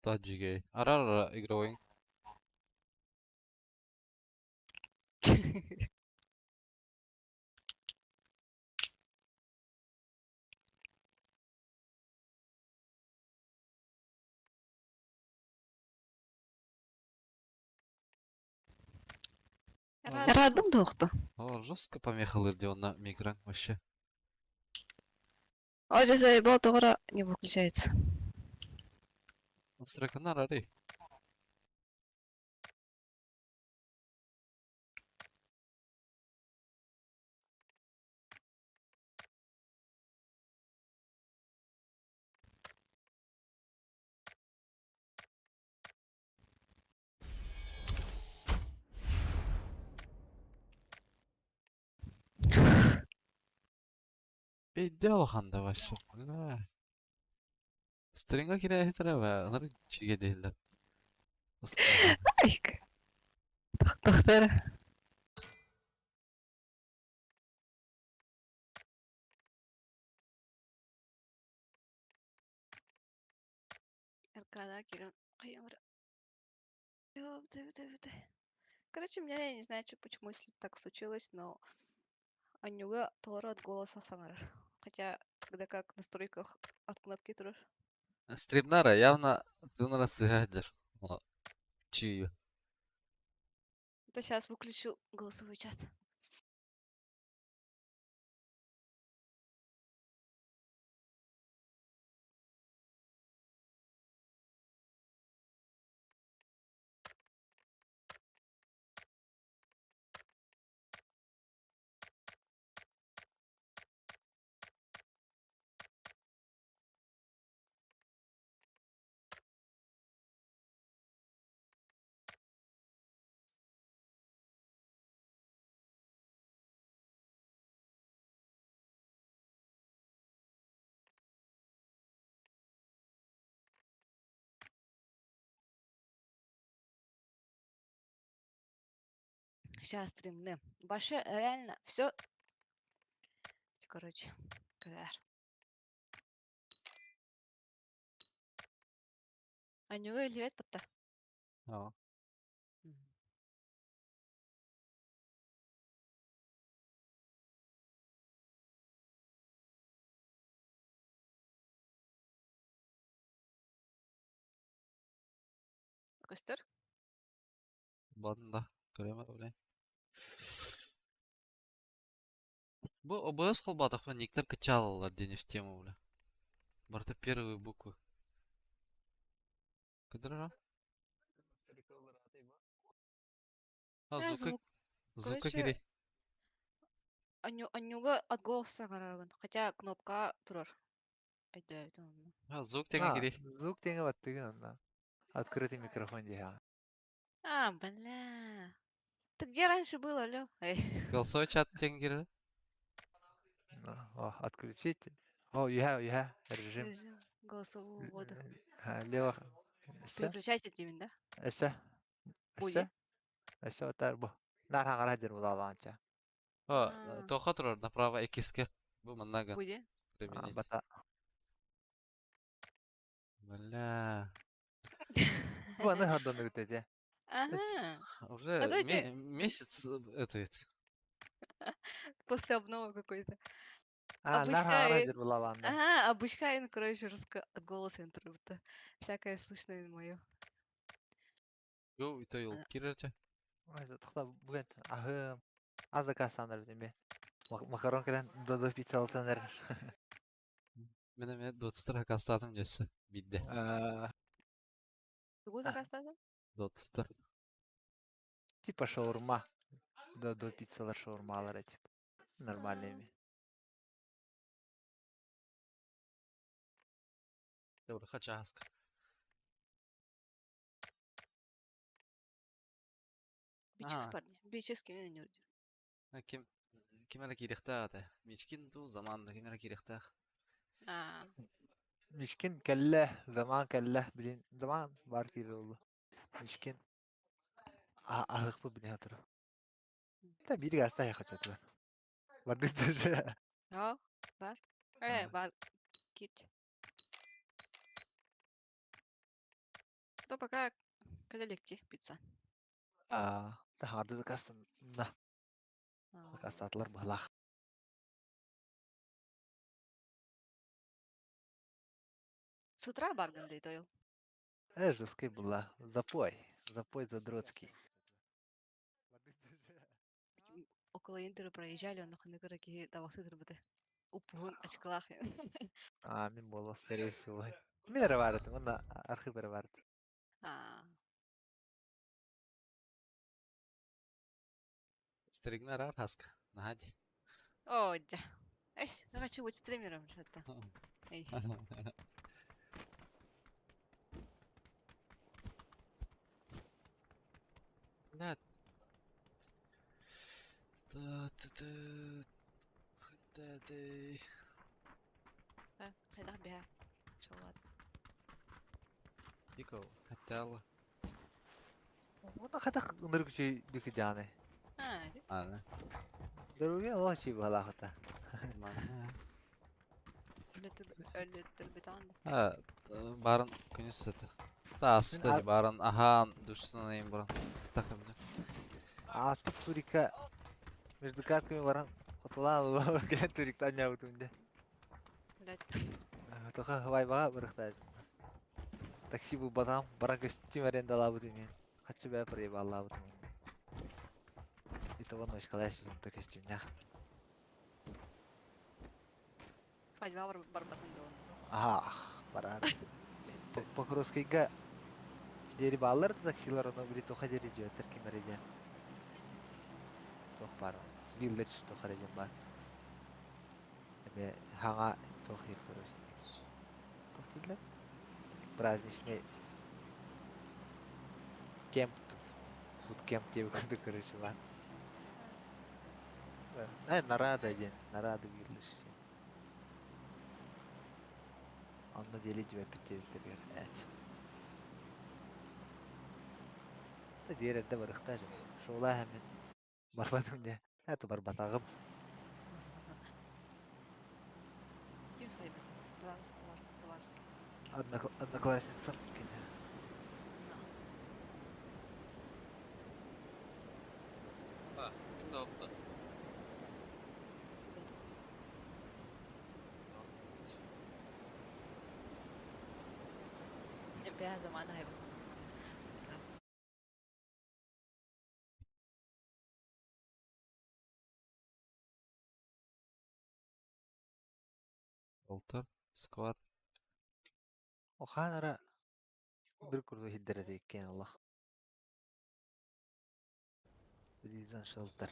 Tadjige. Ara ara игровой. Радым доқты. О, жестко помехал где он на микро вообще. Оже заебал, тогда не выключается. Настройка на рари. Бейдел ханда вообще. Бля. Стринга кире хитре ба. Анар чиге дейлер. Оскар. Айк. Доктор. РКД, Кирилл. Короче, меня я не знаю, почему, если так случилось, но Анюга Тора от голоса Самара. Хотя, когда как в настройках от кнопки трешь. Стримнара явно ты на раз сыграешь. Чию. Это сейчас выключу голосовой чат. Сейчас стримны. Вообще, реально, все. Короче, кар. Анюга или потта? Ja. Көстер? Банда. Көрөмө биле. Бу ОБС колбатах ба никтер кычалалар денеж тему биле. Барта первые буквы. Кыдыра? А звука звука Короче, кири. Анюга от голоса караган. Хотя кнопка турар. Айда, это он. А звук теге кири. звук теңе баттыгын открытый микрофон диха. Бля. Ты где раньше было, алё? Эй. Голосовой чат теге кири. Отключить. You have режим. Режим голосового ввода. Лево. Переключайся, Тимин, да? Эссе. Буди. Эссе отар бу. Нар хагара дер булаланча. О, тоха турар направо X-ке. Бу маннаган. Буди. Применить. Бата. Бля. Бу аны хадан үтеде. Ага. Уже давайте- месяц это ведь. После обновы какой-то. Нар Обычка хагара и- дер булаланда. Ага, обычка, короче, от голоса интервью-то. Всякое слышное мое. Yo ito yol kirerçe. Тохта бүген ахы азака сандар деме. Макарон келен додо пицца алтанер. Мен 20 кастатым жесе. Бидде. Тугу заказать? 20. Типа шаурма. Додо пиццалар шаурмалар типа. Нормальными. Добре, хоча хаска. Бичик парни. Бичик с кем не Кимера кирехтаата. Мичкин ту заманда кимера кирехтаах. مشكن كله زمان كله بلين زمان باركي والله مشكن أخف بني هترى تا بيري قاستا يا خشتوا بدي ترجع Ja, var. Var. Kit. То пока калекти пицца. Тахарды закастын. На, закастатылар бахлах. С утра барган дейді ойыл. Жесткий была. Запой. Запой задротский. Около Интера проезжали, он на какие тавасы трубы. Упун очкалах. Мен болу, скорее всего. Мен реварит, он архив реварит. Стригна рар хаска. Нади. О, да. Эйс, я хочу быть стримером что-то. Эй. لا خدادي خيدها بها شواد. يكو حتى الله Он хатах ныргчи дики жаны. دي. أنا Дөрүгө ол чи бала хата. اللي البتاع барын күнүсөтө та асфальт барын ахан душсунайым буран такым Аспык турика между катками баран хотула кен турик таня бутунде. Тоха хавай бага бырыкта. Такси бу бадам баран костюм арендала бутумен. Хачы бе приеба алла бутумен. Это вон ошкалаш bizim de костюмня. Свадьба барбатын дон. Барар. Покровскийга дери баллар таксилар оны били тоха дери жөө теркимереде. Тох бар. Village тоха реже бар. Эме хага тохир көрөс. Тохтилер. Праздничный кемп. Буткемп деп көрдү көрөшү бар. Нарада ден, нарада Village. Анда дели жібе біттердер. Диğerinde barıkta canım. Şola hemen barbadım diye. Hadi barbatağım. Ким свадьба? Стварский. Одноклассницам gene. Kim de oldu? Her zaman da hayvan. Oltar, squad. Ohan ara bir kurdu hiddere ekken Allah. Bizden şaltır.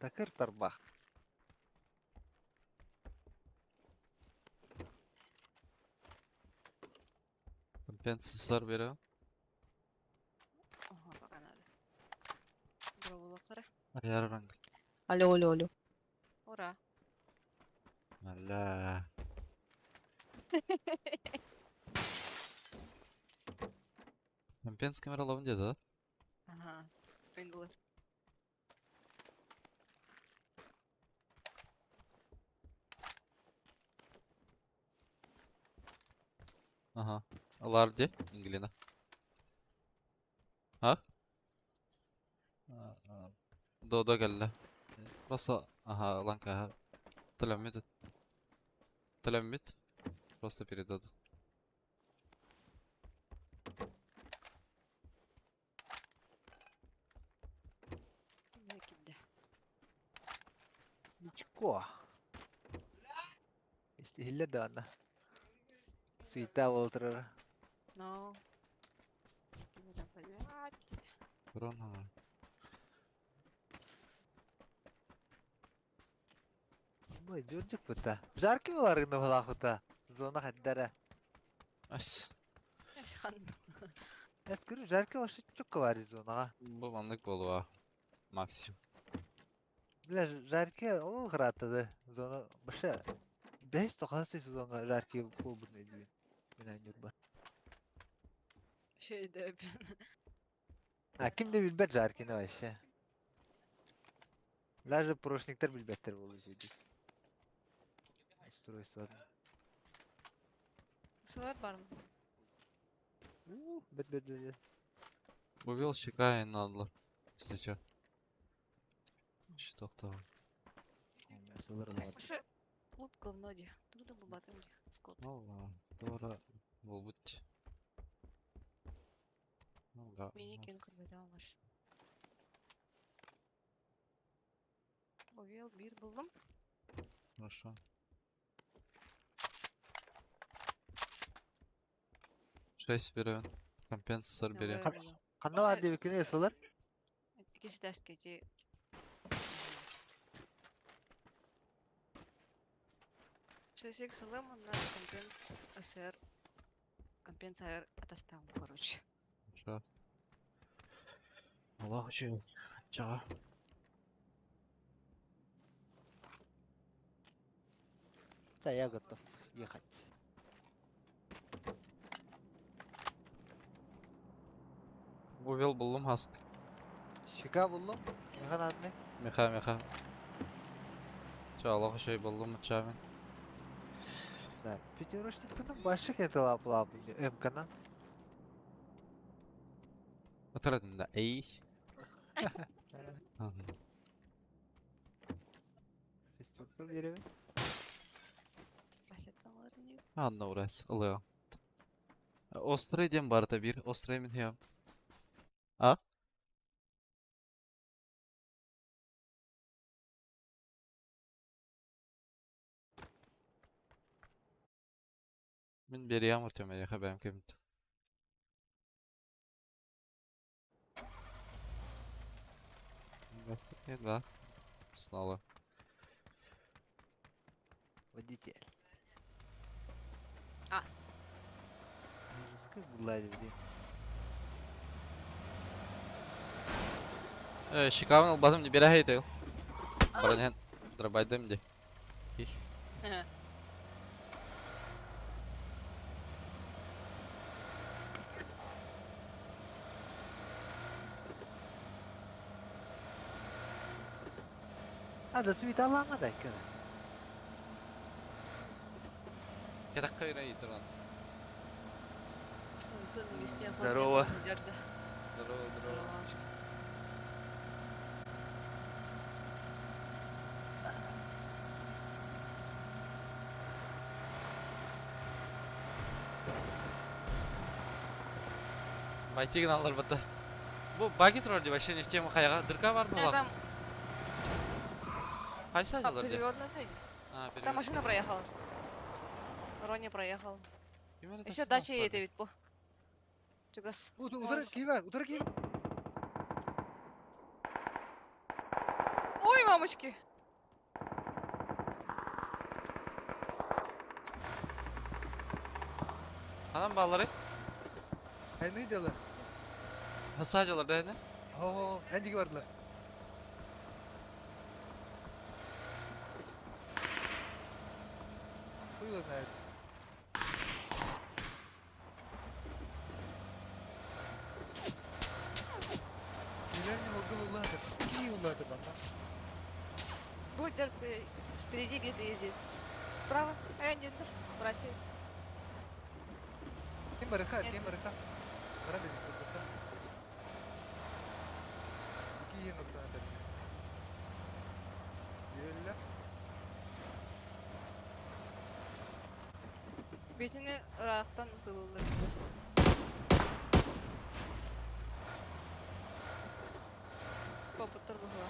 Takır tarbah. Компенсатор берем. Ага, пока надо. Бравулахара. Yarın. Алло. Ура. Ала. Компенс камера ловын деді, да? Ага. Пиндулы. Ага. Алар де, İngilizce. Ha? Dodo geldi. Просто, ага, ланка, ага. Тэлэммит. Просто передадут. Кидде. Ничко. İstihille de ana. Suita oltırır. Но. Кидде блядь. Урон, ага. Бой, жоржик бұта. Жарки оларында болақ бұта. Зона қаддара. Ась. Яшхан. Әт көрі жарки ошы чөккі бар зонаға. Bu manlık болуа. Максим. Бля, жарки ол қыратады. Зона баша. 5-9 сезонға жарки бол бұны едуен. Мен әнер бар. Şey de öpün. Кимде билбет жаркини вообще. Даже прошниктер билбеттер болу дейді. Устройство. Sıvar var mı? Бет. Bu yıl şikayet aldılar. İşte çö. Что там? Вообще, лут говно де. Трудно был батым де. Скот. Ну ладно. Doğru. Bul but. Ну да. Миникен көрбөтө алмаш. Овел бир булдум. Хорошо. 6 veriyorsun. Компенсатор берем. Қанда бар деп екені есолар? İkisi ders gece. Шестик салам на компенсатор атастам, короче. Что? Allah için. Çağa. Да, я готов ехать. Bu yıl buldum hask. Şika buldum. Ne kadar ne? Meha. Çağla şey buldum çağın. Да, пятерочник-то başı kete lap MK'dan. Hatırladın da ey. Festival yeri mi? Başlatmaları ne? Anla uğraş. Alıyor. Ostre diyem var da bir. Ostre min hiyam. A? Min beri yağmur tümeye haberim kimt. Bastık ne da? Снова. Водитель. As. Русский булайdı bir. Şikavın albadım di bira heytel. Baranyan drabaydım di. He. Hadi tweet Allah'ıma da kadar. Kadar kayra yitiran. Sultan везде Здорово. ходил. Здорово. Майтигін алыр бұты. Бұл баги тұрар деп вообще нефтема қаяға дырка бар Я бұл там Қайсы айналар деп? перевернутый. А, Там машина проехала. Рони проехал. перевернутый. Еще дача едет ведь по. Чугас. Udara kim? Ой, мамочки. Anam bağları. Ne gidiyorlar? Hasacılar da ne? Hangi vardılar? Buyurun evet. Неверно, улады. Какие улады, банда? Будет впереди где-то ездит. Справа? А я нет. В России. Кем барыха? Нет. Барады бит burada. İki yeni nokta atar. Yürüyorlar. Бетini Irak'tan atılırlar. Попытар была.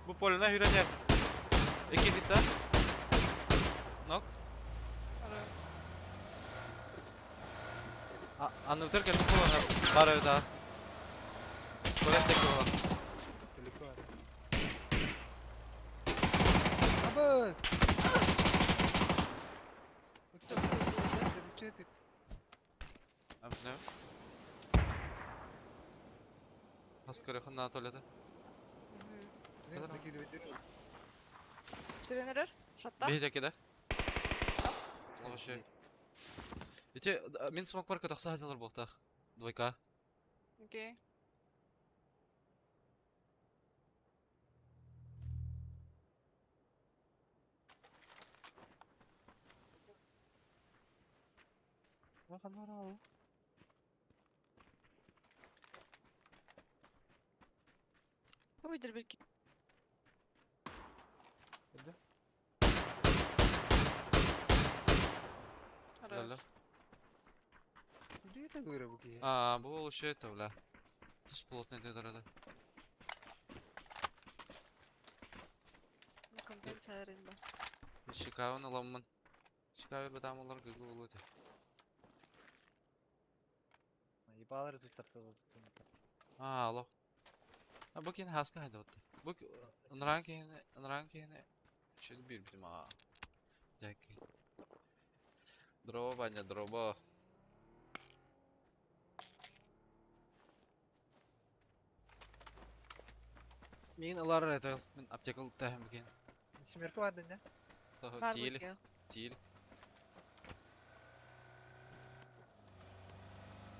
Bu poluna hüren yak. 2 hitta. Nok. Anlatır ki bu poluna var öyle daha. Kolay tek kola. Далеко. Ой! Abi ne? Askeri xınna tuvalete. Сүренерер? Шатта? Бейде кеде. Вообще. Эти, мен смог парка тақса хазалар болтақ. Двойка. Окей. Bakın var abi. Көбөйдүр белки. Ладно. Куди это говорю, буки? А, bu oluşu это, бля. Тус плотный дедорада. Компенсарин бар. Шикавын аламын. Шикавы бадам олар гыгы болу те. Ебалары тут тартылды. А, алло. А, bu kene haska hayda ottu. Bu ınıran kene şöyle bir bizim a. Jackie. Droba banya droba. Мен алар это, мен аптекал тахым бекен. Семерка vardı ne? Бар Тиелик, белки. тиелик.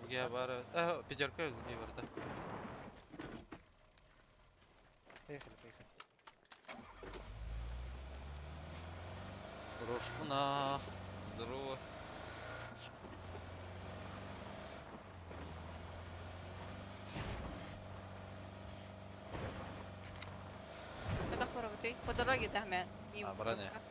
Буге бар. Пятерка буге бар да. Поехали, поехали. Рожкуна. Здорово. Кадах поработай. По дороге тахмен. Мимо. А, баране. Пуска.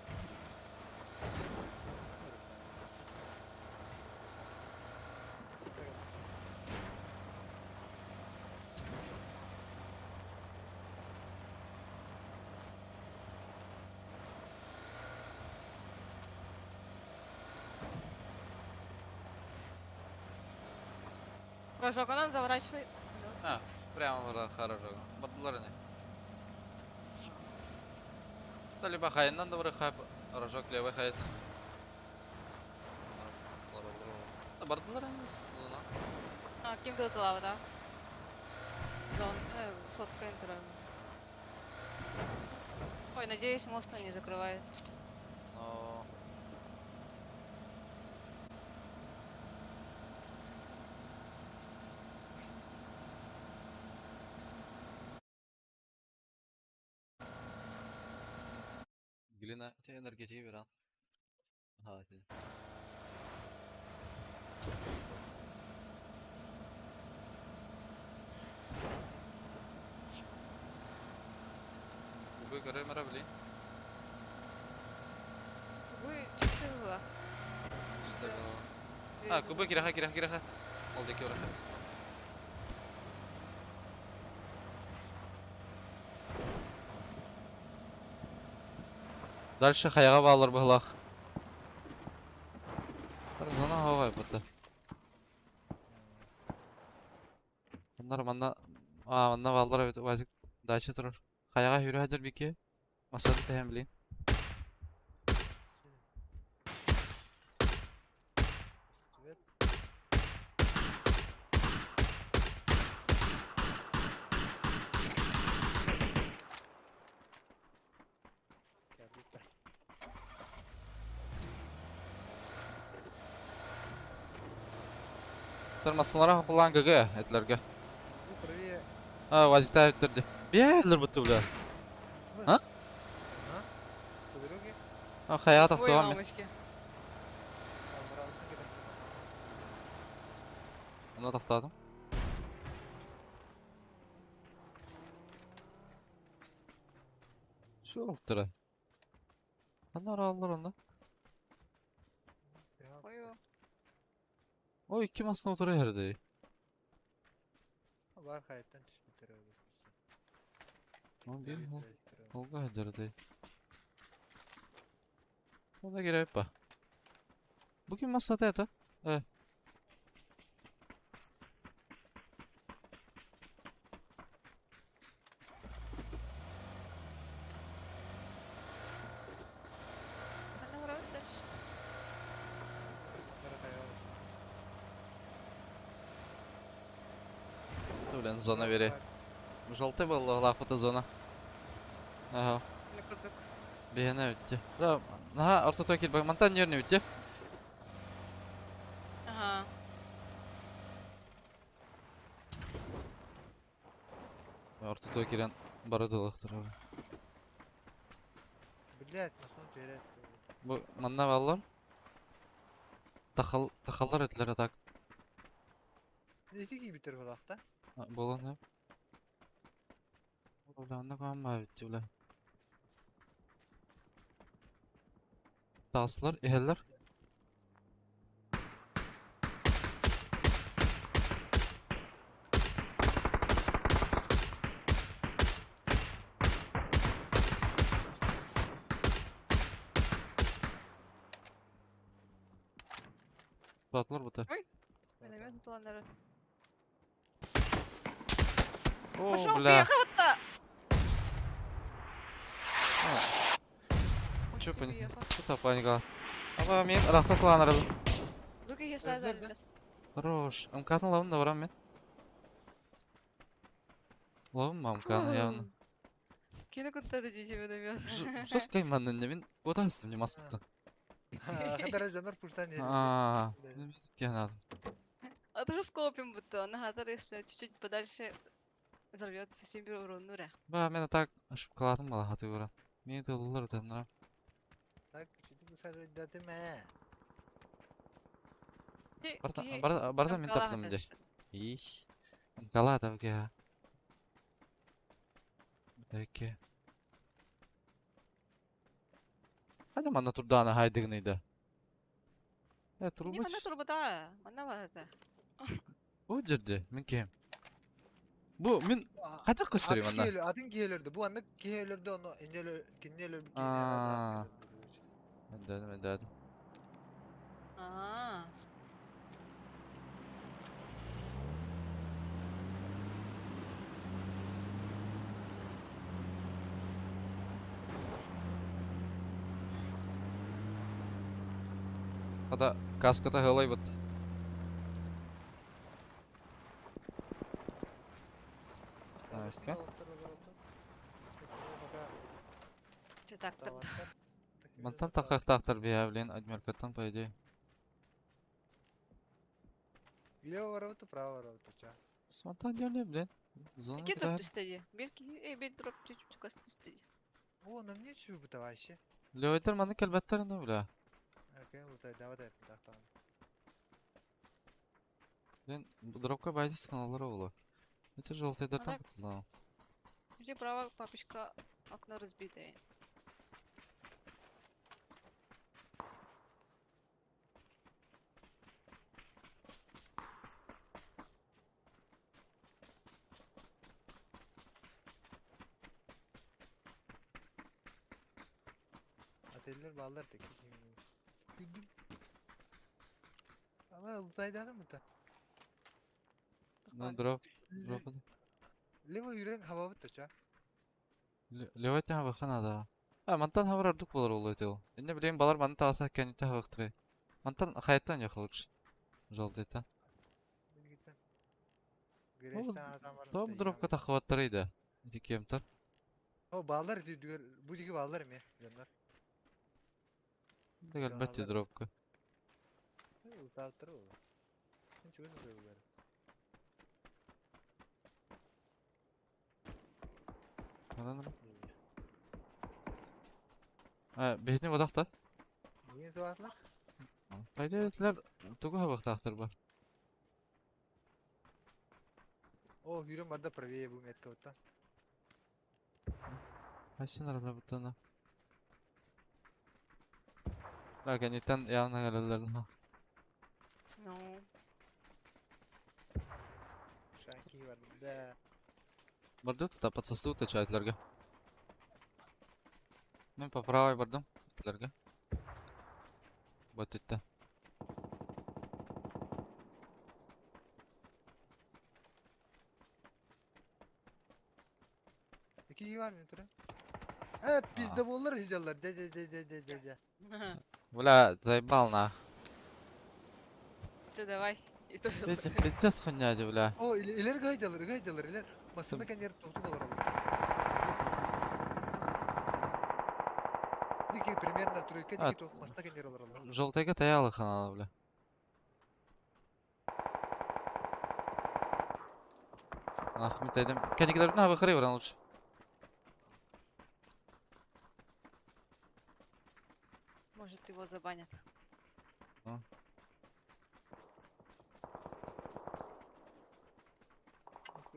Рожогадан заворачивай. А, прямо в хорошо. Бадлар не. Да либо хайнан да хайп. Рожок левый хайт. Да бадлар не. А, кем ты туда, да? Зон, сотка интера. Ой, надеюсь, мост не закрывает. Но Глина, тебе энергетики веран. Ага, ти. Кубы горы марабли. Вы чистый была. А, кубы кираха. Олды кираха. Дальше хаяга балар бахлах. Зона хавай бата. Манна балдар бит вазик дача турар. Хаяга хүрө хадыр бике. Масады тәһәм билин. Evet. Geldik. Тормасынлара кулан ГГ этлерге. Bu правее. А, вазита өттөрдү. Биялер буту билер. Слышь? А? А? По дороге? А, хаяга Ой, токтоган мен. мамочки. Амбаралдын кетем. Аны токтодум. Şu oltura. Анар аллар анда. Ya. Ой, O iki masına oturuyor herhalde. Var hayattan düşmüş terörü. Lan değil mi? Olga herhalde. Ona göre yapma. Bugün masada yata. Evet. блин, зона бери. Желтый был лапата зона. Ага. Не курдук. Бейне үтті. Да, наha orta kil bak mantan yerine үтті. Ага. Orta kilен бары дылықтыр. Блядь, насон терет. Bu manna ballar. Тахаллар etlere tak. Несі ки битер болақта? Болан hep. Ulanına kalma bitti bile. Taslar, eheller. Tatlar bu da. Миномет туландары. Oo, Пошел, бля. приехал-то! Чё Почти пони? приехал. Что паника? Ama men raqta kullanırdım. Вдруг я сразу Размер, да? сейчас. Хорош. Амкатын лавын да барам мен. Лавын ма амканы явно. Кені күттері дейші миномет. Сос кайманын мен отасым не маспыттан. Хадара жанар пуштан ери. Ааа. Не надо. А ты же скопим будто, он хатар, если чуть-чуть подальше взорвется себе урон нуре. Ба мен так ашып калатым бала хаты көрөн. Мени тылылыр тандырам. Так, чүтү кысар өйдәті мә. Барда мен таптым де. Иш. Кала таби ке. Деке. Hadi mana turdaana haydığınıydı. Ya Не, turbuç. мана турбада, мана бар это. O жерде мен кем. Bu мен қайда көстерем анда? Атын киелерді. Бұл анда киелерді оны кенелер бір Aa. кенелер. Ben dedim. А, Hada kaskata hılay bıt. что так-то? Мантан тақақтақтар бия блин адмиркаттан по идее. Влево ворота, право ворота, ча. Смантан дёрне блин. Зона Какие кидает. дроп стади? Берки, бер дроп чуть-чуть кас стади. О, нам не чу bu tavaşı. Левайтер маны келбеттер не бля. Окей, вот это давай тактан. Блин bu дропка байти сыналары болу. Это желтайдардан Ана- кутылдам. Где право папочка окно разбитое. Ateller bağlar tek. Güldüm. Ama ıltaydı mı ta? Ну дроп. Дроп. Levo yürek hava bıttı ça. Левайтер хава ханада. Мантан хавар ардык болар ол этел. Инде билейм балар маны таалса кените хавыктыры. Мантан хаяттан яхалыкш. Желтайдан. Beni gitten. Güreşten adam var. Топ дропка тахваттарыйды. Дикемтар. O bağlar diyor. Bu diki bağlar mı? Canlar. Дегел бетти Bağlar. дропка. Iltaydır o. Sen çıkıyorsun böyle böyle. Бехне бодакта. Niye sıvatlar? Кайда этлер тугу хавыктактыр ба. O yürüm var da правее bu metke bıttan. Кайсын арада бутана. Так, они там явно gelirler. Ну, Şanki var da. Барды тута подсосту та чайтларга. Мен по правой бардым этлерге. Вот это. İki var mı tura? Hep bizde bollar hicallar. Ce. Бля, заебал на. ты давай, ito Эти принцесс хуйня, бля. О, илер гайдалар, илер. Масына кенер тоқту қалар алды. Дики примерно тройка А, дики тоқ масына кенер олар алды. Желтыйга таялы ханалы, бля. Ахмет айдам. Кәнекелер на выхры вран лучше. Может, его забанят.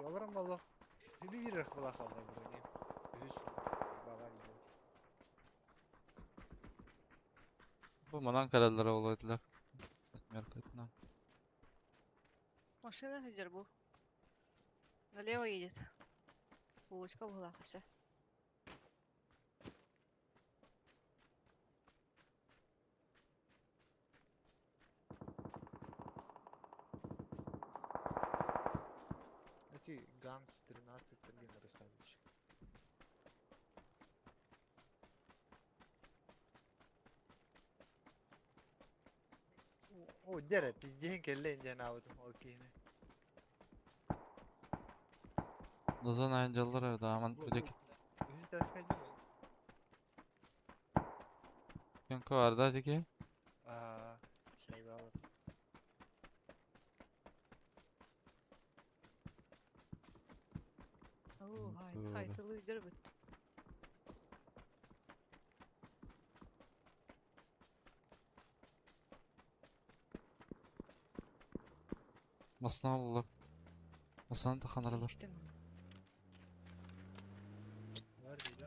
Аларам бала. Хиби бирэх бала қалды бұрын. Үз бала билеміз. Bu манан кәләләр олайдылар. Меркатна. Машина хидер бу. Налево едет. Булочка была хотя. Эти Ганс 13 Терлин Рустамович. О, дере, пизден келле инжен абытым ол кейіне. Дозан айынжалар да аман бүдек. Үз таскайды ма? Кенко арда деке. Şey bağlı. Oo, Böyle. haytalı gider bit. Масына олалар. Масаны таханаралар. Gittim. Var değil.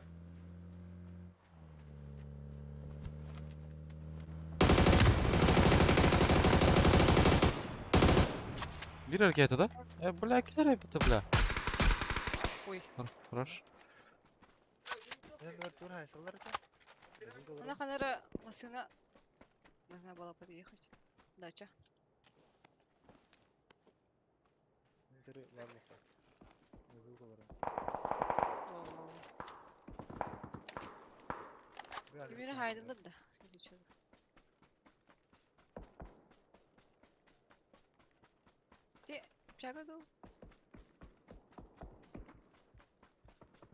Bir hareketi da. Бля, кидер это, бля. Ой, Хорош. Ben var tur haysalar ki. она ханера машина должна была подъехать. Дача. Dur var mı? Özür dilerim. Воу. Biraz Kimine haydalı da. Или что? Ты общага ду?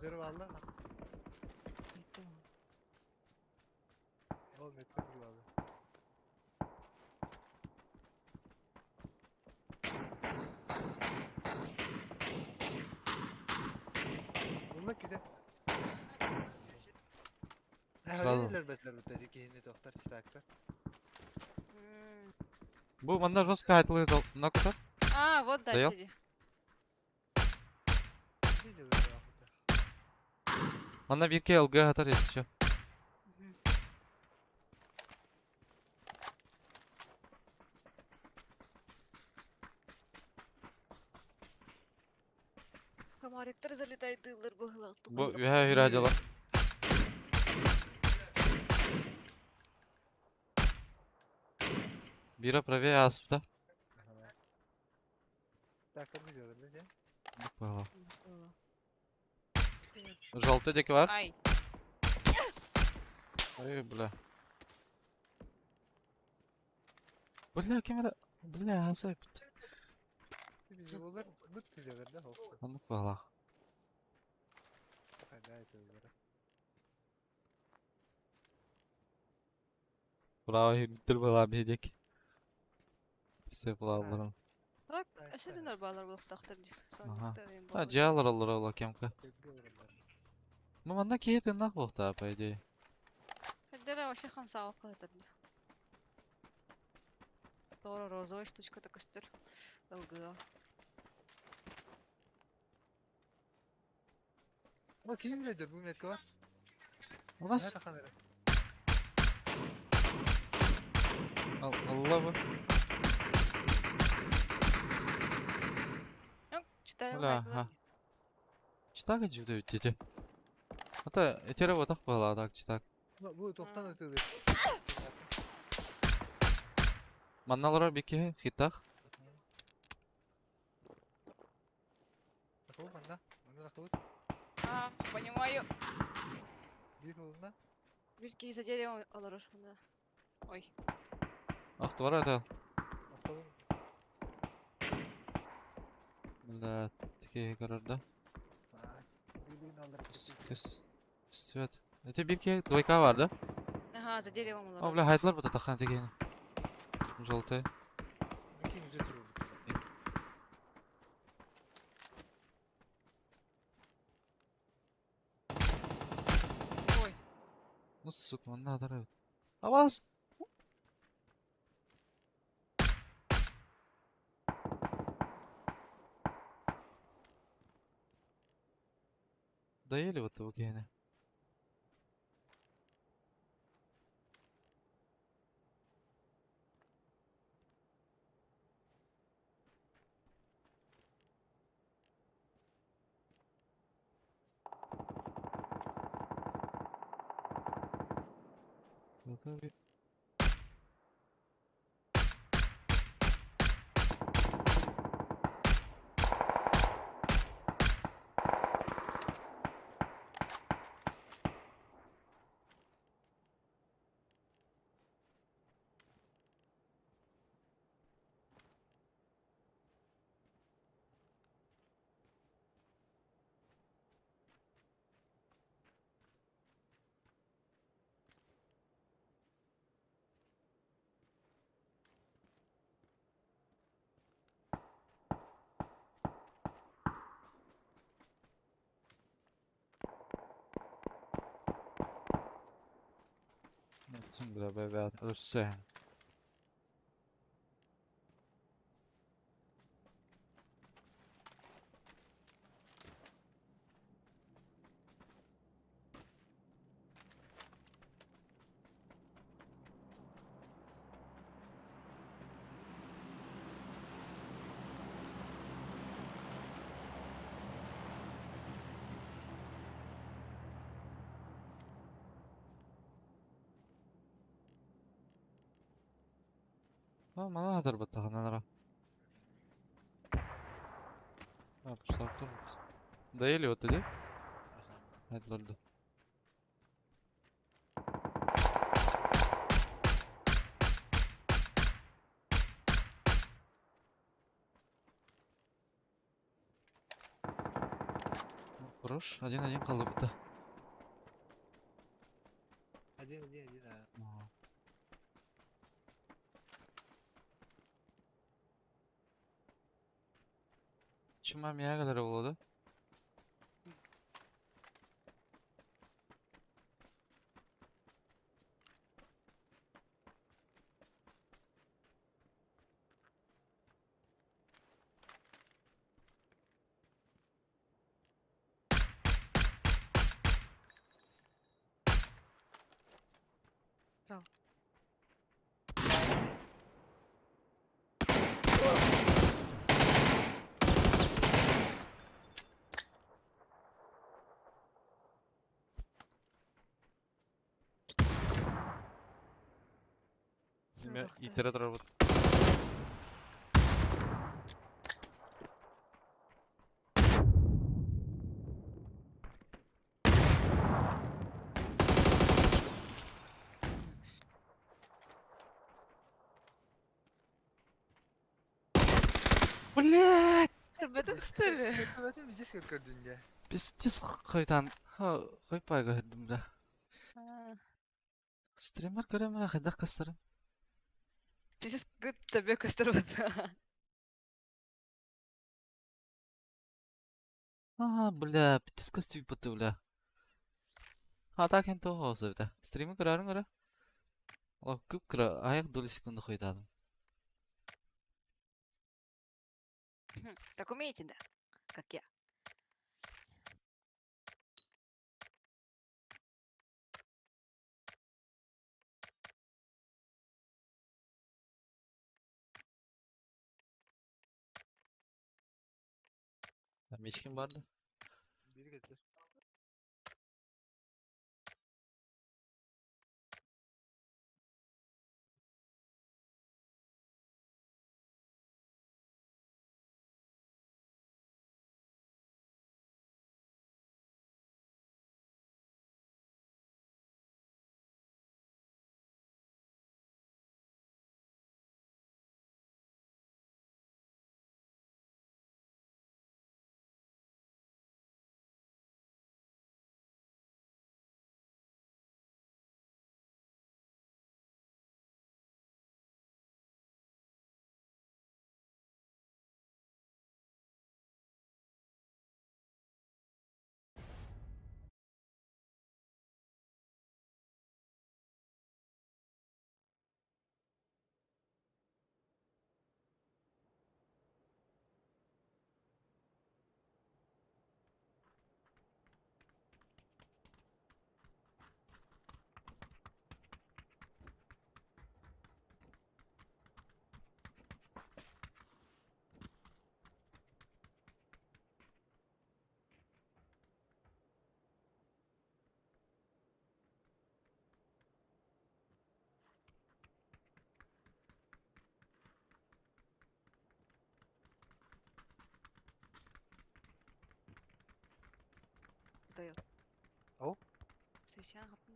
Dur valla. Gittim. Ol mettim gibi abi. Bunlar ki de. Sağ ol. Öyle betler dedi ki yine doktor çıtaktı. Bu manda жестко айтылы накута. А, вот Даём? дача. Ne diyor böyle Ahmet'e? Manda bir ke ылгы атар ешче. Комаректер залетает дылдар быгылак. Bu ühe hüracalar. Bira правее аспта. Так, ne diyor öyle de? Желтый деке var. Ай, Ой, бля. Бля, камера. Бля, асайпт. Biz olur, bu diyor de hop. Anlık bağla. Hadi ayet Bravo, bitir bağla bir dek. Все bağlarım. так, Ай, әшәден арбалар булып тахтырды. Ага. Соңгы Ha, ciğerler olur ola kemka. Tezgah olurlar. Bu manda kiyeti nak bulta по идее. Хәддәре вообще хамса алып кайтырды. Тора розовая штучка так өстер. Ылгы. Ama kim bilecek bu metke var? У вас Nerede kanırı? Allah bu. Ну, читай Бля, ага. Читак acıdı dedi. Hatta etere vatak bağla tak çitak. Bu toptan Ha. ötüyor. Mannalara bir ki hitak. Takıvur banda. Onu takıvur. А, понимаю. Bir kolunda. Bir kez дерево alır. Ой, Ahtı var ata. Takıvur. Bля, такие города. Birliğini alırıp gittik. Kes. Свет. Это бирки двойка var da. Ага, за деревом О, улар. бля, хайтлар bu tatахана тегени. Желтые. İki yüzü turu bu. Ой, Ну, сука, он надо равит. Аваз! Доели вот этого геня. Готовы. Atın bile be ölse. Ha, bana hadar batağına nara. Ha, puşlar durmaz. Доели вот эти. Haytlardı. Ну, хорош. Один kaldı burada. Hadi hadi hadi. Ага. Çimem yere kadar oldu. Bravo. Сылықты. İtere tarafı. Блять! Сырбетин, что ли? Kötü здесь как gördüğünde. Пиздец какой-то. Ha, koy payga heddim bile. А, Стример göremem haydak kastarın. Чисто как тебе костербет. Ага, бля, пиздец костюк буту бля. Ha, так ен то olsa bir de. Stream'i kırarın kıra. O kıpkıra ayak dolu sekundu koydadım. Так умеете, да? Как я. Meçkin vardı. Biri getir. Тойл. О? Сыйшан хаппын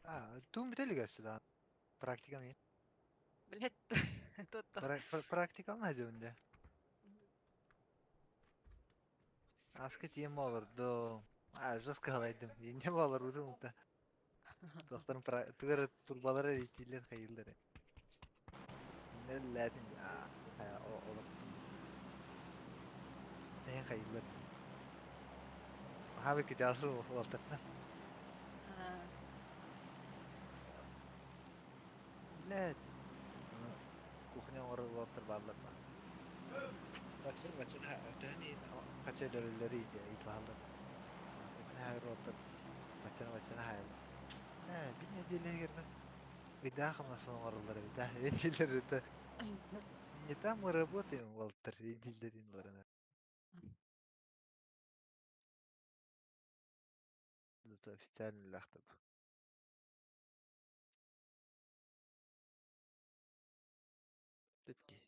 да. Тум бители göstü daha. Praktika mı? Блять, тот-то. Praktika mı acaba? Askı tiyem olurdu. Жестко қалайдым. Енде болар бұды мұнта. Тоқтарын түгері турбалары рейтейлер қайылдары. Нер ләтін. Олар бұтым. Нен қайылдар. Хабы кете асыру олтарна. Ләт. Кухня оры олтар балларна. Бачын тәни қача дөрелері иде итлалдар. Кухня хайыр олтар. Бачына хайыр. Bir nedenle girmez. Bir daha kılmasın oraları bir daha. Edilir de. Не там мы работаем, Валтер, Эдильдерин Лорена. Это официальный лахтаб. Пятки.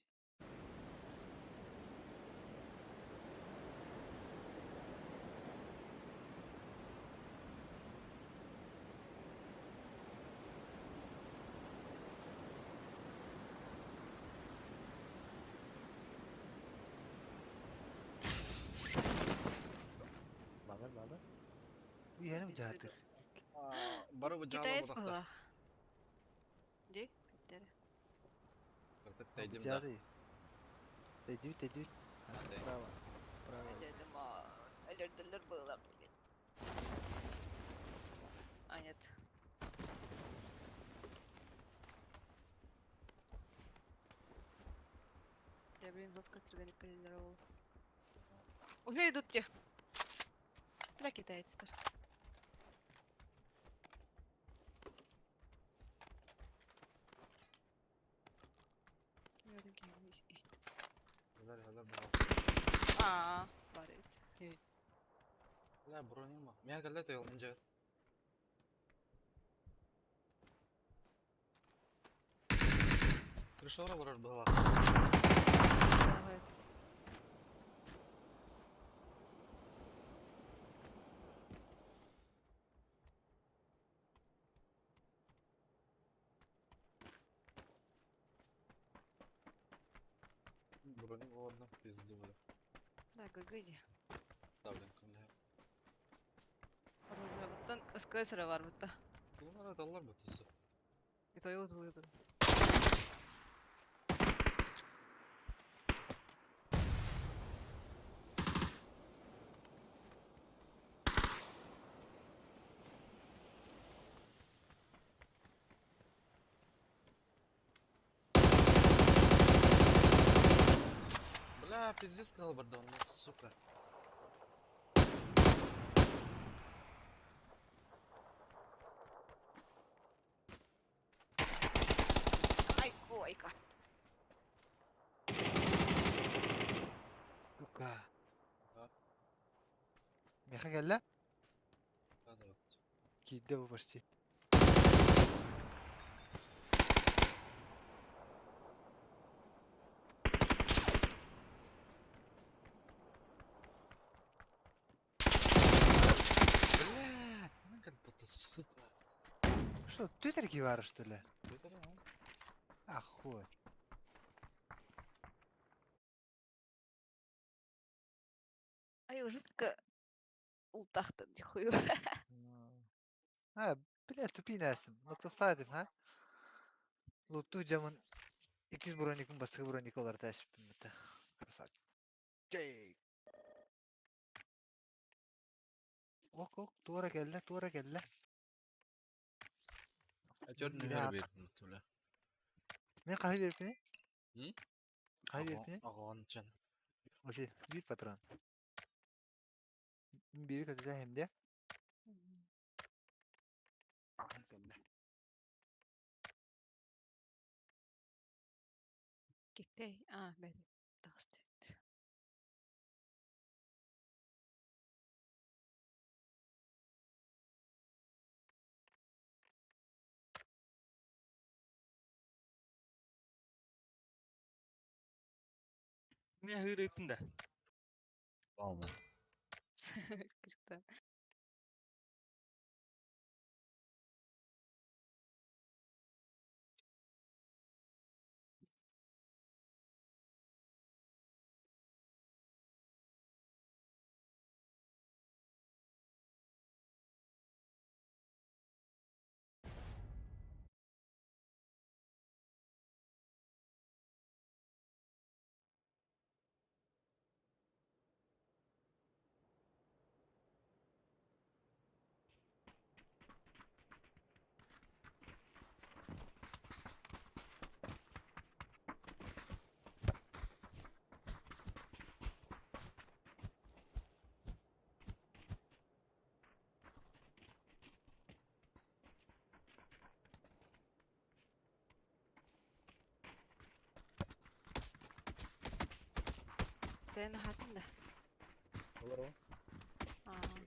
Bağır. Bu yeni mi cahatır? Бары бу жаала Китаец бурактар. была. Ди? Биттери. Кыртып Bu тейдим да. cahatı. Тедюt. Ade. Право. Ben dedim öldürdüler bağlar bile. Aynet. Я, блин, вас катырган ипеллер ол. Ой, идут те. Бля, китайцтар. Nereden gelmiş işte. Helal бу. Бар еді. Ла броним ба. Мен галла тел инже. Крышора бурар была. Давай. Броним орден пизди бу. Да, гагыди. Давлен кандай. Оружие буттан СКС'ра бар бутта. Bunlar adamlar batысы. Итойл тылыды. Бля, пиздец сказал бардон, сука. Ай, койка. Сука. Ha? Meha gel la. Hadi bak. Gidde bu başçı. Блядь, ну как будто сука. Что, твиттерки var что ли? Это реально. Ахуй. Ай, ужаска. Ултахта, дихую. Bile tüpi nesim. Nokta saydın ha? Luttu camın ikiz bronikun basığı bronik olarak teşbih mete. Kısak. Cey. Ok. Tuğra gelle. Açar Biri nehir at. bir mutlu. Ben kahve verip ne? Hı? Kahve verip ne? Ağan can. O şey, büyük patron. Biri kötüde hem de. Gitti. Beri. Dastet. Ne hırıpın da. Tamam. Küçükten. Тен хатын да. Olur o. Aa.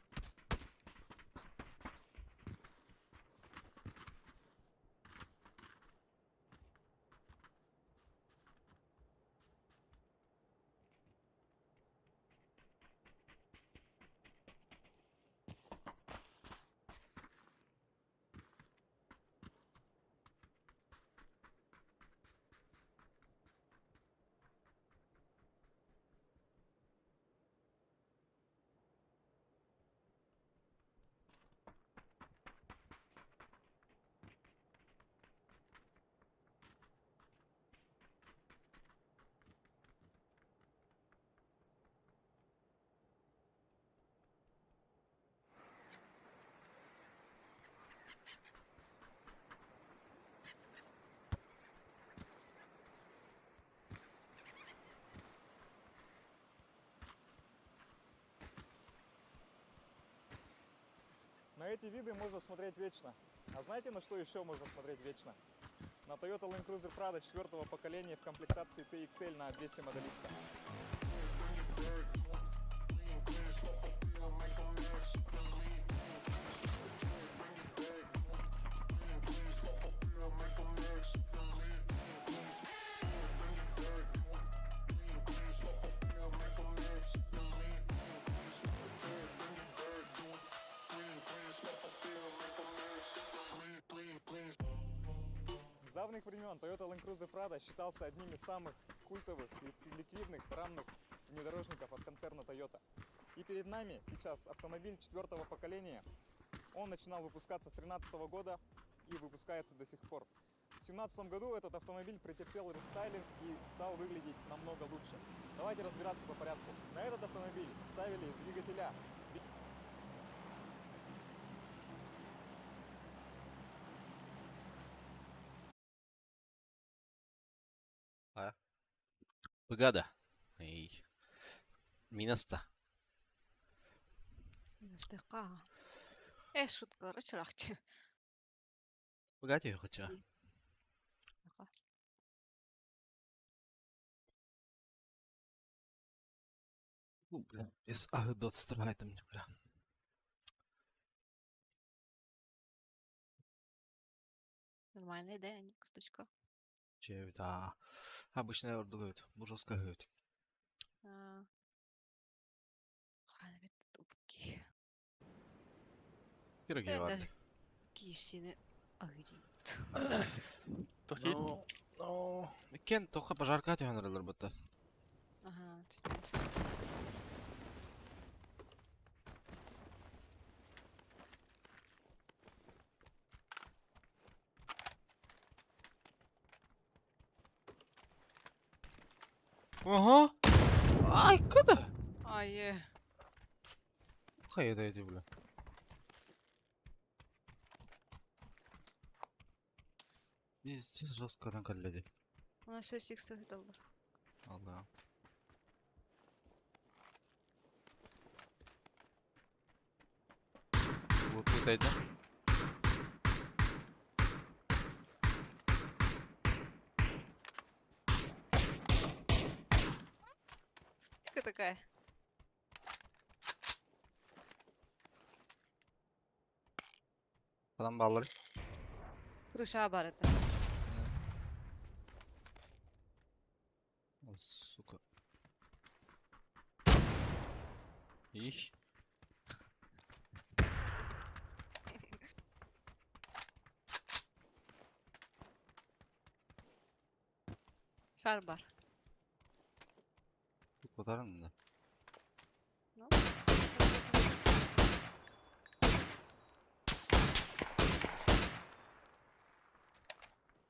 На эти виды можно смотреть вечно. А знаете, на что еще можно смотреть вечно? На Toyota Land Cruiser Prado 4-го поколения в комплектации TXL на 200 моделиста. С давних времен Toyota Land Cruiser Prado считался одним из самых культовых и ликвидных рамных внедорожников от концерна Toyota. И перед нами сейчас автомобиль 4-го поколения. Он начинал выпускаться с 2013 года и выпускается до сих пор. В 2017 году этот автомобиль претерпел рестайлинг и стал выглядеть намного лучше. Давайте разбираться по порядку. На этот автомобиль ставили двигателя Богада. Ей. Минаста. Стыка. Шутка, рачрахчы. Богатый хотя. Бля, без дот страдает мне, бля. Нормальная идея, не карточка. Че, да. Обычно ордуют. Бужовска говорит. Ханбет тупки. Пироги Тен var. даже кишины агрит. Ну, Кен только пожарка тянырылыр быта. Ага, точно. Ага. Ай, куда? Ай, Кайда эти, бля. Пиздец, жестко ранкалляди. у нас 6 иксов долларов. Алда. Вот это это. Сколько такая? Adam bağları. Крыша бар это. Сука. Их. Шар бар. Тут батарын да. Ну.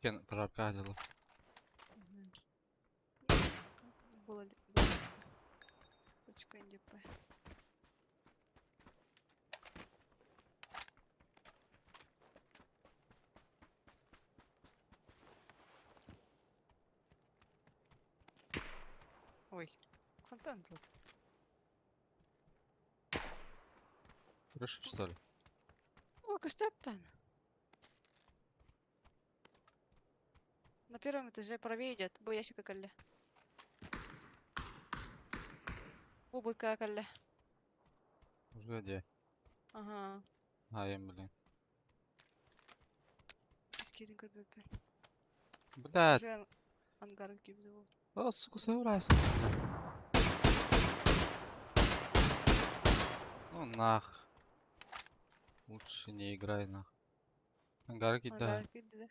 Кен пожарка дела. Мгм. Было ли... было ли- Точка НДП. Ой, контент тут. Крыша, что ли? О, Костян. На первом этаже правее идет. Бу ящика калле. Бу будка калле. Уже где? Ага. А, я, блин. Скидин көрбөппүн. Блядь. Уже ангар кибди бул. О, сука, соврайся. Ну нах. Лучше не играй нах. Ангар да. Ангар кибди да.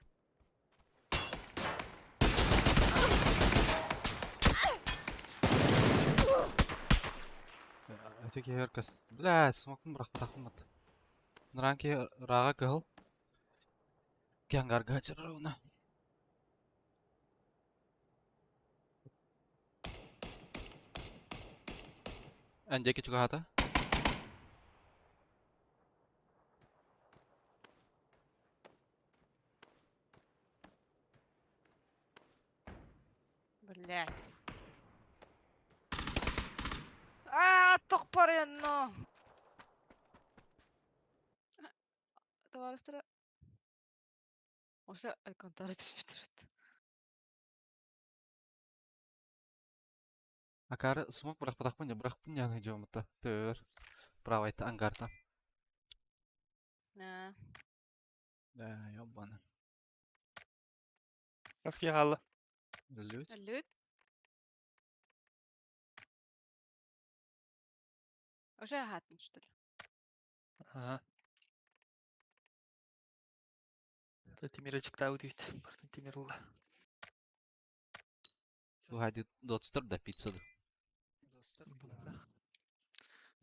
Эфеке яркость. Блядь, смокун бірақ тақымат. Нранки рага кыл. Ке ангарга чырауна. Әндеке чуга хата. Блядь. Токпар янно. Товарыстары. Оша айконтары түшүп турат. Акары смок бірақ тақпын я бірақ пын яңы жомыта. Төр. Право айта ангарда. На. Да, ёбаны. Как ехала? Лють. Лют. Уже агатын, что ли? Ага. Тимирочек тау дейт. Бартын Тимир уға. Хайди дотстыр да пиццады. Достар пицца.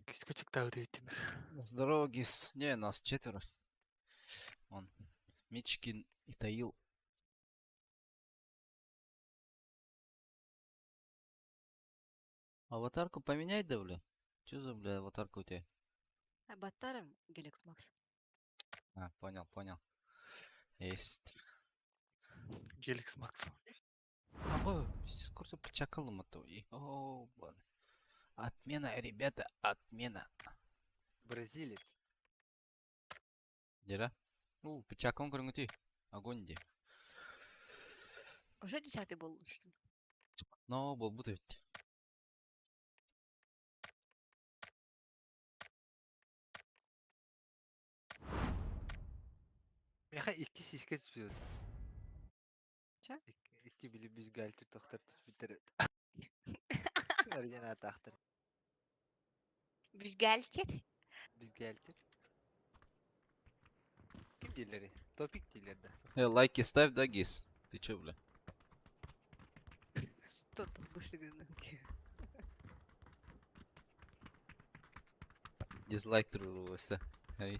Күскочек тау дейт Тимир. Здорово, Гис. Не, нас 4. Он. Мичкин и Таил. Аватарку поменяй, да, бля? Чё за, бля, аватарка у тебя? Батаром Galaxy Max. А, понял, понял. Есть. Геликс Макс. Ого, пиздец, курсы почакал ему-то. О, блин. Отмена, ребята, отмена. Бразилец. Дера? Ну, почакал крыңыти. Огонь де. Уже 10-й был, что ли? Но, был будто ведь. Меха iki şişke tutuyordu. Ça? İki bili biz galtır tohtar tut bitirir. Örgen ataktır. Бюстгальтер? Biz galtır. Kim dilleri? Topik dilleri de. Лайки ставь, да, Гис? Ты чё, бля? Что там душевинки? Дизлайк трулывайся. Эй.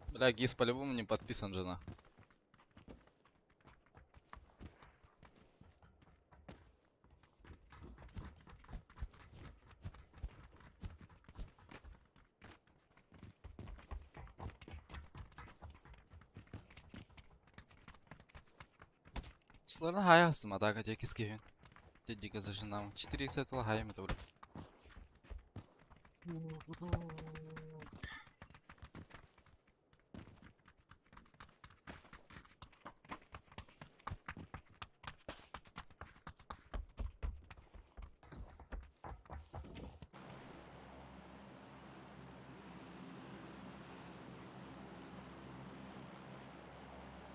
Бля, Гис по-любому не подписан же, нахуй. Сложно хая астыма, так, а теки скифин. Те дико зажинам. 4 икса это хая это, бля.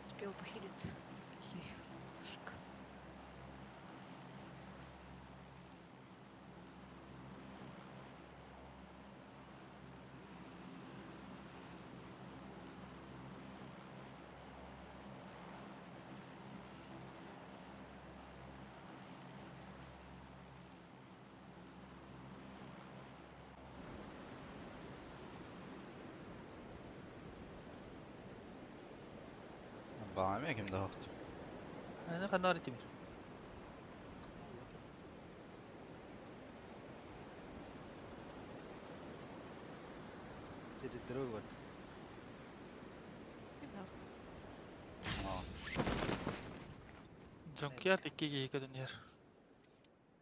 Успел похилиться. Ешка. Bana mı kimde vakti? Ana kanar Timir. Jadi terus buat. Kimde haklı? Aa. Jonkiyar tekki geyik ödün yer.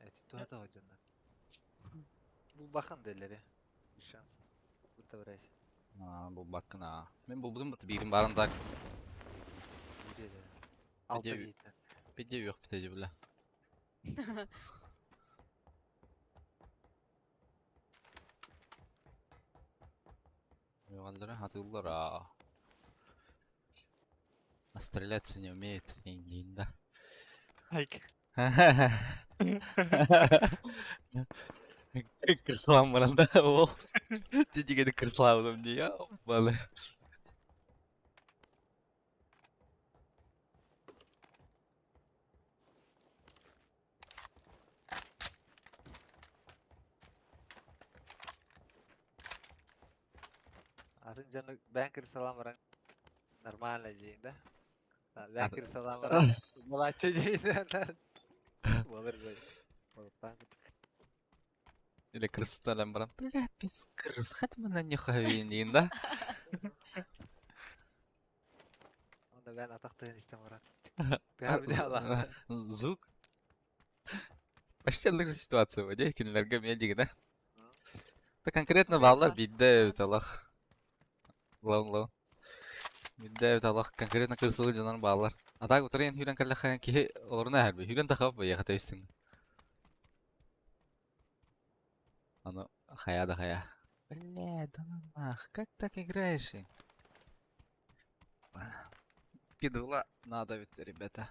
Evet, itu hata hocanlar. Bu bakın deleri. Bir şans. Bu da burası. Bu bakın ha. Ben buldum birim barındak. Bir de. Altta Video- gitti. Video yok biteci bile. Югалдары хатыллар а. Стреляться не умеет, да. Hayk. Кырсылам баранда ол. Тетигеди кырсылам дия. Балы. Atın canı ben kırsalam orang normal aja ben kırsalam orang melaca aja Olur böyle. Olur banget. Или кырсыталам баран. Бля, без кырс. Хоть мы на них хавин, да? Onda ben ataktığın istem orang. Ben bir de Allah. Звук. Почти такая ситуация, вот я кинолерга медик, да? Да конкретно баллар бидде талах. Лаун. Бидде талах конкретно кырсылы жанар баллар. А так утрен хүрен калла хаyan ки орна харби. Хүрен тахап я хата истин. Оно хая да хая. Бля, да ну нах, как так играешь? Пидула надо ведь, ребята.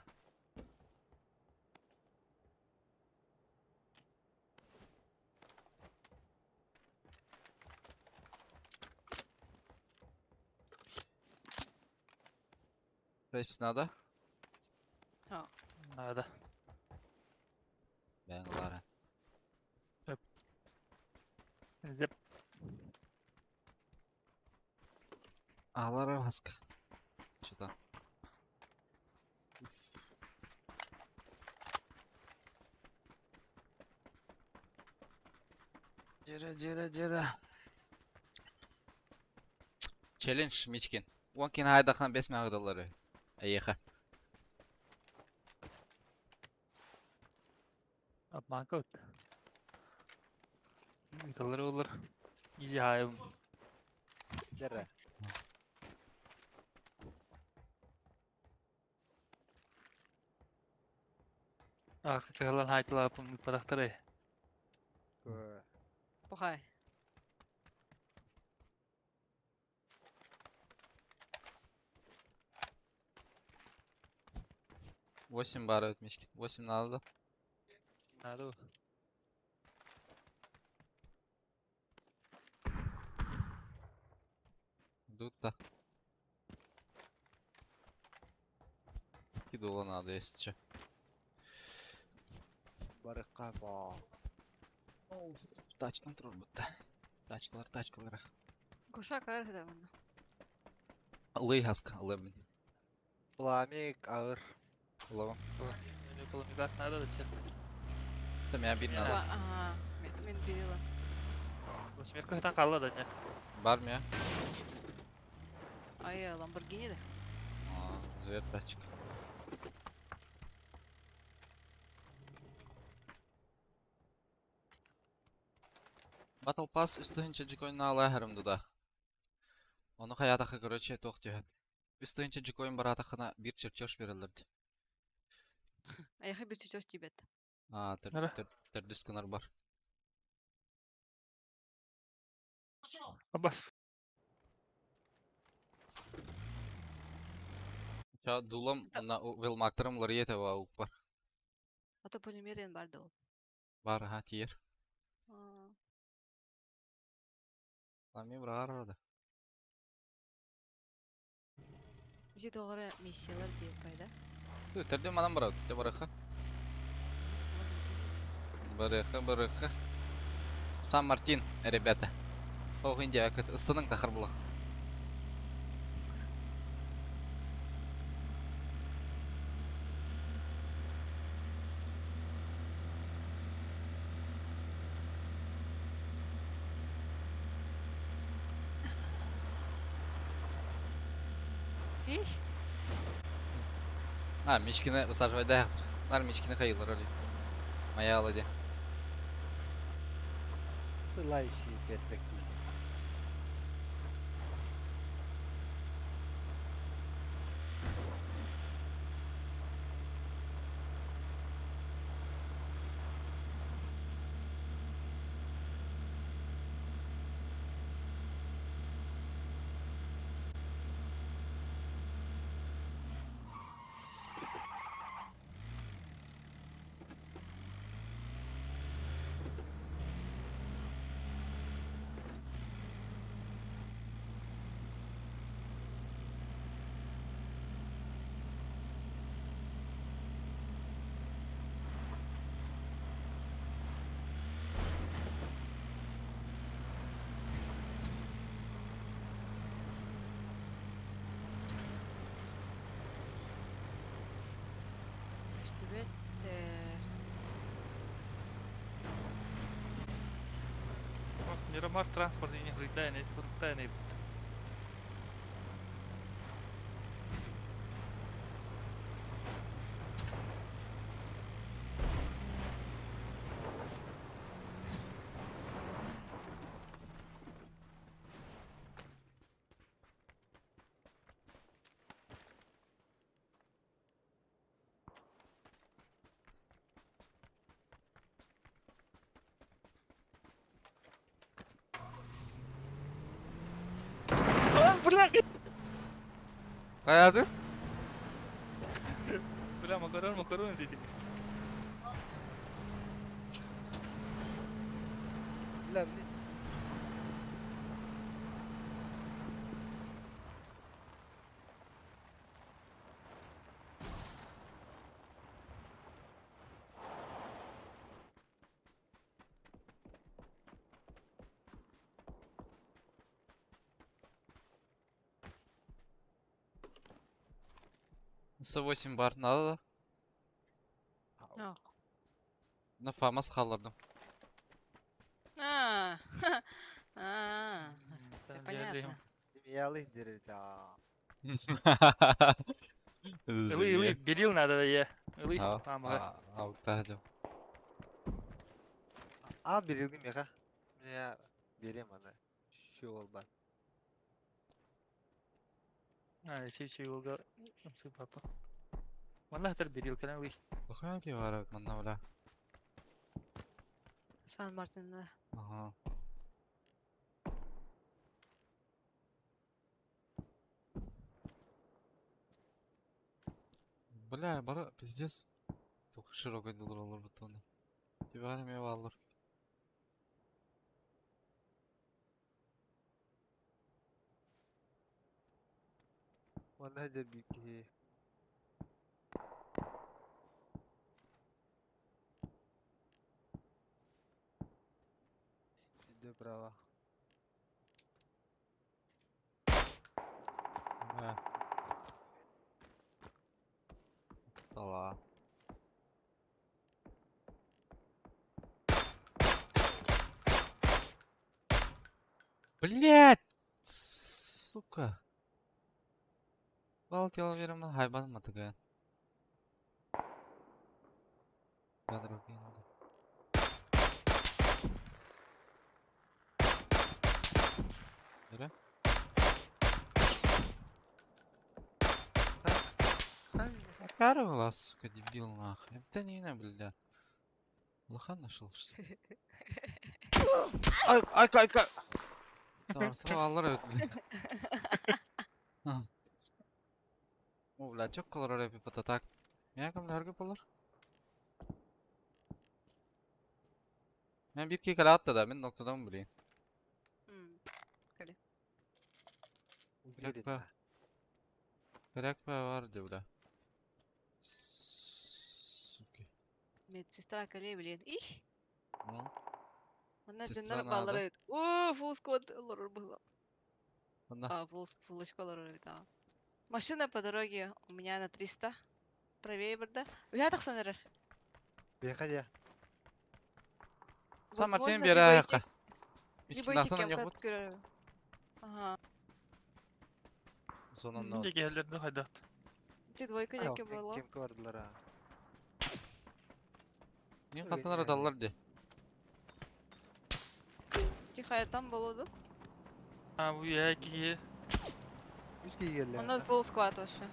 То есть надо? Nada. Ben Lara. Zep. Lara Hask. Что-то. Дира. Челлендж Мичкин. Уанкин хайдахан 5 доллары. Аяха. Abmanka ut. Yıkılır olur. İyice hayım. Cerre. Ağzı çıkarılan haytıla yapın patakları. Пухай. Восемь баров Мичкин. 8 надо. Nada o. Тут-то. $2 надо, если че. Barıkka ba. Тач контроль будто. Тачкалар. Куша кайрı da bana. Лый хаска, лыбын. Bulamik ağır. Лава. Benim kolum gaz nada da sen. Там я bir Ya. надо. Ага, мен берила. Bu sefer kıhtan kaldı da ya. Бар мя? Ай, Lamborghini de. Зверь тачка. Battle Pass üstünce Jikoin'na alahırımdı da. Onu hayataka короче тоқ түйет. Üstünce Jikoin barataqına bir çırçoş verilirdi. Аяққа бір чөчөс тибет. Nere? Тірдіскінар бар. Abbas. Çağ dulam na velmaktırım loriyete va uq бар. Ата полимерен барды ол. Бар ha tiyer. А, Лами брағар арады. Жи тоғыры миссиялар деп пайда. Тірде манам барады. Те барықы. Барықы. Сан-Мартин, ребята. Оқ Индия әкіт. Истының тақыр бұлақ. Ih, Ha, Mişkine ısar da yaktır. Nar Mişkine kayılır öyle. Mayalı diye. Life şey betmek değil. işte bitti. Mas Miramar transport ini berita ini. Kayadı. Udah makaron di sini. La bilin. С8 бар. Надо да. Ah. На фамас қалдырдым. Ah. Ah. Tamam, Понятно. geldim. Kimyalı indirir ya. Ili beril nada ya. Ili Ау, tamam. ауықтады. Al birildim ya. Ya vereyim ona. Şu olmaz. Ah, şey oldu. Nasıl papa? Vallahi ter beril kan ili. Bakıyor ki var bana öyle. San Martin'de. Aha. Бля, бара, пиздец. Только широкой доллар olur butonu. Güvenim ev alır. Vallahi de büyük ki. Şimdi bravo. Да. Сала. Блять! Сука. Бал киловеримden hayvan mı tıkayın? Kadar okuyun hadi. Yürü. Какая была, сука, дебил нахуй. Это не на, бля. Лоха нашел, что ли? Ай, кай. Tamam sıra alır evet. O bля, çok kolor oraya bir patatak. Ya kam larga polar. Ben bir kere attı da ben noktadan buraya. Hmm. Ugerit Bırak ha. Gerek vardı bля. Сука. Медсестра Кале, блин. Ih. Ну, Она Сестра динар надо. баллары. О, фул сквад было. ладно. А, фул школы, да. Машина по дороге у меня на 300. Правее борда. Я так санер. Ben hadi. Сам Мартин Возможно, bir либо ayağa. идти, либо идти İçkinden sonra кем-то yok. открою. Ага. Sonunda Ninja gelirdi haydat. Чи двойка Yok, деке было? kim vardılar ha. niye Öyle kalkanlar yani. atarlar diye. Чи хайдан болуду? Ha bu ya ki 3 kişi geldi. У нас был склад вообще.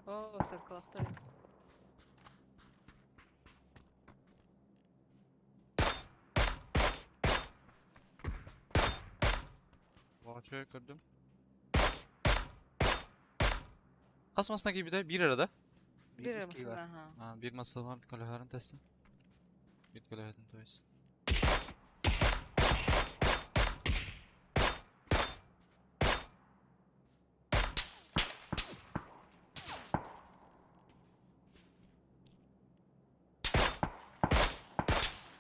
О, саркалахтай. Valla şöyle gördüm. Kasmasına gibi de bir arada. Бир 3 kişi мısın? var. Aha. Ha, bir masa var kaloriferin testi. Bir kaloriferin to jest.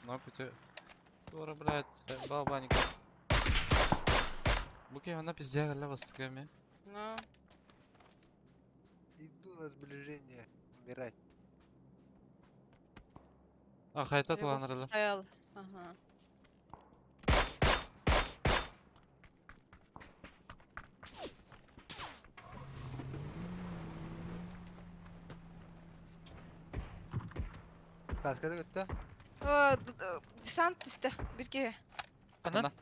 Ne yapıyor? Doğru блядь, бабаник. Bu kıyamda pizzeя гalla bastık ya mi? Ну, Иду на сближение. Умирать. Ah hayata либо tulanırlar. стоял. Ага. Kaskada götü. О, десант düştü. Bir kere. anan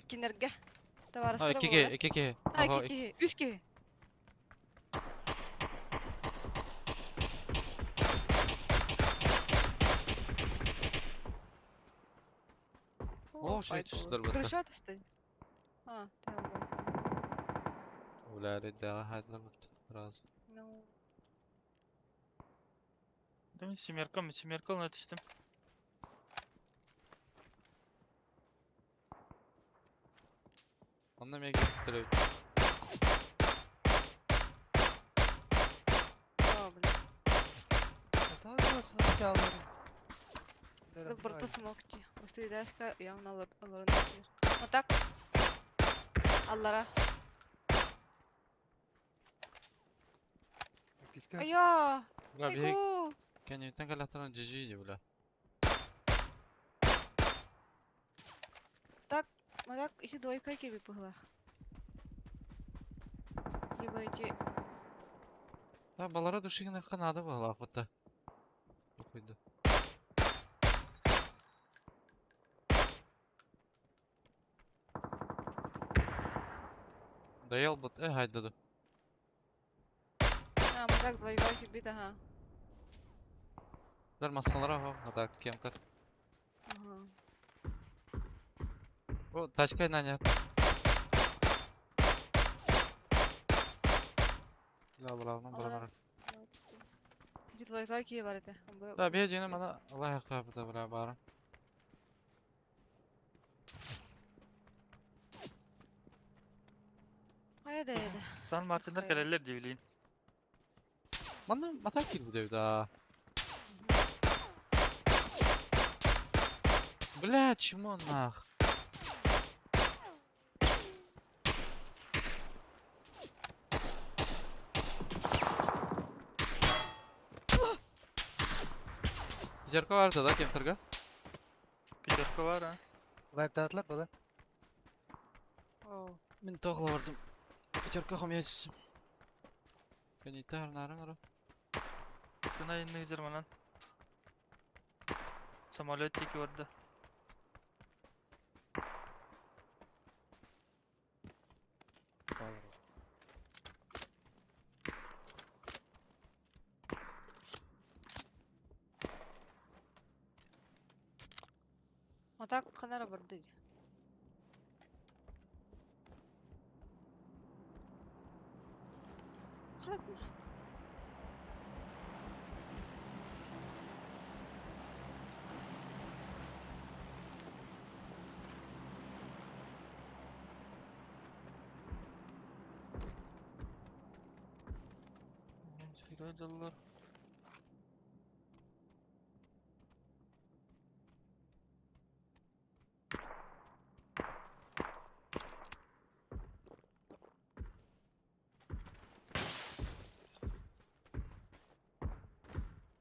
Кинерге. Ha Товарищları 2G, buldu. 2G. Ha, Aha, iki kere. Üç kere. Oo, şey fight düştüler oldu. bende. Kırışa düştü. Ha, tamam. Ulan daha hayatlar baktı. Razı. Ну, Demin Simerkal yetiştim. Anlamaya gerek yok. о, блин. Daha da kask alırım. Да борта смокти. Стреляшка явно аларындакилер. Вот так. Аллара. Писка. Ая! Ulan bir Айгу! kendinden kalahtaran ciciydi ulan. Вот так еще двойка кеби была. Либо эти... Ya balara düşüğüne kanadı bu hala akıtta. Okuydu. Dayal but haydadı. А, вот так двойка кеби, ага. Bunlar masalara ha. Hadi kemkar. Ага. O taşkay nanya. La bravo, Ала- bravo. Вот, что. Эти двойка кеби var это. Ya bir canım bana Allah yakabı da bra bara. Haydi haydi. San Martin'ler Hayır. gelirler diye bileyim. Bana matak gibi bu devda. Блядь, чему нах? Пятерка vardı da kemterga. Peterka var ha. Vibe dağıtlar bana. О, Ben tağla vardım. Пятерка хомячisi. Kanita narın ara. Sana yeni gidiyorum lan. Samolyot teki vardı. вот так канара барды. Қарадым. Kayda jallar.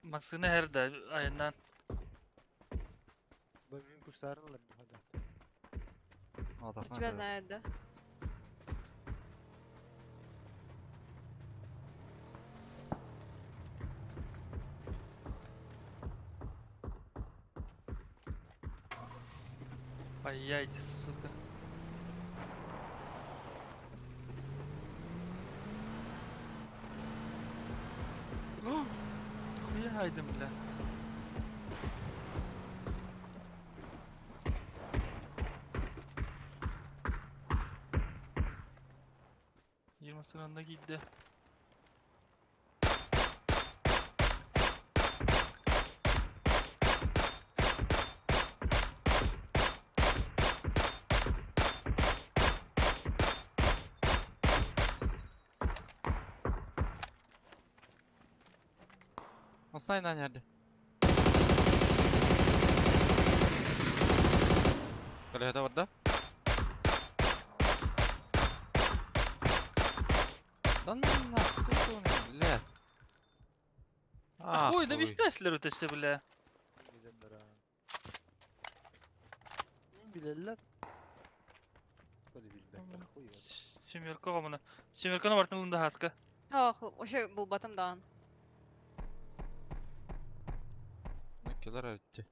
Masını her de ayından. Ben benim kuşlarını alırım hadi. Adam Тебя знает, да? Ай-яй, сука. Хуя haydım bile. Yirmi sıranda gitti. Hastaydı nerede? Kalau ada orada. Lan yaptı onu bile. Ah, oyda bir taşlar ötesi bile. Bilenler ha. Ne bilenler? Böyle bilmekler. Koy ya. Семерка гомуна. Семерканы бартынлында хаска. Ах, вообще был батамдан. Ne kadar öttü.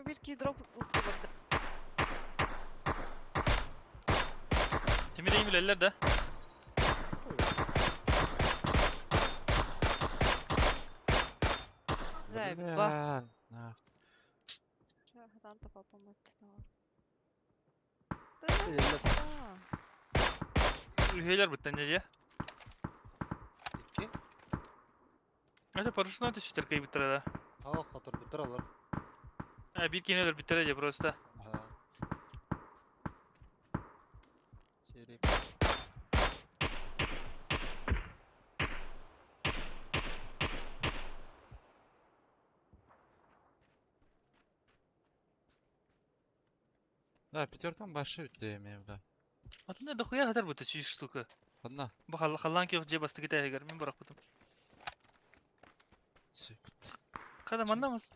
Bir iki drop ulti vardı. Timi deyim bilerler de. Да, бах. Ne? Tanto papam attı. Bilenler. Üyeler bitten ya. İki. Neyse parasını ateşler kayıp bitir da. Ha katır bitir alır. Bir keneler bitir ya burası. Aha. Şerif. Да, пятеркам большой yemeğe bile. Atın da хуя hatar bu taşı штука. Ладно, Bu hallan ki je bastı gite eğer min bırak butum. süper. Kadam anlamaz.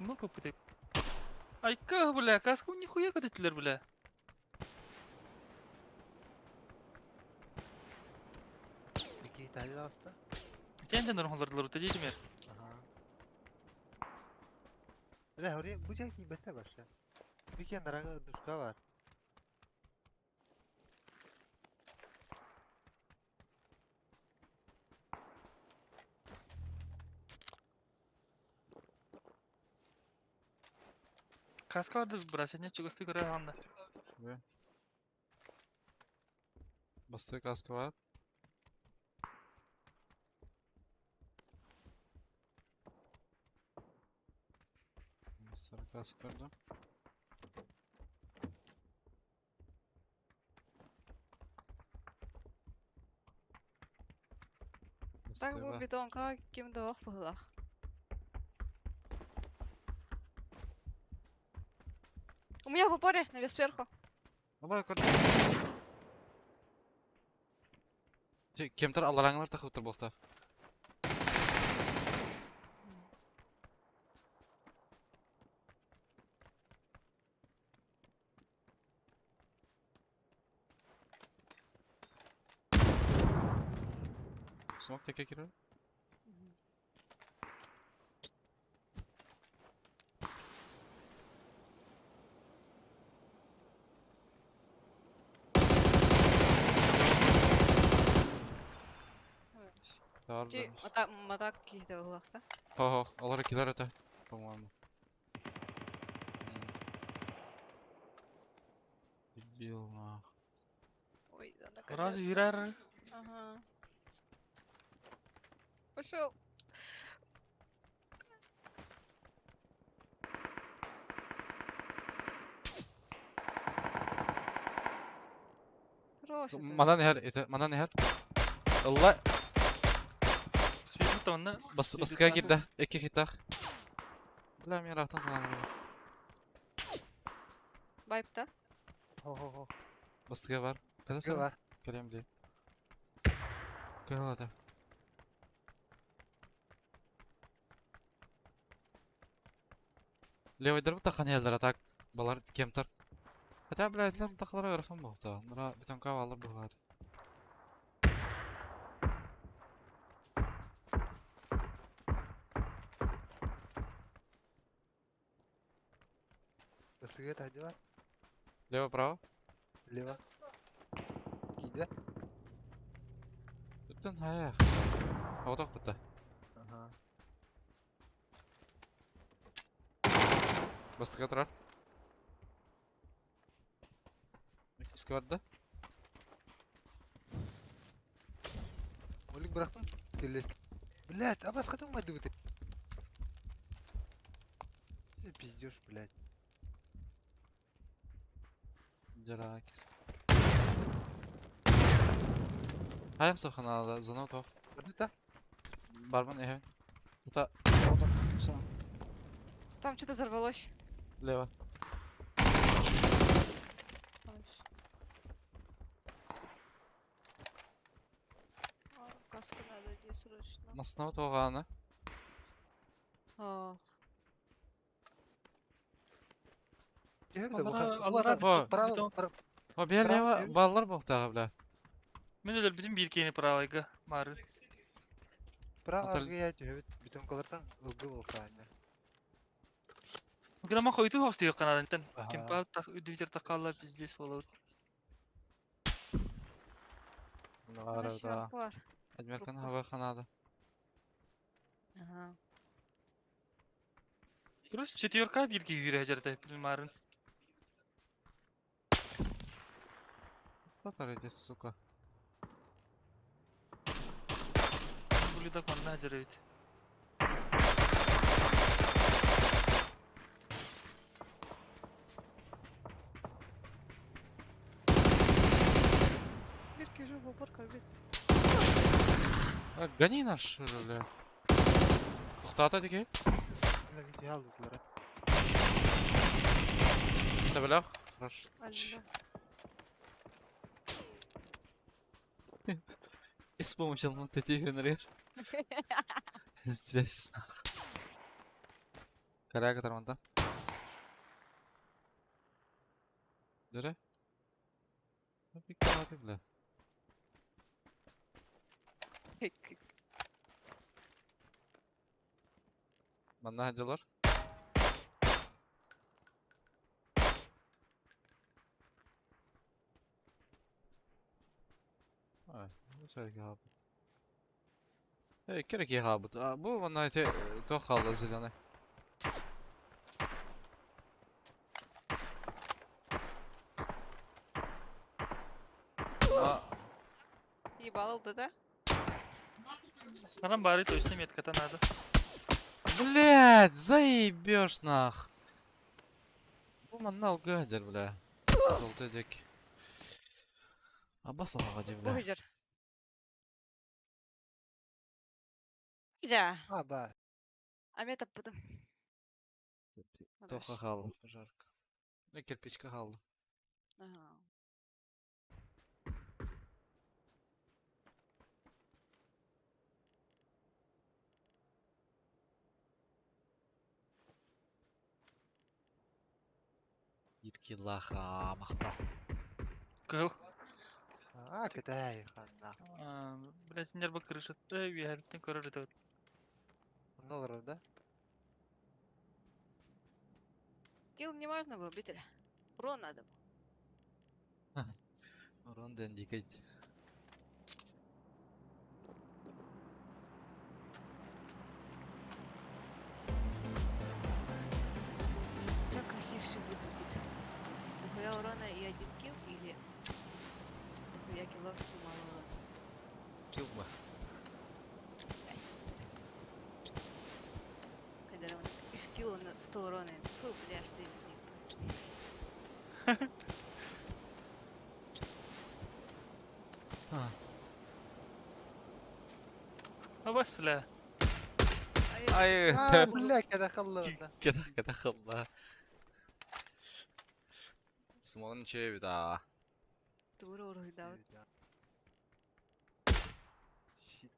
Ну попытай. Ай ках бля, каску нихуя кататилер бля. İki tane hasta. Sen canların hazırdılar öte diyeceğim yer. Aha. Öyle oraya bu cek beter başla. Bir kenara duşka var. Kask vardı burası ne çıkıstı göre handa. Bastığı kaskı var. Sarı kask vardı. Так Bastığı был var. бетонка кем-то ох пылах. У меня в упоре, навес сверху. Ama yukarıda. Kemtar alaranglar takıp dur bolta. Smoke teke giriyor. Doğru Чи demiş. матак кихте углахта? Ho, onlar ikiler öte. По-моему. Дебил, нах. Ой, да Раз наконец-то. вирар. Ага. Пошел. Хорош это. Mana nehir, ite, mana nehir. Allah, Свет тонна. bastığa girdi. İki hitak. Bilmem yaraktan falan. Байпта. Хо-хо-хо. Bastığa var. Kaza Кö sana? бар. Geleyim diye. Gel hadi. Levaydır bu takan yerler atak. Balar kemtar. Хотя, блядь, лер тахлара ярхан болта. Нара битен кавалар булар. Басыга тажы бар. Лево, право. Лево. Кийде. Bütün hayır. Avdak bitti. Ага. Bastığa durar. İkisi vardı. Олег бырактым. Келет. Блядь, а басқа тумайды бит. Пиздёж, блядь. Жаракис. Hayır sakın ağla. Zona top. Барды та? Бармен ehe. Это... Там что-то взорвалось. Лево. Ой. Каску надо здесь срочно. Масынау тоғаны. Ах. Аллара О, Право, O bir Bravo, leva evet. ballar boğdağı bile. Мен өлөр бүтүн бир кени правайга марын. право Отел- аргая жөбүт бүтүн калартан ылгы болсаanya. Грама койду хосты канадантан. Ага. Тимпа так үдүтер такалла пиздес болот. На Var шарк da. var. Amerikan Группа. hava kanadı. Ага. Короче, четверка бир ки үйрө жартай бир марын. Batar edesi suka. Булида конна жарайт. Бирки же в упор калбит. Гони наш şöyle. Toxtata diki. Мына видео алдылар. Tabilak. Хорош. Альда. И с помощью алматы генерер. Здесь. Коряга тормоза. Дыре? Bir kahve bile. Bana hacılar. Evet, bu sefer abi. Evet, gerek ya abi. Bu bana ise çok kaldı zilane. Ебало бы, да? Санам бары точно метката надо. Блять, заебешь нах. Bu manal gader bile. Oldu dedik. Abbas ona hadi bile. Бухидер. Где? А, ба. А метап потом. Тоха kaldı. Жарко. Ne kirpiçka kaldı. Ага. Ирки лаха мақта. Кыл. А, кытай ханна. Блять, нерва крышатты, виһэлтен көрөрөтөт. Нолар да? Килл не важно было, битер. Урон надо было. Orhan dendikaydı. урона и 1 килл или дохуя киллов и мало урона? Килба. Когда он 3 килл на 100 урона. Фу, бля, что это типа. بس لا Ay. بالله كده خلصنا. كده خلص. Смон чебида. Тура урыдават. Shit.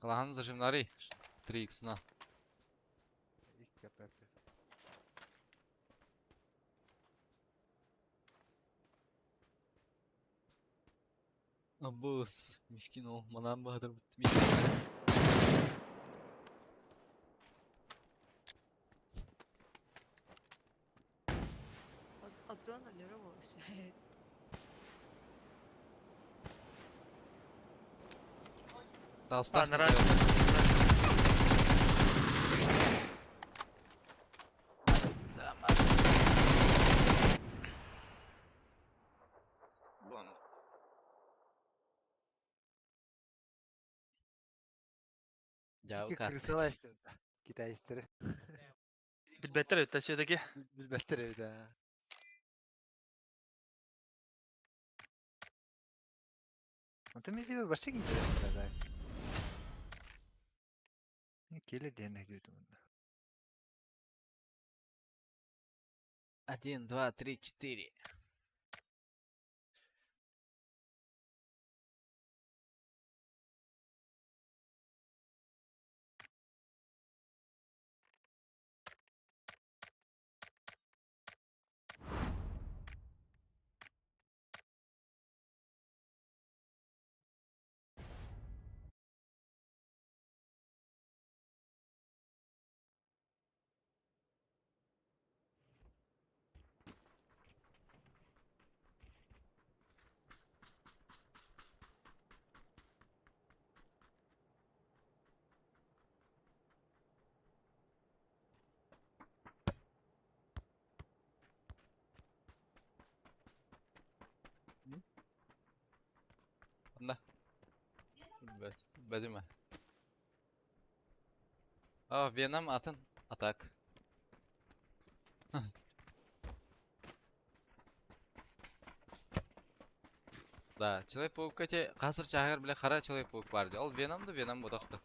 Калахан зажимнари. 3x на. İlk yapar. Абус. Мишкин ол. Манан бахадыр бітті. От зоны лировалась. Тастах. نرى Жау İki кат. kırsal açtım. Kita isteri. بالبتر تشيدك Bilbettir evde. Anta mezi bir başka gidiyor burada. Ne kele dene gördüm bunda. 1, 2, 3, 4. Anda. Bas. Badima. Aa, Vietnam atın. Atak. Да, Человек-паук кете қасыр чағыр біле қара Человек-паук бар. Ол Веномды, Веном бодақты.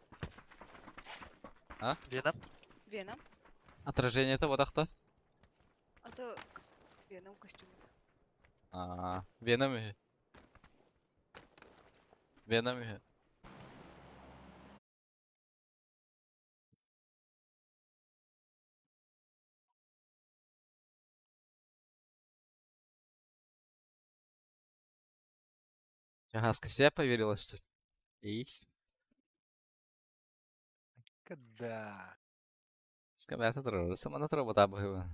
Веном. Веном. Отражение-то бодақты. А то Веном костюм. Веном үйі. Веном үйі. Чагаска все поверила, что ли? И? Когда? Скамята трогала, сама на троба табахива.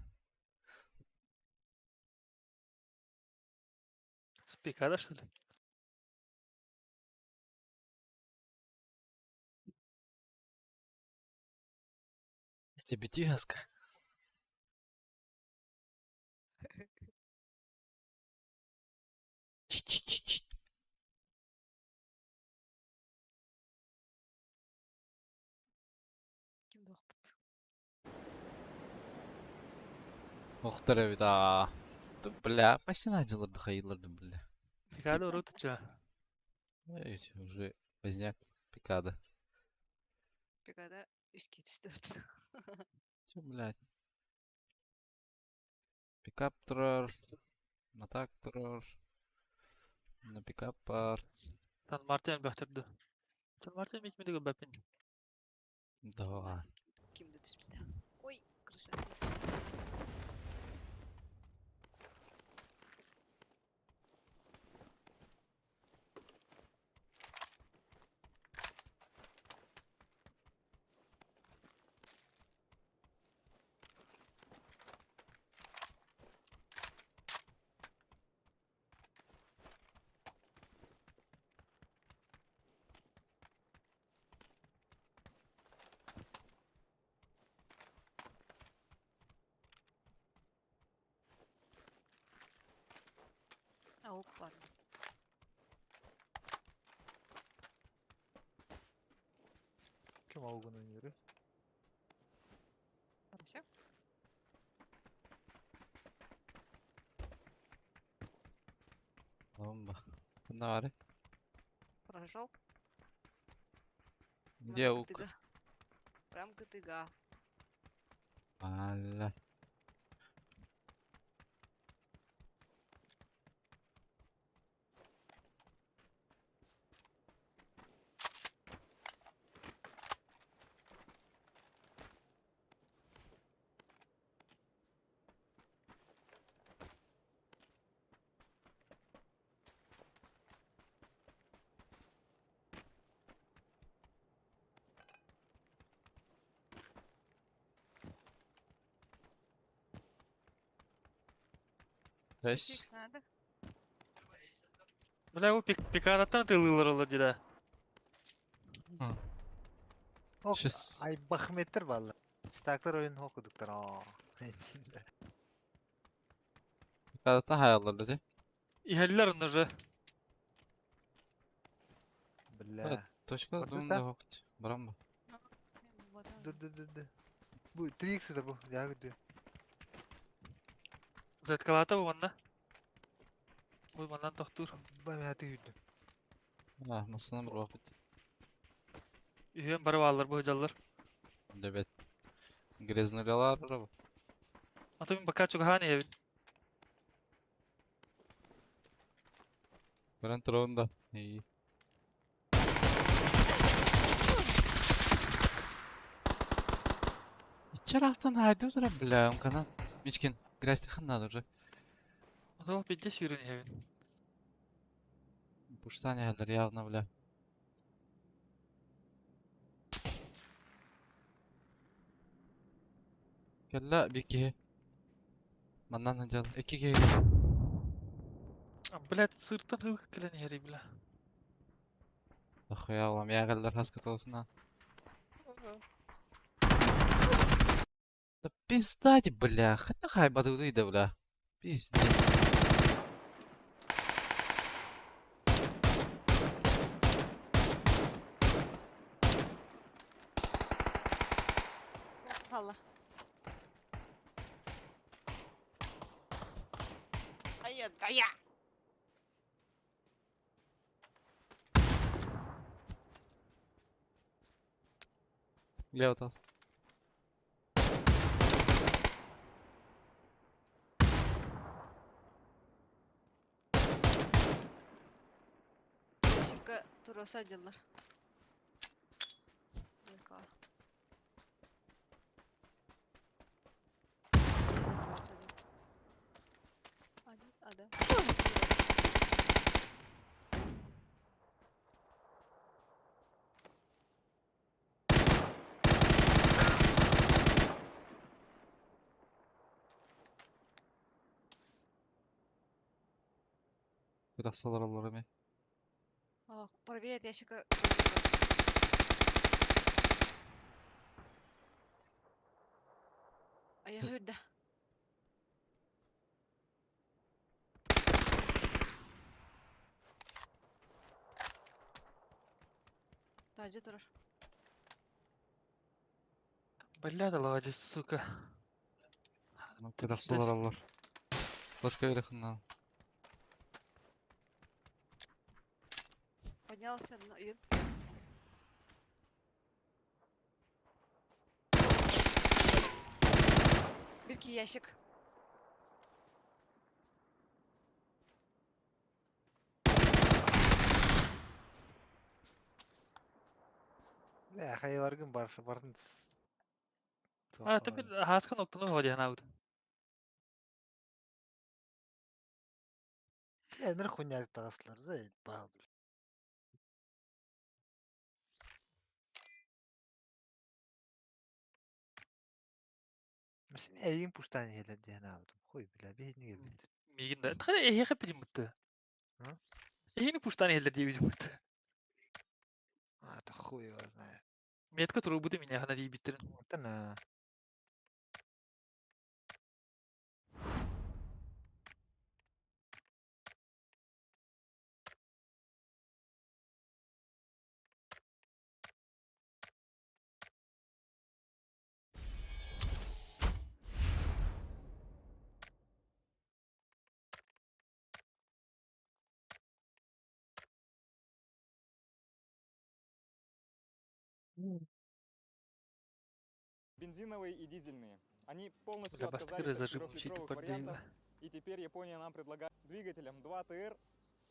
С пикада, что ли? Тебе тигаска. Чич-чич-чич. Ким дохпыт. Охтара бида. Бля, пасина деларды хайыларды, бля. Пикада урут чё? Видите, уже поздняк пикада. Пикада ішке түштірді. Чё, блядь? Пикап тұрар. Матак тұрар. На пикап бар. Сан Мартин бахтырды. Сан Мартин мек медеге бапин. Да. Кимді түспеді. Ой, крыша. Опа. Kim avgun oynuyor? Все? Bomba. Bunda var ya. Прошел. Yok. Прям ГТГ. Valla. Beş. Фикс надо. Бля, bu pikarattan tığılırlar olur diye. Ok, Şis. ay bakmettir valla. Staklar oyunu okuduklar. Aa. Kadatan hayallar dedi. İhaliler onları. Billa. Toşka Orada dumda sen- hokt. Bramba. Dur. Bu 3x'de bu. Ya gidiyor. Zetkalata bu bana. Bu bana doktor. Ben hadi gidiyor. Ah, masana bir vakit. Üyem barı bağlar bu hocalar. Debet. Greznıryalar araba. Atayım bakar çok hani evin. Gören travında. İyi. İçerikten haydi otura bilen kanan. Miçkin. Biraz tıkınlar orada. Atayım bilge şirin evin. Puştan yerler yağına bile. Gel bir ki. Mandan hıncal. İki ki. Bля, sırttan hılık kılan yeri bile. Ah ya Allah'ım ya geller haskat olsun ha. Да пиздать, бля. Хотя хай бадузы да, бля. Пиздец. Salla. Hayır daya. Лево таз. Ящикка турası acılar. Yaka. Ada. Куда салар алар Проверить ящика. А я говорю, да. Tacı durur. Bля, da lavacı suka. Куда салар алар. Флешка верхнан. Поднялся на и... Бирки ящик. Ya hay vargın barın. Ha tabii haskan noktanı var yani abi. Ya nere kunyar tağıslar zey bağlı. Mesela evin puştan yerler diye ne aldım. Koy bile bir ne gelmedi. Migin de. Tıkı ehi hep bizim mutlu. Ha? Ehini puştan eller diye bizim mutlu. Ha da koy var ne. Metka turu bu demin ya hana diye bitirin. Tana. Бензиновые и дизельные. Они полностью Бля, отказались бастыры от зажим, чей-то 4-литровых поддельно. вариантов, и теперь Япония нам предлагает двигателем 2TR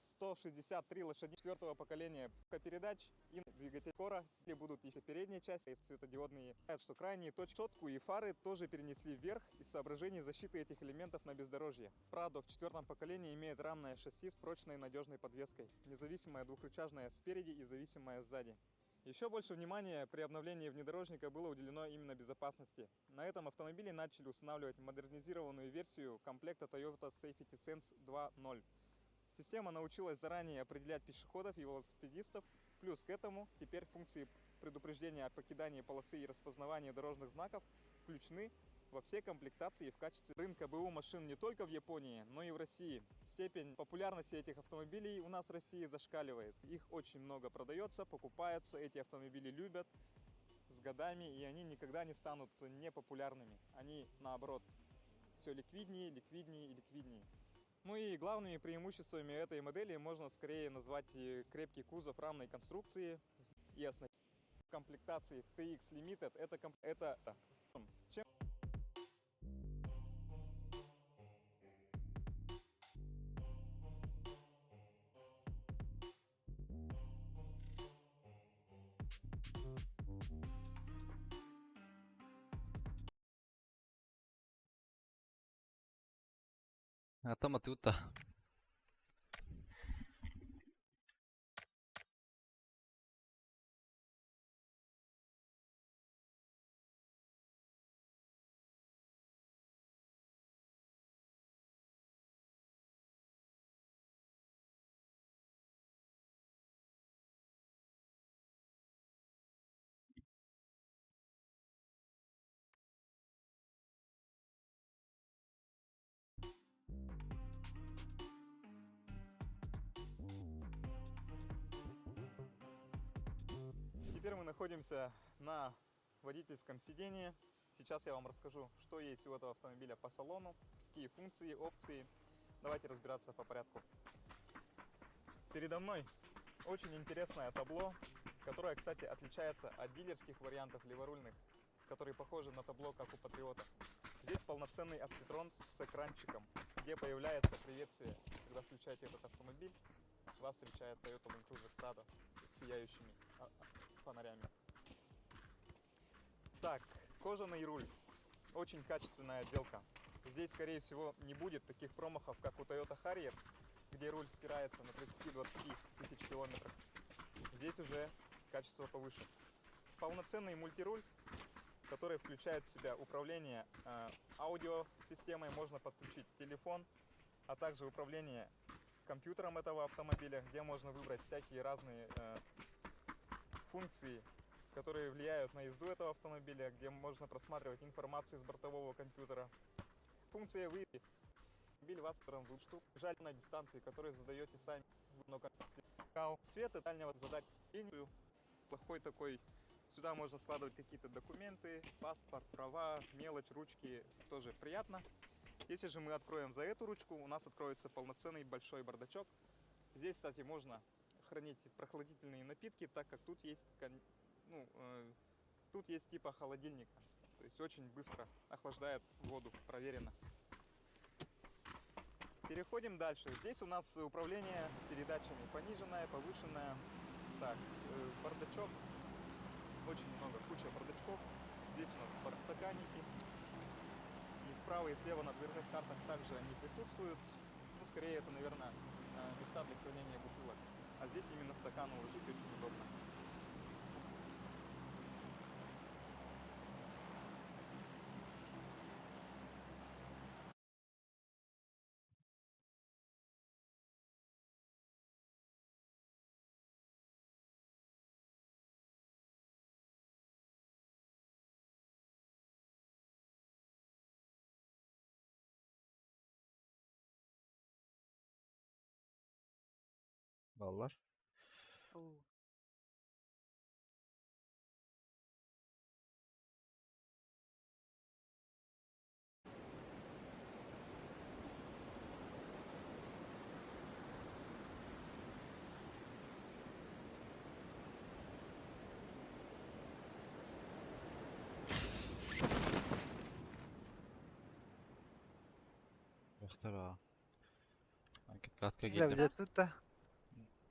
163 лошади 4-го поколения передач и двигатель скоро будут еще передние части светодиодные. Что крайние точку и фары тоже перенесли вверх из соображений защиты этих элементов на бездорожье. Прадо в 4-м поколении имеет рамное шасси с прочной и надежной подвеской, независимая двухрычажная спереди и зависимая сзади. Еще больше внимания при обновлении внедорожника было уделено именно безопасности. На этом автомобиле начали устанавливать модернизированную версию комплекта Toyota Safety Sense 2.0. Система научилась заранее определять пешеходов и велосипедистов, плюс к этому теперь функции предупреждения о покидании полосы и распознавания дорожных знаков включены во все комплектации в качестве рынка БУ машин не только в Японии, но и в России. Степень популярности этих автомобилей у нас в России зашкаливает. Их очень много продается, покупаются, эти автомобили любят с годами, и они никогда не станут непопулярными. Они, наоборот, все ликвиднее, ликвиднее и ликвиднее. Ну и главными преимуществами этой модели можно скорее назвать крепкий кузов рамной конструкции и оснащение комплектации TX Limited. Это чем Атама тутта. Теперь мы находимся на водительском сидении. Сейчас я вам расскажу, что есть у этого автомобиля по салону, какие функции, опции. Давайте разбираться по порядку. Передо мной очень интересное табло, которое, кстати, отличается от дилерских вариантов леворульных, которые похожи на табло, как у Патриота. Здесь полноценный оптитрон с экранчиком, где появляется приветствие. Когда включаете этот автомобиль, вас встречает Toyota Land Cruiser Prado с сияющими фонарями. Так, кожаный руль. Очень качественная отделка. Здесь, скорее всего, не будет таких промахов, как у Toyota Harrier, где руль стирается на 30-20 тысяч километров. Здесь уже качество повыше. Полноценный мультируль, который включает в себя управление аудиосистемой, можно подключить телефон, а также управление компьютером этого автомобиля, где можно выбрать всякие разные функции, которые влияют на езду этого автомобиля, где можно просматривать информацию с бортового компьютера. Функция «Выйти». Автомобиль вас в штук. Жаль на дистанции, которые задаете сами. Свет и дальнего задать линию. Плохой такой. Сюда можно складывать какие-то документы, паспорт, права, мелочь, ручки. Тоже приятно. Если же мы откроем за эту ручку, у нас откроется полноценный большой бардачок. Здесь, кстати, можно хранить прохладительные напитки, так как тут есть, тут есть типа холодильника. То есть очень быстро охлаждает воду, проверено. Переходим дальше. Здесь у нас управление передачами пониженное, повышенное. Так, бардачок. Очень много, куча бардачков. Здесь у нас подстаканники. И справа и слева на дверных картах также они присутствуют. Ну, скорее это, наверное, места для хранения бутылок. А здесь именно стакан уложить очень удобно. Баллар. Яхтара. Киткатка Бля, келдим. bize tut da.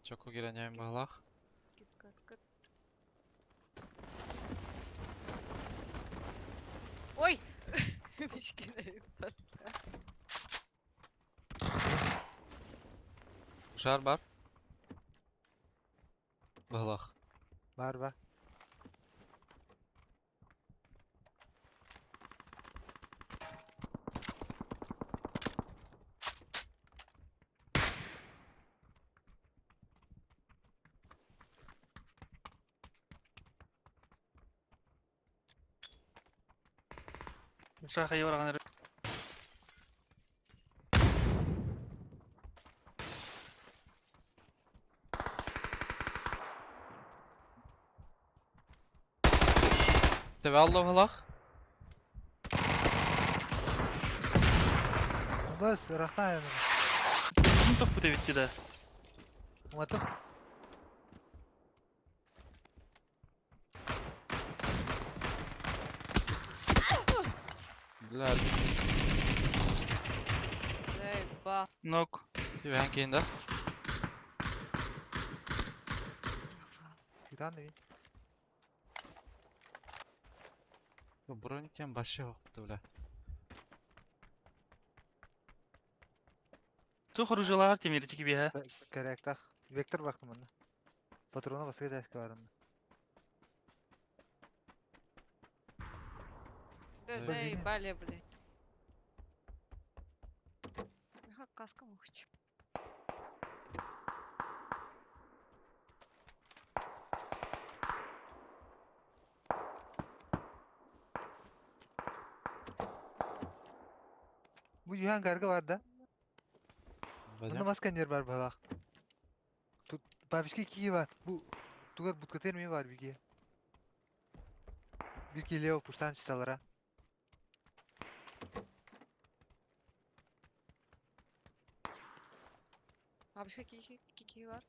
Чоко киранайын багалах. Кит-кат-кат. Ой! Мишкина Шар бар. Багалах. Var. Шаха евраган Тебе алло багалах. Bas, raqtan yani. Kim top bu devitçi de. Umatık. Блядь. Заеба. Nok. Тебе ханкейинда. Gitan da bin. Брониктен башы жоқпты, бля. Tu xurujalalar temiri tiki biha. Kerektak. Vektör baktım bana. Patrona basıya deske vardı. Да Блин. заебали, блин. Как каска мухч. Bu Yuhan gargı vardı. Bunda Базем. maskan yer var balak. Tut, babişki iki var. Bu tugar butkater mi var bilgi? Bir geliyor puştan çıtalara. Бабушка кики var.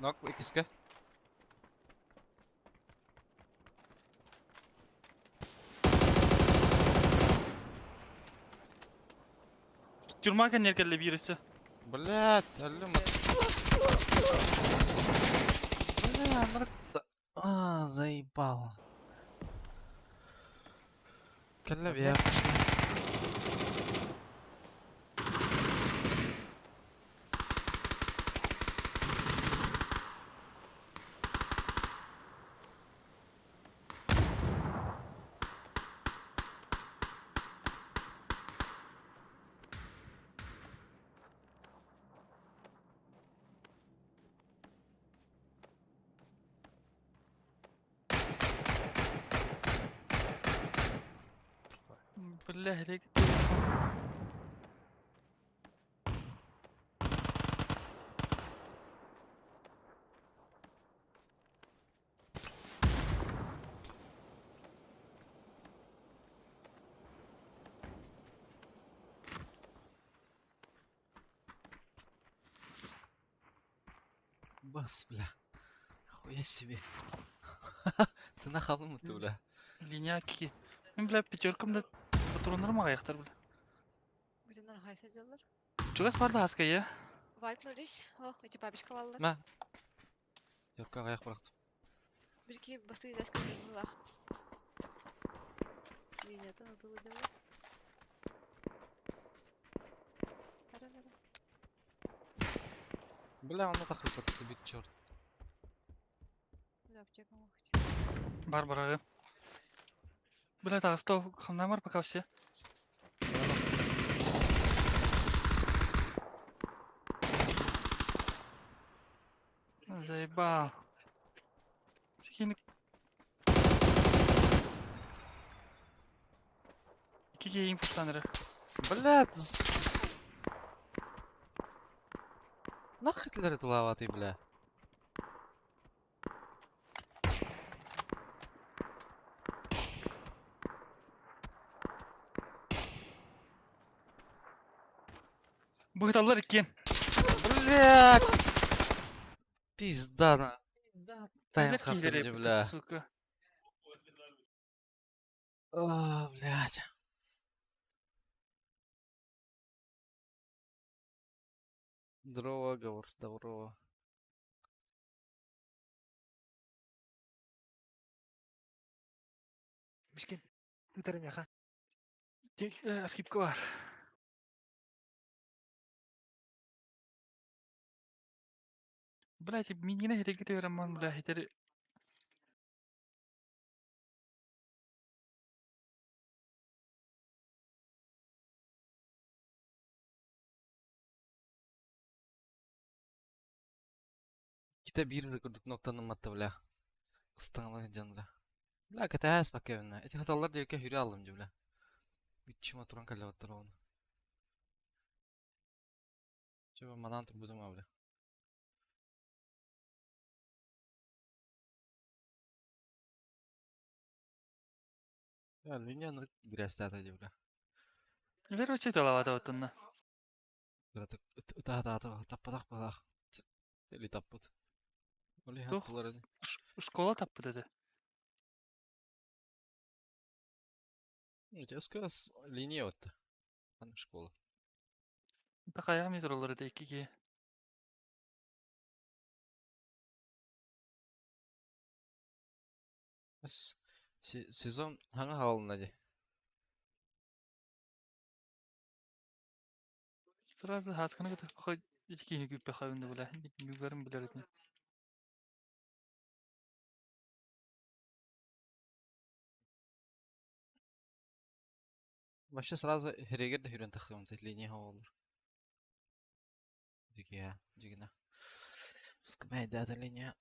Нок, ikisi. Тюрмака неркеле birisi. Блядь, әлі Бля, мракта. Заебал. Кәлләп я. Billah aleyk. Бас, бля. Хуя себе. Ты нахалым мы ты, бля? Линия kiki. Мен бля пятеркамда патронlarım ayaklar bля. Bunlar haysa diyorlar. Чугас барды аска ya. Вайп нуриш. Ох, эти бабишка валлар. Мә. Йокка аяқ бырақтым. Бирки басы дашка булах. Линиядан атылы диyorlar. Ара. Бля, он нахуй что-то бит черт. Бля, аптека мухч. Бар барагы. Бля тағыстау қамдан бар пока все. Заебал. Секені. Кики импульстаныры. Блядь. Нахуй ты это лаватый, бля? Бұғыталар екен. Блядь! Пизда на. Тайм Нелер хаттым кийлер же, эппите, бля. сука. О, блядь. Здорово, говор, здорово. Мишкин, үтәрем яха. Тек архипка бар. Блядь, мен генә херекет берәм, бля, хитер. Kita bir rekorduk noktanın matta, bля. Istığına can, bля. Bля, kata has bak evine. Eti hatalar diyor ki hürü aldım, bля. Bitçim oturan kalli battar onu. Çaba manan tur budum, bля. Ya, linyanı grästata, bля. Нелер оче талавата оттонна. Gratık, ıta, tappadak balak. Deli tapput. Oli Тух, hattular hadi. школа таппы dedi. Českas liния öttü. Hani şkola. Такая метролары да икиге. Bas, sezon hangi halında hadi? Сразу хаскана гыты пахай икини күп пахайында бля. Югарым билер этин. Başta sразу herege de hürün takıyorum. Liния hava olur. Diki ya, cigina. Sıkmaydı da linia.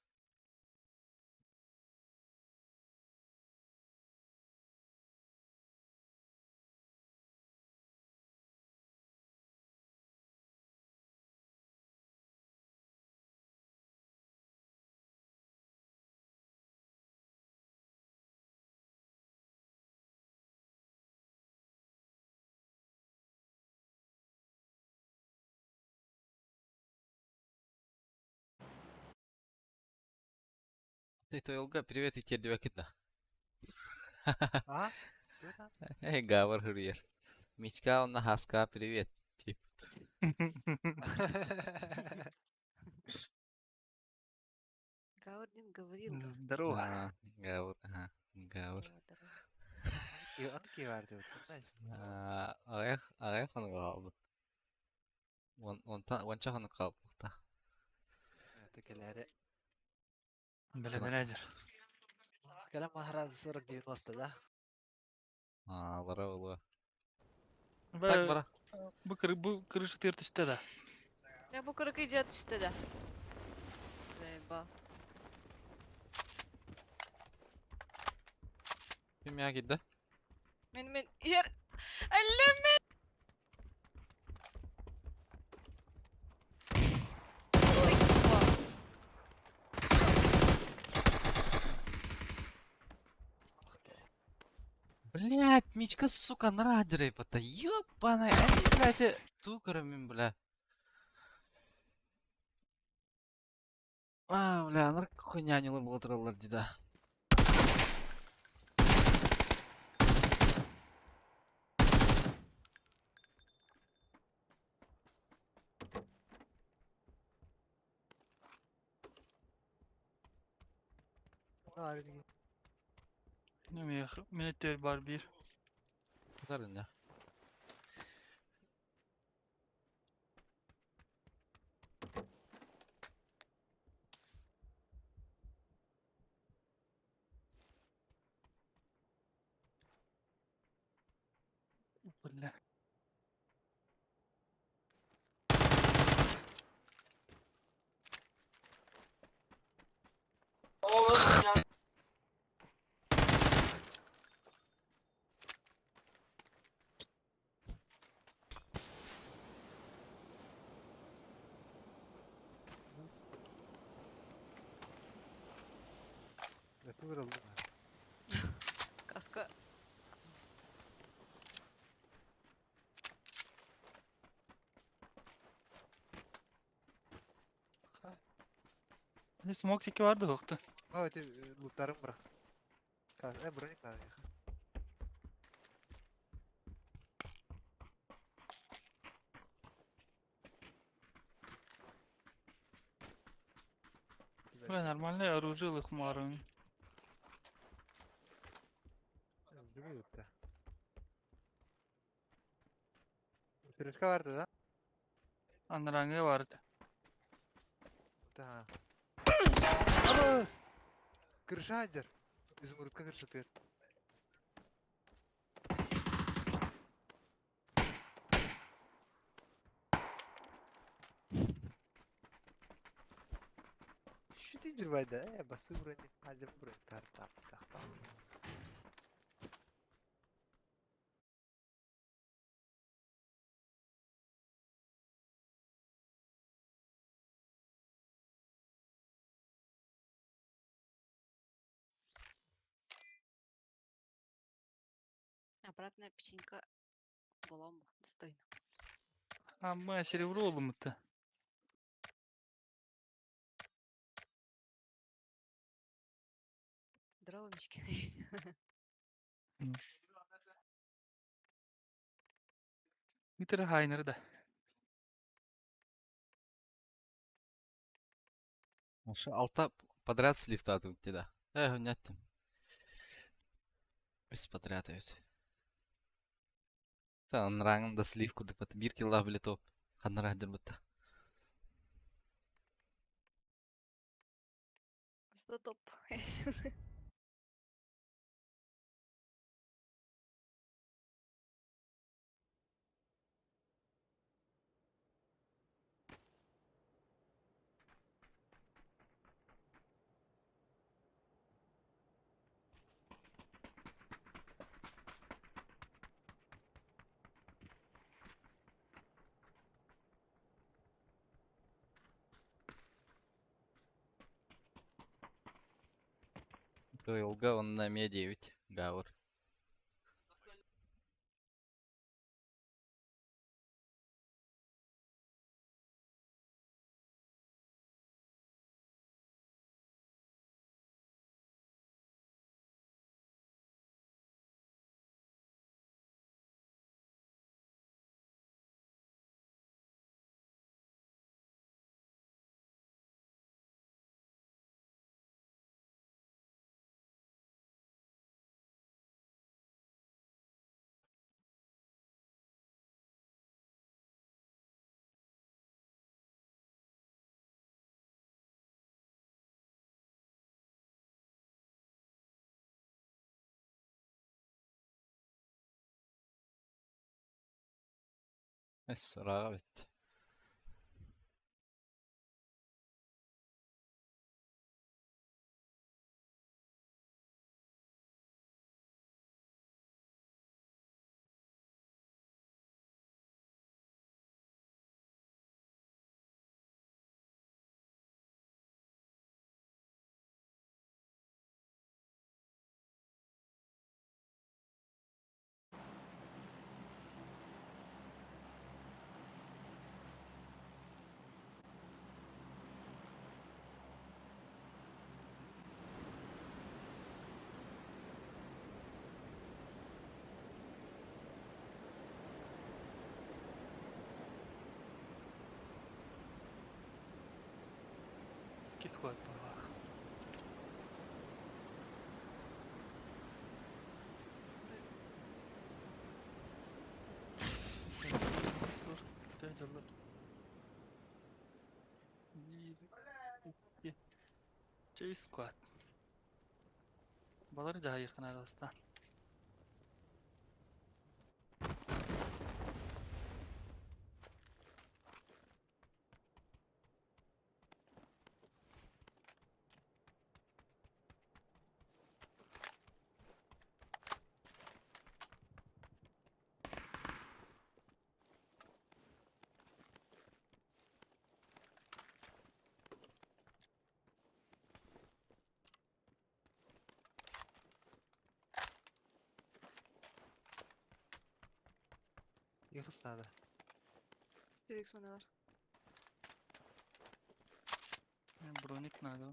Ты Олга, привет, и тебе девакита. А? Күтә. Эй, гавар хурьер. Мичка, он на хаска, привет. Тип. Гаудин говорил. Здорово. Гавар, ага, гавар. Здорово. Аны ки варды утсай. Ағай қаны қалды. Онча қаны қалды. Текеләре. Бля, менеджер. Калам махраз 40-90 да. Бара олуға. Так, Бля, бара. bu kırışı tırtıştı da. Ya bu kırık icat işte de. Zeyba. Kim ya gitti? Benim yer... Elleme! Блять, Мичка, сука, нрадерей пота. Ёбаная, они, блядь, тукарами, бля. Бля, нар хуйня не лыбыл отралар, деда. Ne mi minütler var bir. Куда рында? Bля. Kötü vuruldu. Kaska. Smoke tiki vardı hoktu. O öte lootlarım bırak. Bırak lazım. Бля, нормальное оружие лыхмарын. Öldürmüyor lootta. Sürüşka vardı da. Anarange vardı. Tamam. Ama! Kırışa hacer. İzmurut'ka kırışatıyor. Şu değil bayda. Bası buranı. Hacım buranı. Tak. Обратная печенька была бы достойна. Ama серебро olumlu. Здорово, Мишкин. Bir haynır da. Şu alta подряд слив тату у тебя. Нет. Без подряд evet. Tamam rangında слив kurduk batı. Bir kill daha bile top. Kanlar hadir batı. Зато топ. Yolga onun на Ме-9. Гаур. Evet. İki squad var. Dur. Tecrübe. Bir, iki. Çay squad. Baları daha yakın dostlar. Yıkıl sağda. Felix manevr. Броник надо.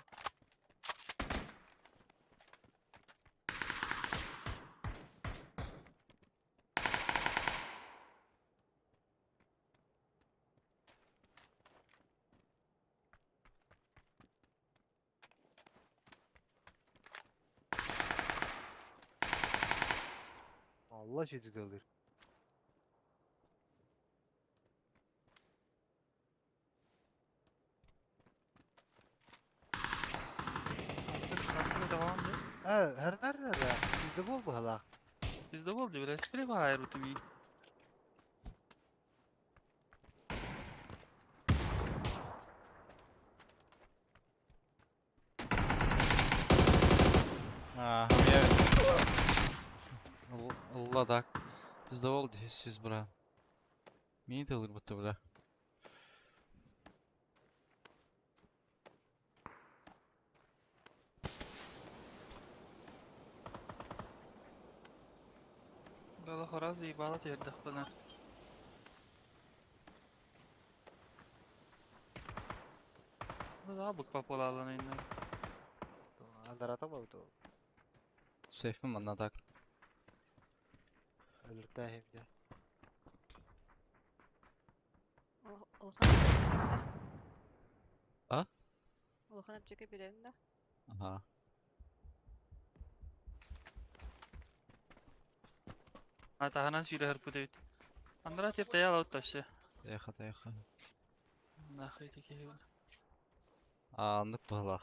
Allah şiddet alır. Aslında devam ediyor. Her nerede? Bizde bol bu hala. Bizde oldu bile. Espri var hayır bitimi. Ha, evet. Allah da. Bizde oldu 100 bura. Mini de olur bu bura. Böyle horaz ibadet yerde falan. Bu daha bık papola alanı indi. Andar atama bu da. Safe mi bana tak? Ölürte hem de. Olsan hep Ha? Olsan hep çekip birinde. Aha. Ha tahanan şöyle hırpı değil. Andra tip daya alıp taşı. Yaha da yaha. Nahiyeti ki. Anlık balak.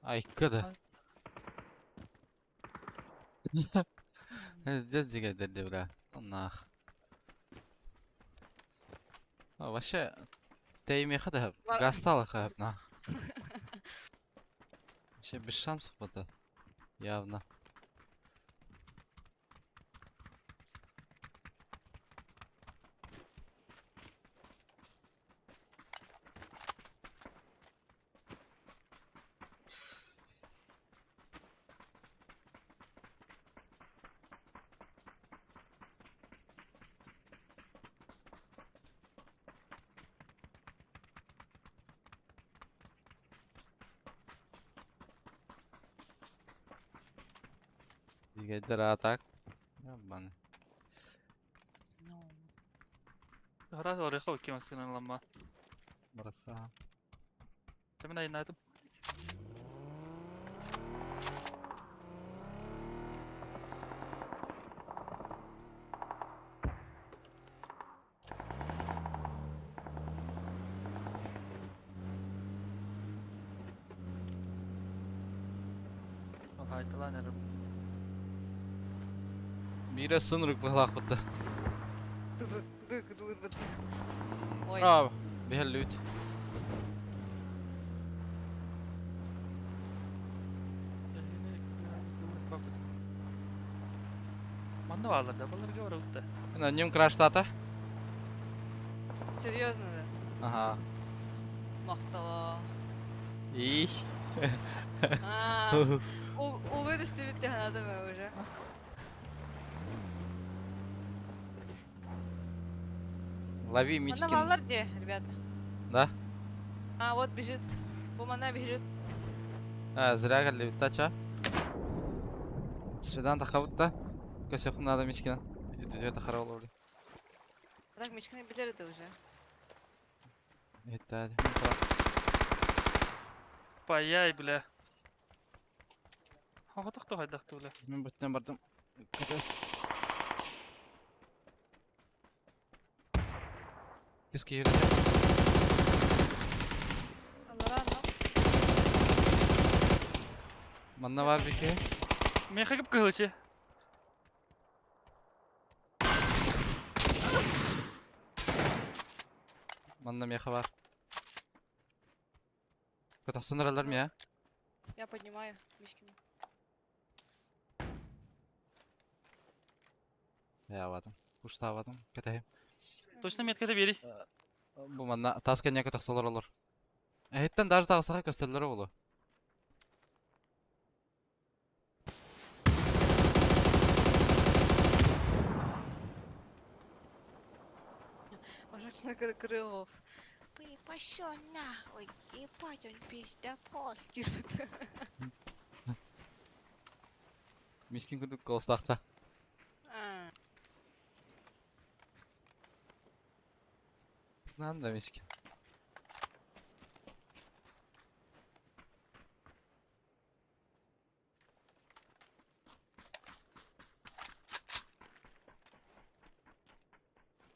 Ay kada. Здесь жигать бля. Нах. А вообще тейми хада Var- гастала хаб нах. Вообще без шансов это. Явно. Жигайдар атак. Ябаны. Horaz oraya koy ki mesela lamba. Браха. Temin ayınladım. Haydi lan yarım. Бира сынрык балак бутта. Ой, А, бехлют. Manda varlar da balık var orada. На нем краштата. серьезно да? Ага. Мақтала. И. Вырасти ведь надо мы уже. Лови Мана Мичкин. валар где, ребята? Да? А, вот бежит. Бумана бежит. Зря говорили, тача. Свидан тахавутта. Косяху надо Мичкина. Это хорошо. Так, мечканы билер это уже. Это. Паяй, бля. Хохотық та хайдақты бля. Мен бұттан бардым. Кетес. Кіске ерді. Аллара, но. Манна var bir ki. Мен қағып қылышы. Манна меха var. Катасын ұралар ме ya? Я поднимаю Мишкина. Я авадым. Кушта авадым. Кетейм. Точно меткеді бері. Бұл манна тас кәне катақсалар олар. Әйттен даже тағысыға көстерлері болу. Ожак на Крылов. Ты пошёл нахуй, ебать, он пиздопол. Мискин күндүк колстакта. А, Нанда мискин.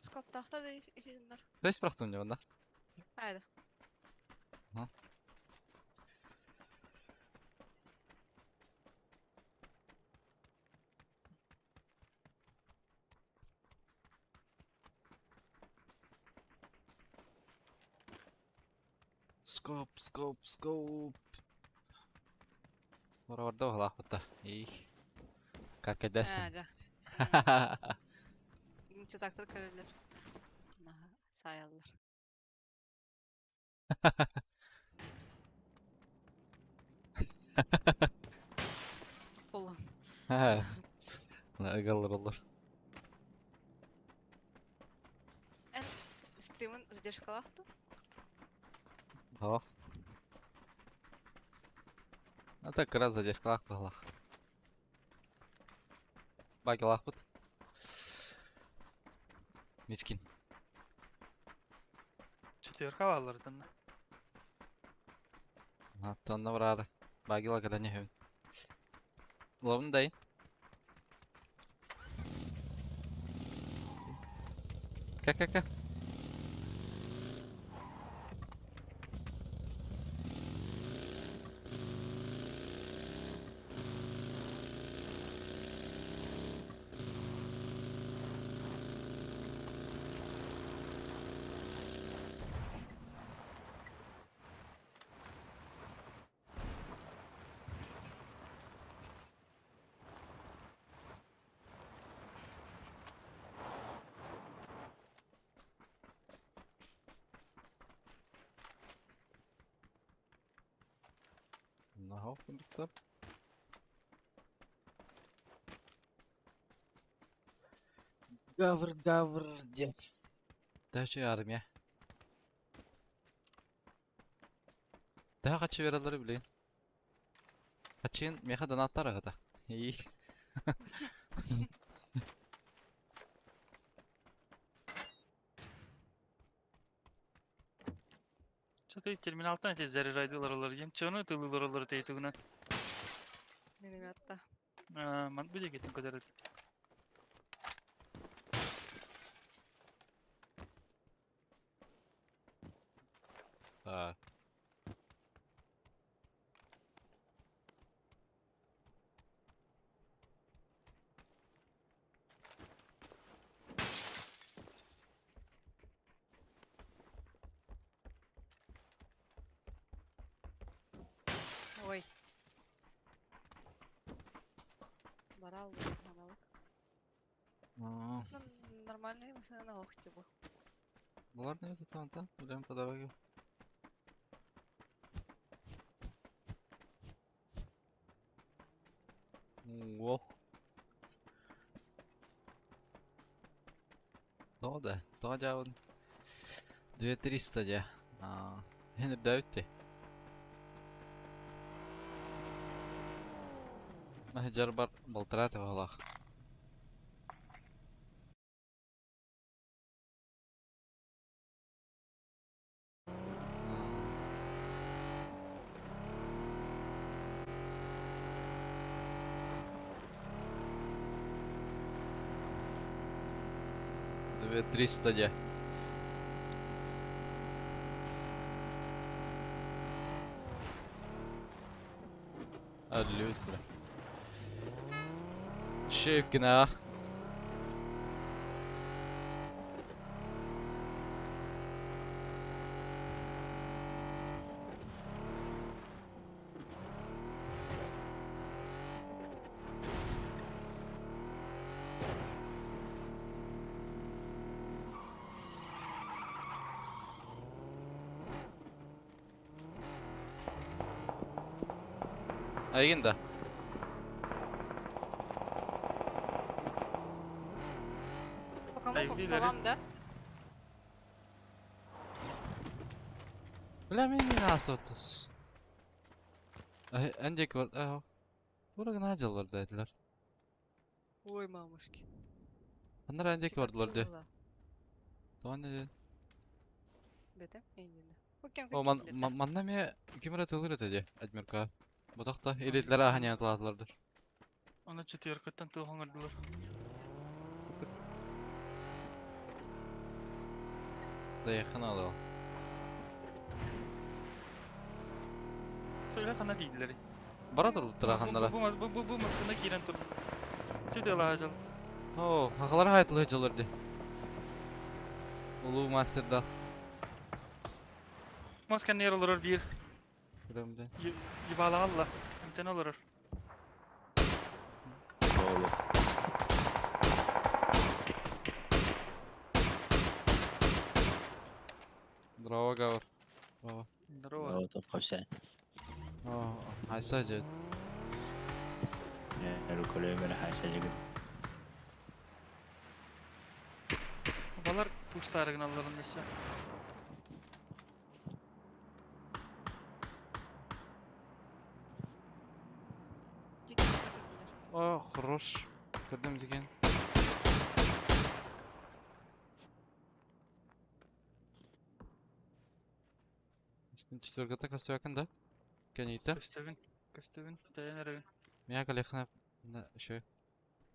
скоптахта да исинler. Рейс бирактын же банда. Haydi. Aha. Scope. Orada ola hatta. İyi. Как эдесин. Ha, да. Гимче тактыр керелер. Наха, саялар. Болон. He. Галлар olur. En стримын задержкалақты. Ох. А так раз задержкалак балах. Багалах бут. Мискин. Четверка баллардан. Аттанна барады. Багила kada не хөвн. Ловын дайын. Ка. Нахуй кондуктор. Гавр, дед. Даже армия. Daha kaç verirler bileyim. Kaçın meha donatlar agada. İyi. Что-то терминалтан эти заряжайдылар олар. Ем чоны тылылар олар тейтугунан. Минометта. Ман bude кетин көдөрөт. Ha. Ой. Барал, аналог. Aa, Ну, нормальные машины на охте был. bunlar ne oldu tamam. Bilmem по дороге. Во. То да он 2300 де. Henry David'ti. Mahajar bar baltrat валах. Две 300 де. Allut bra. Kyrkorna. Ayın da. По кому Ай, видели? по вам, да? Bля, meni nasıl otus? Endek var. Burada ne acılar dediler. Ой, мамушки. Onlar endek vardılar de. Чикатылыла. Tamam ne dedi? Бете? Эйнене. Окей, O manna me kimre tılır dedi. Admirka. Bu da elitlere ahaniyan tuladılardır. Ona четверкаттан туугаңардылар. Da yakın alı. Söyle kana değilleri. Baradır tırağanlara. Bu masana giren tur. Sede lahajal. Oo, hakalar hayatlı hıcılırdı. Ulu masterda. Maskan yer olur bir. Kırımda. Yibala Allah. İmten olur. Oğlum. Bravo gavur. Bravo. Здорово. O top koşar. Oo, haysa ced. Ne rukolaya böyle her şey gibi. Balar tuştarıgın Allah'ın dışa. О, хорош. Kırdım diken. Четвертый косу yakında. Kenite. Köstevin. Dayanarım. Mia kalexna şey.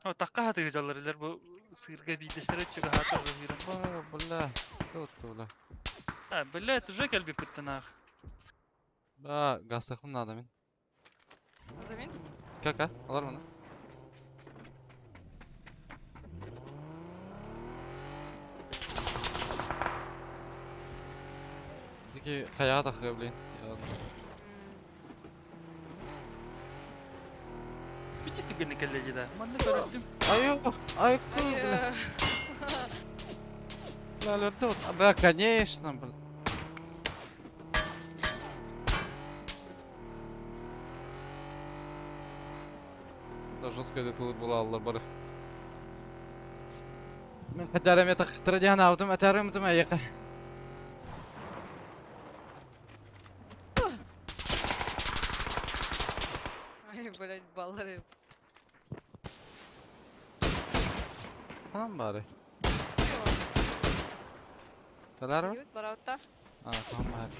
Ha takka hatı gıcalar bu sırga bideşlere çıkı hatı rıhırım. Bula. Tutula. Ha böyle tujak elbi pıttanaq. Ba, gaztakın adamın. Замин? Kaka, alır bunu. Diki kayağa da kıyablayın. Bir sıkıntı kelleci de. Manlı gördüm. Ayıp, ayıp Ай, Бля, тут. Да, конечно, блин. Да, жесткая деталь была, аллар бары. Мен кадарам я так традиан аутом, атарым тем аяка. Ай, блядь, баллары. Tamam bari. Neler var? Ют, бараута. Tamam bari.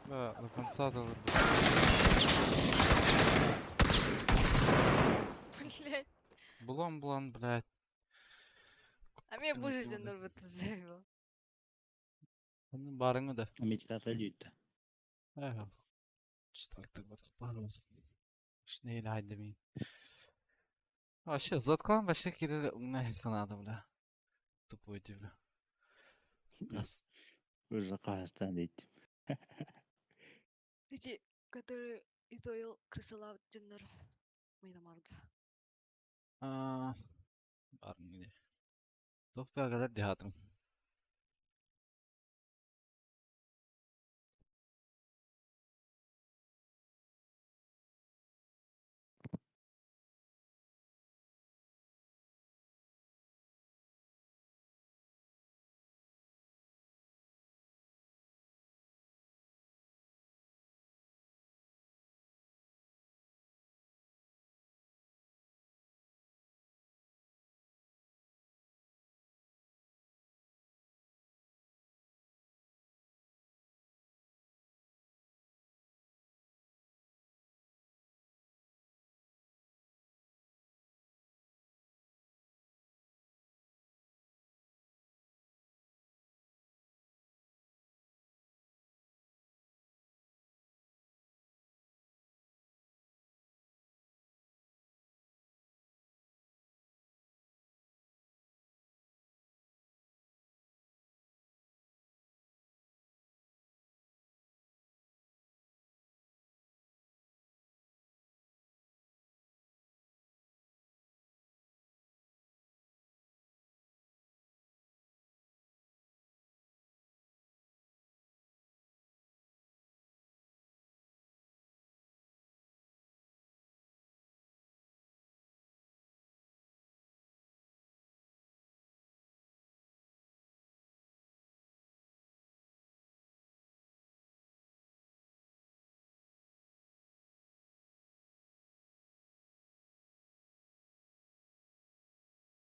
Да, до конца должен быть. Блядь. Булан, блядь. А мне Ты боже, натура. нервы ты заебал. Senin barını da. Meclisler gitti. Evet. Çıtaktık batık barını. İşte neyle haydi mi? Вообще, заткан вообще кирилл нахер надо, бля. Тупой ты, бля. Газ. Уже kahvesinden de gittim. Эти, которые изоил крысолав джиннер. Мирамарда. Barın gidi. Topaya kadar dehatım.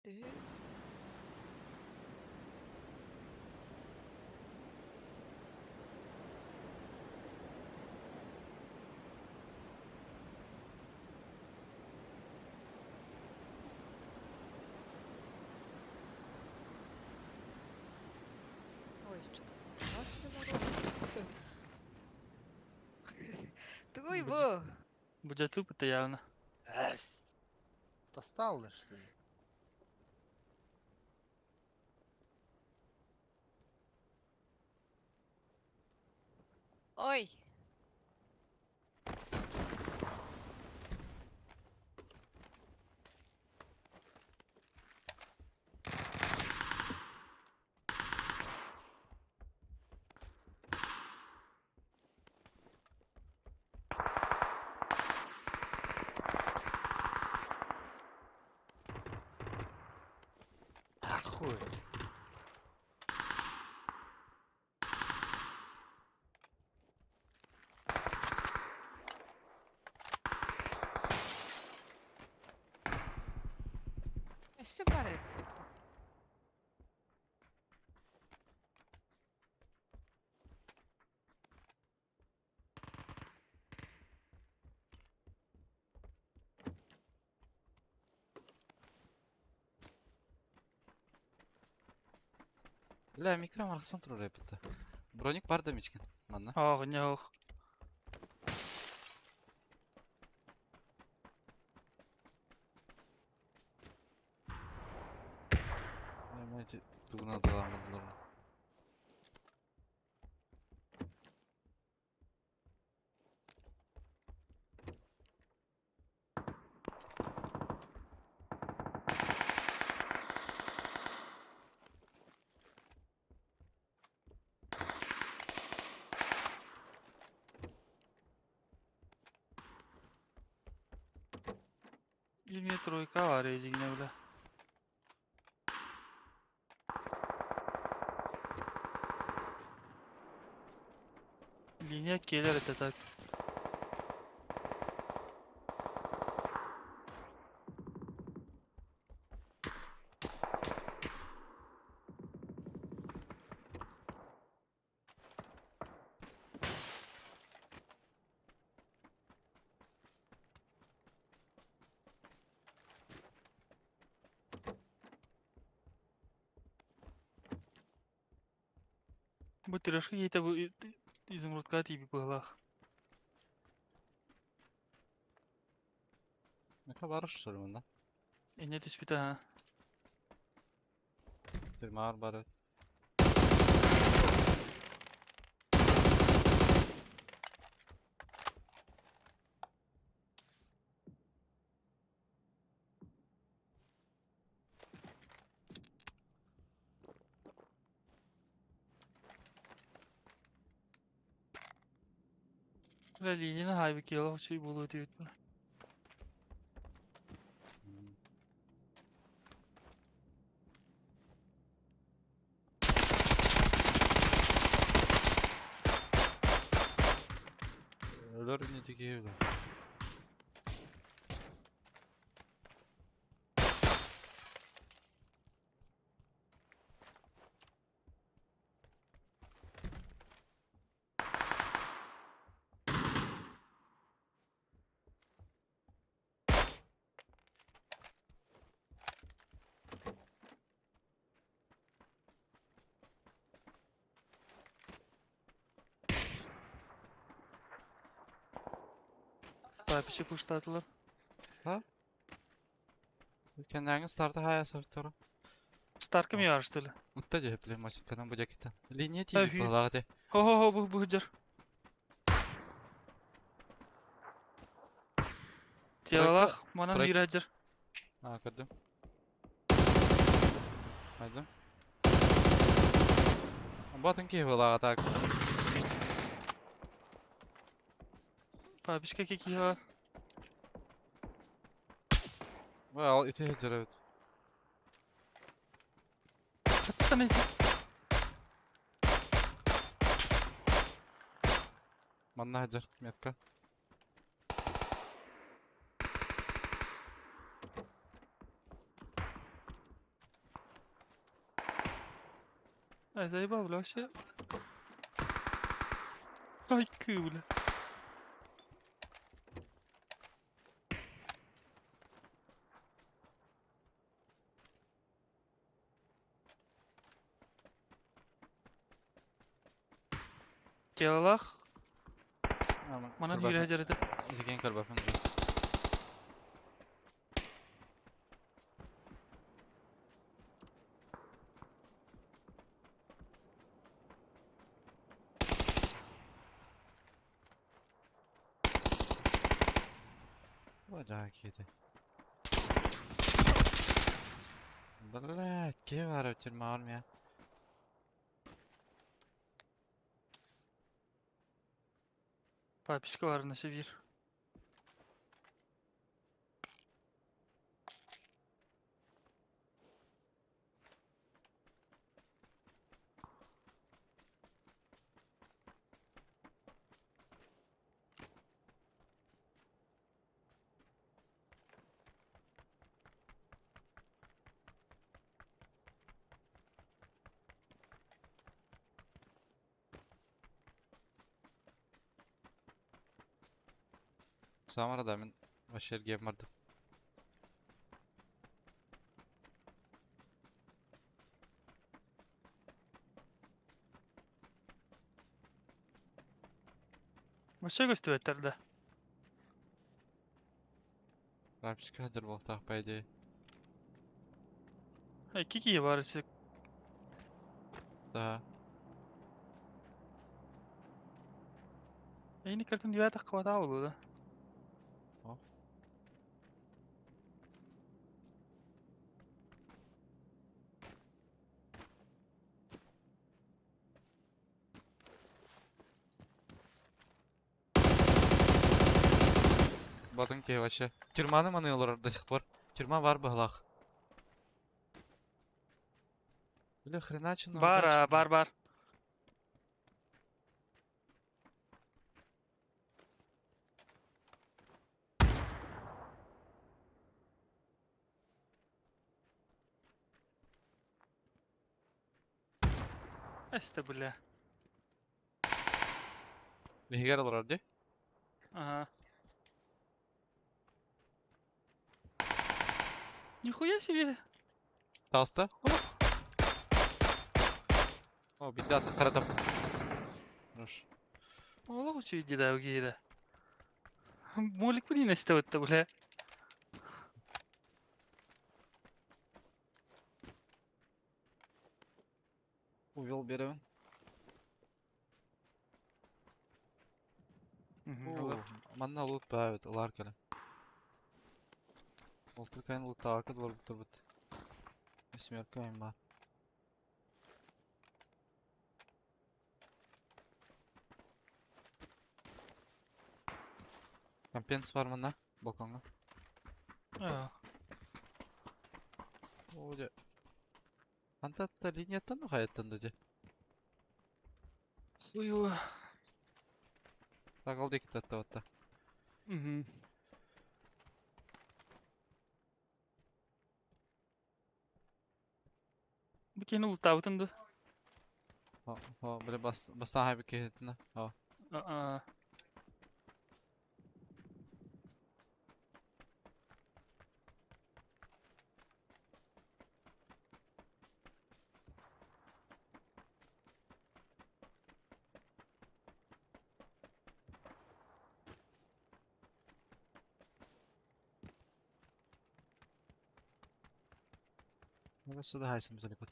Tühü. Ой, что-то красиво. Туй Будет. во! Будет тупо-то явно. Эс. Достал что ли? Ой! Хуй. Все паре. Ля, микро аркасын турар эпите. Броник бар да мичкен. Манна. Ох, не ох. Эти тугна дагамадылар. Ilmiye troika var yine bile. Linya gelir tak. Bu трешка ете bu изумрудка тиби быглах. Мика барыш что ли мында? Эне түспүтө ha. Тюрмар бар. Ла линияны хайбы келох чүй болуу дейт. Ölür ne dikiyor? Папичи пуштатылар. Kendine starta haya savtoro. Старка ми var что ли? Utta je play maçın kanan bu jaketa. Linye Ha, TV hü. balagade. Хо bu hıcar. Тиялах манан проект- bir hıcar. Ha kadın. Haydi. Batın ki balagada. Папичка кеки var. Well, ite hıcar evet. Sana Manna hıcar. Metka. Заебал, бля, вообще. Кайкы, бля. Келалах. Манан yürü hajarete. Zekin kırbafın. Ваджа киди. Блядь, ке var ötürme almaya. Папишка var nasıl bir. Samara da men başer gem vardı. Başa gösterdi. Rapçik hadır bu tahpaydı. Ha iki kişi var işte. Daha. Yeni kartın dünya takvada oldu da. Badın ki vaşı. Türmanı manıyorlar orada çık var. Türman var bıhlak. Böyle хреначin Бар, бар. İşte bля. Легер olur orada. Ага. Нихуя себе. Tasta. O bir daha taradım. Dur. Oğlum uçu gider o gider. Molik блин işte o da bля. Uyul беремін. Манна лут бәвет, олар келе. Олтыр кайын лут тағакы двор бұтыр бұт. Есмерка айын бар. Компенс var mı balkonga? Ya. Оде. Антатта линияттан mı hayattan dedi? Хуёво. Тағалды екі татта ватта. Угу. Bu kene ultavutundu. Ha, böyle bastan haybi kehetinde. Ha. Aa. Burası da haysın bize likot.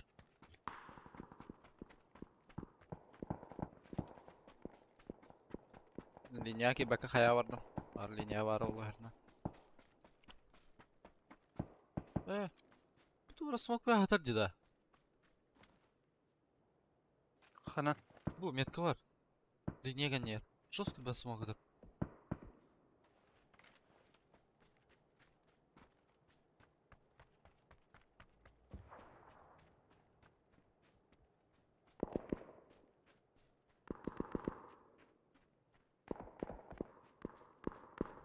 Linya ki baka kaya vardı. Var linya var oğlu herna. Bu burası smoke ve hatar cida. Хана. Bu metka var. Linya ganyer. Жестко без smoke atar.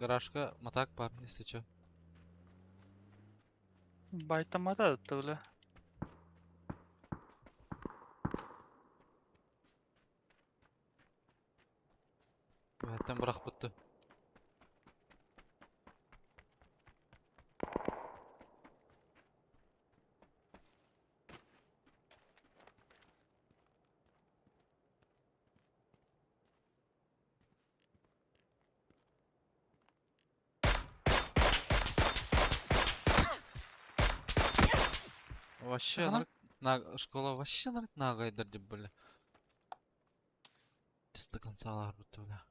Гаражка матак бар, если чё. Байтамата da bля. Etten bırak bitti. Вообще, Ага. школа вообще нагайдыр деп бля. До конца алар бутты бля.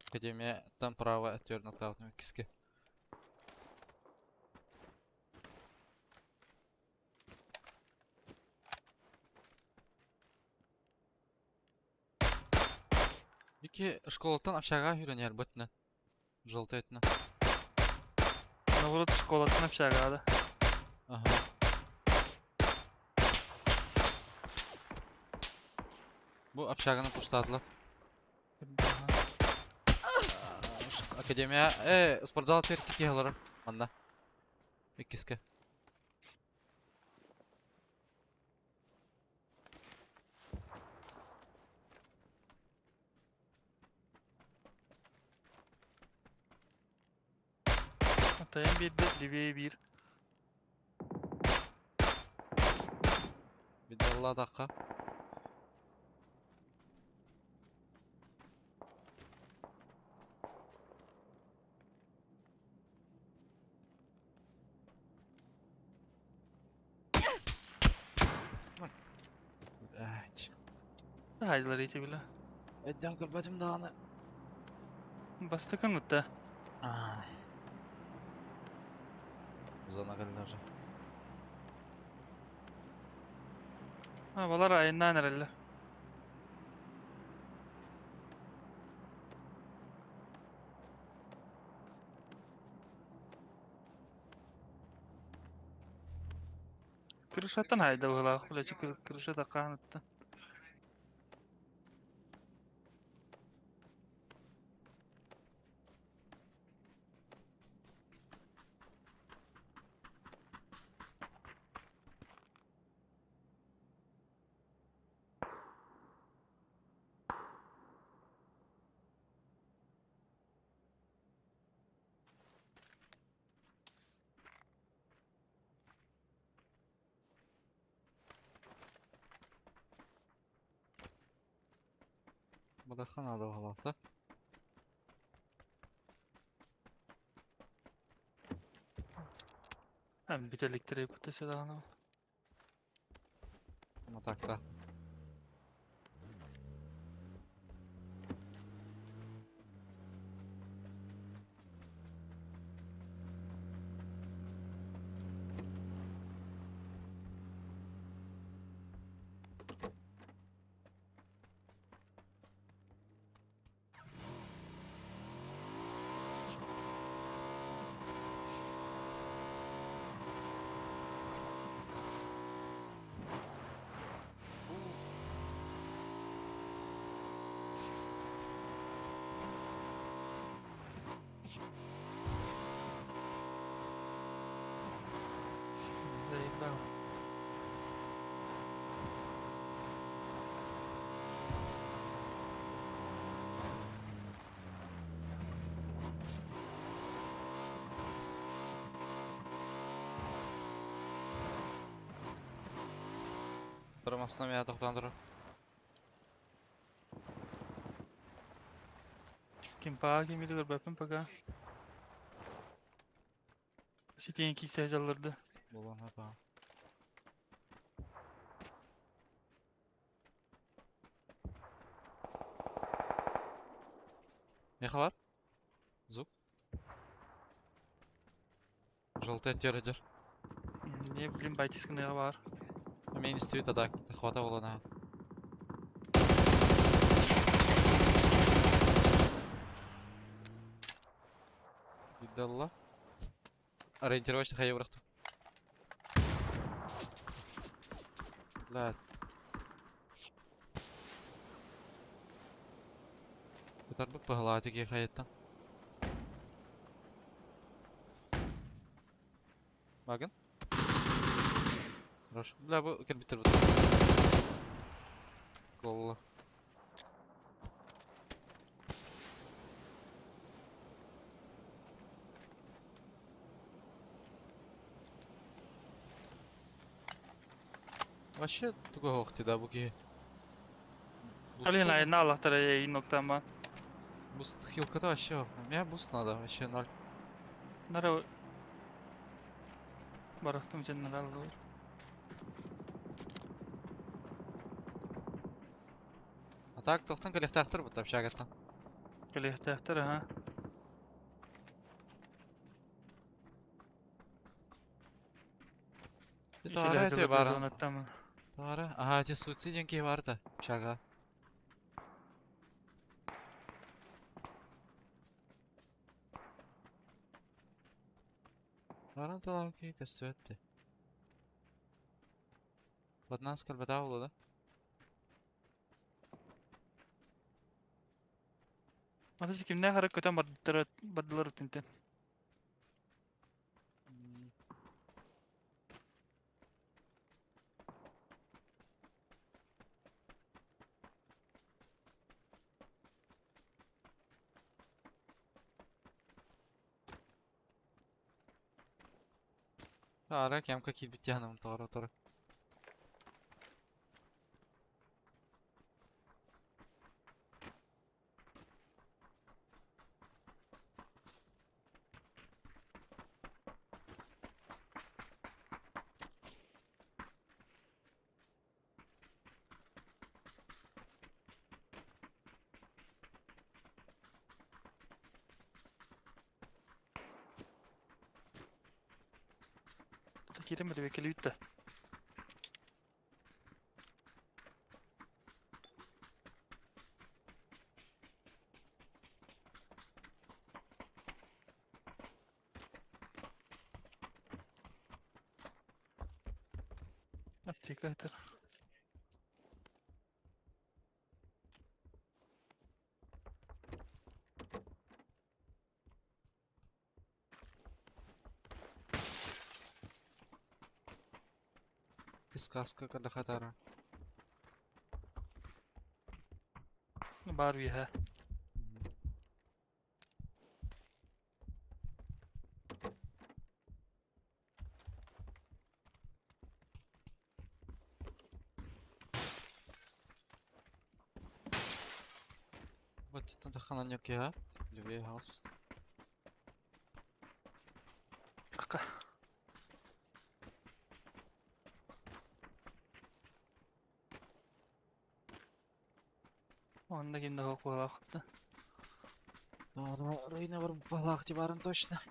Академия там право отвернуто талтную киске. Вики школатан общага үйренер бөтіне. Жолты етіне. Наоборот, школатын общагада. Ага. Bu общаганы пуштадылар. Академия, спортзал тер кити алар. Анда. Икиске. Atayın bir de Livy'ye bir. Bir de Allah dakika. Evet. Haydiler iti bile. Edden kırbaçım dağını. Bastı kanıtta. Zona kalırlar. Ha, balar ayından herhalde. Kırışatan hayda bula. Kuleci kırışata kanıtta. Bırakın adı halafta. Hem bir de elektriği kutesi daha ne? Matakta. Zayıflar. Durmasına veya toktandırır. Kim paga kim bilir bakın paga. Sitiyen ki sehjallardı. Bulan hapa. Ne var? Звук. Желтый оттержер. Ne bileyim baytiskın ne var. Main street attack. Хвата волна. Видалла. Ориентировочно хай быраktım. Блядь. Бутар бы погладить их хаяттан. Bakın. Хорошо. Бля, bu kan bitir bu. Голла. Вообще туго хохти да буки. Блин, а на Аллахтара я и ноктам бар. Буст хилката вообще yok. Мне буст надо вообще ноль. Нара барахтым женерал бар. А так тоқтан коллектор bu общагаттан. Келехтахтар, ага. Тара те барын. Зонаттамын. Тара. Ага, те суициден ки бар да общага. Тара тала ки көсөтте. Ладнас калбата болду да. Атасы кимне харак көтөн бадылар тинтен. Тара кем какие битянам тара тара. Takire mi bekeli bitti. Aptikator. Пискаска kada хатара. Бар виха. Вот это хана не кия. Левее хаус. Кака. Onda kimde hok vakti. Рейна бар балахти барын точно.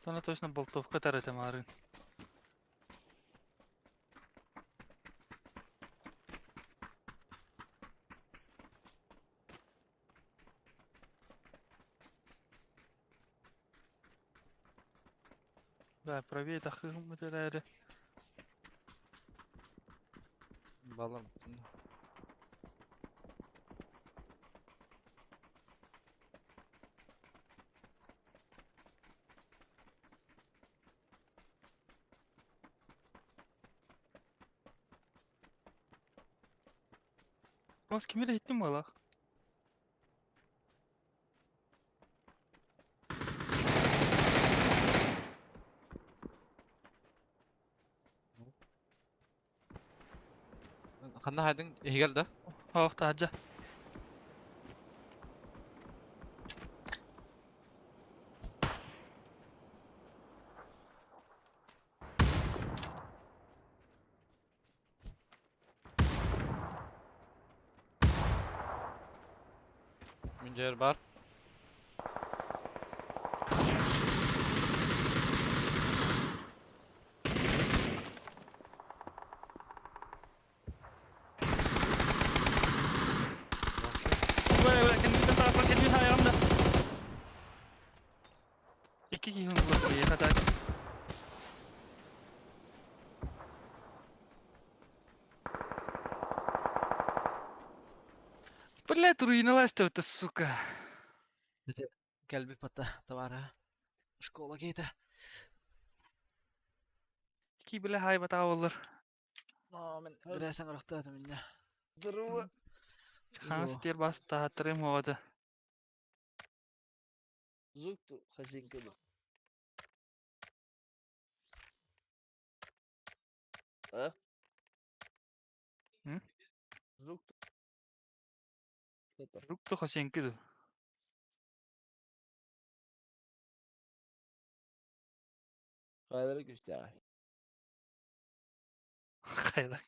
Тона точно болтовка тарете марын. Да, правее тахым материале. Балам. Mas kimi de hittim valla. Ханна хайдың егер да. Oh, taca. Müncer бар. Böyle kendini tarafa kendini hayrandı. İki kişi vurdu diye kadar. Блядь, руиновалась эта сука. Келби пата товара. Школа кейта. Ки бля хай батавалар. Но мен грәсәң рахта минне. Здорово. Хана сетер бас тахаттырым ховады. Зукту хасинкаду. А? М? Зукту. Это. Рукто хасенкиду. Хайдары күшті. Хайла.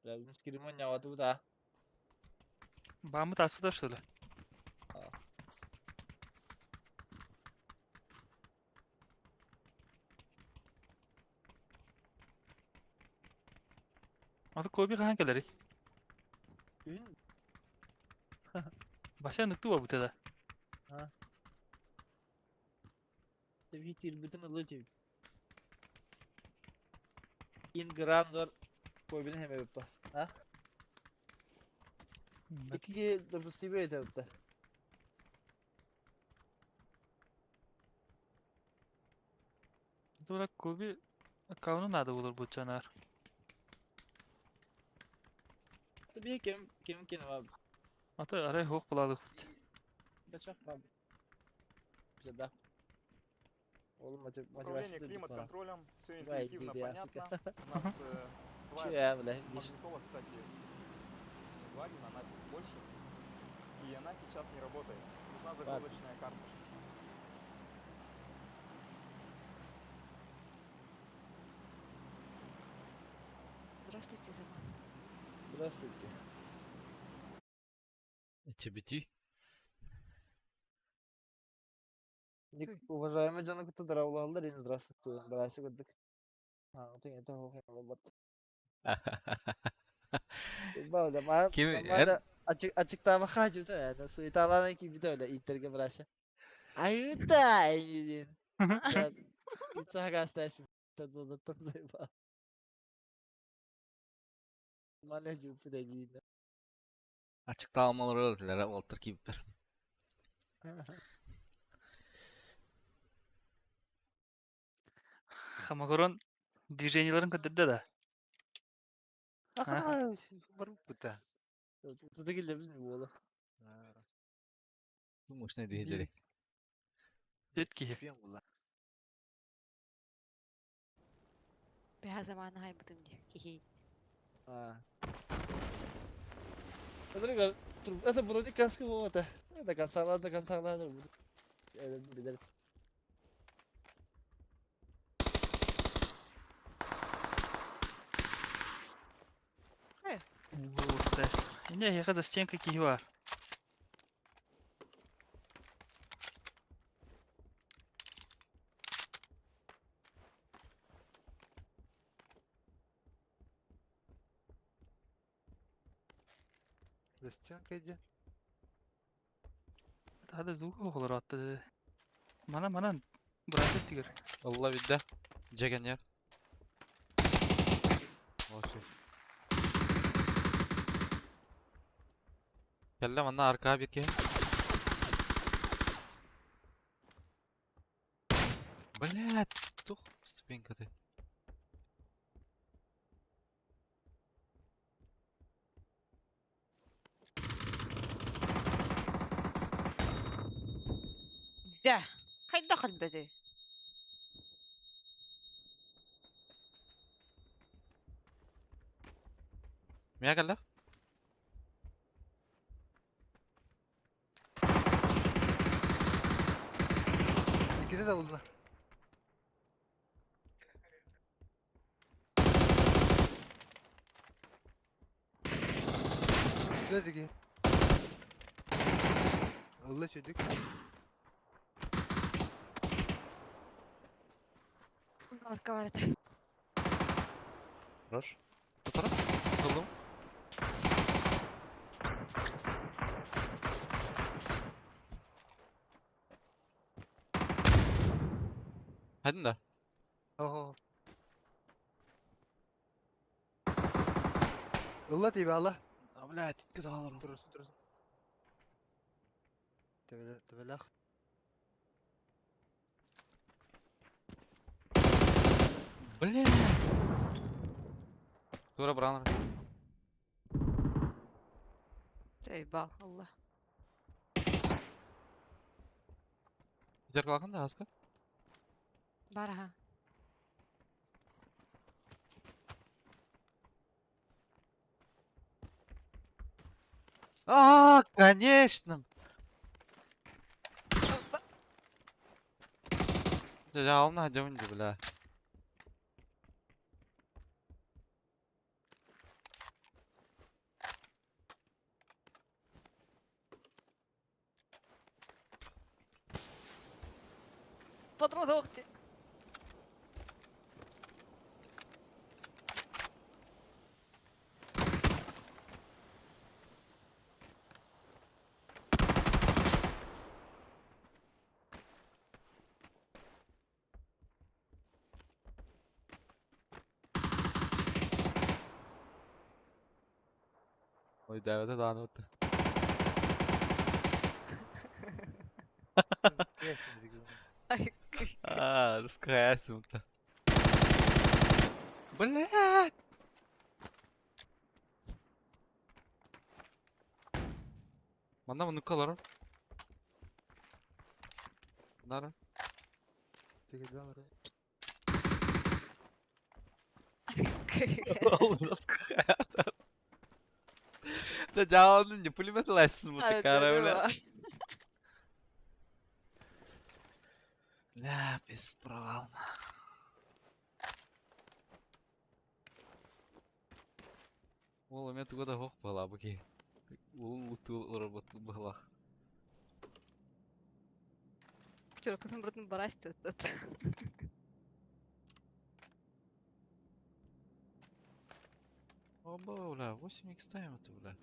Biraz skirimin yavadı bu da. Бамы таспыда что ли? Аты коби хаан келери. Ün. Баша нукту ба бутада. Tabii hiç bütün alıcı. In grandor koybini hem yapıp. Ha? İki de bu sibe yapıp. Дура коби кауну надо булар бу чанар. Tabii kim abi. Аты арай хок буладык. Kaçak abi. Bize da. Oğlum Управление мотивация климат-контролем, все Давай, интуитивно тебе, понятно. Асика. У нас два Че ya bile. магнитола, кстати, Вагин, она чуть больше. И она сейчас не работает. Нужна загрузочная карта. Здравствуйте, Заман. Здравствуйте. Чебити. Ник, уважаемый Джона Кутудара, улалдар, здравствуйте. Брайсы көрдік. Аңытың еті хоқин олабат. Böyle Kim- normalde açıklama hacı yani suitalarına ki bir de öyle interge bıraşı. Ayuta yedin. Ben bir daha gazetesi tadı zayıfa. Mane cüpü de yedin. Açıkta almaları öğrettiler. Walter Kibber. Хамагорон движенияларын көтөрдө да. Aha, var bu da. Tutu gille biz mi bu oğlum? Bu ne değilleri. Жетки. Yapıyorum ulan. Бяха Заман хай бутымни. Хи-хи. Ha. Öyle это вроде kaskı bu ota. Da kansarlar da bu. Öyle biliriz. Не, я за стенкой киева. Застенка иди. Hadi zuğu olur attı. Mana bırakıp tigir. Allah billah. Cegen yer. Olsun. Kellem anna arkaya bir ke. Блядь, тух ступенька-то. Да. Хай дохал беди. Mia geldi. İkisi de buldular. Şöyle ki. Allah çocuk. Разговаривать. Хорош. Tutalım. Tutalım. Hadi da. Oho. Illat iyi be Allah. Блядь, дикkat алырым. Durursun durursun. Tebelak. Блин. Тура бранер. Заебал, Allah. Битер калган да аска. Бар ага. Конечно. Я он найдем, бля. Патрон охти. Ой, да, это да, ну вот. Kıyarsın dedik onu. Ай, Русская сумка. Блять. Мана bunu kalır. Нара. Çekil ben oraya. Русская. Да жауабын не пулемет лайсыз мыты кара бля. Бля, без провал. Ол эме тугада хок бала буки. Ол утул работ бала. Вчера кызым бұрын барасты. Оба, бля, 8 х ставим это, бля.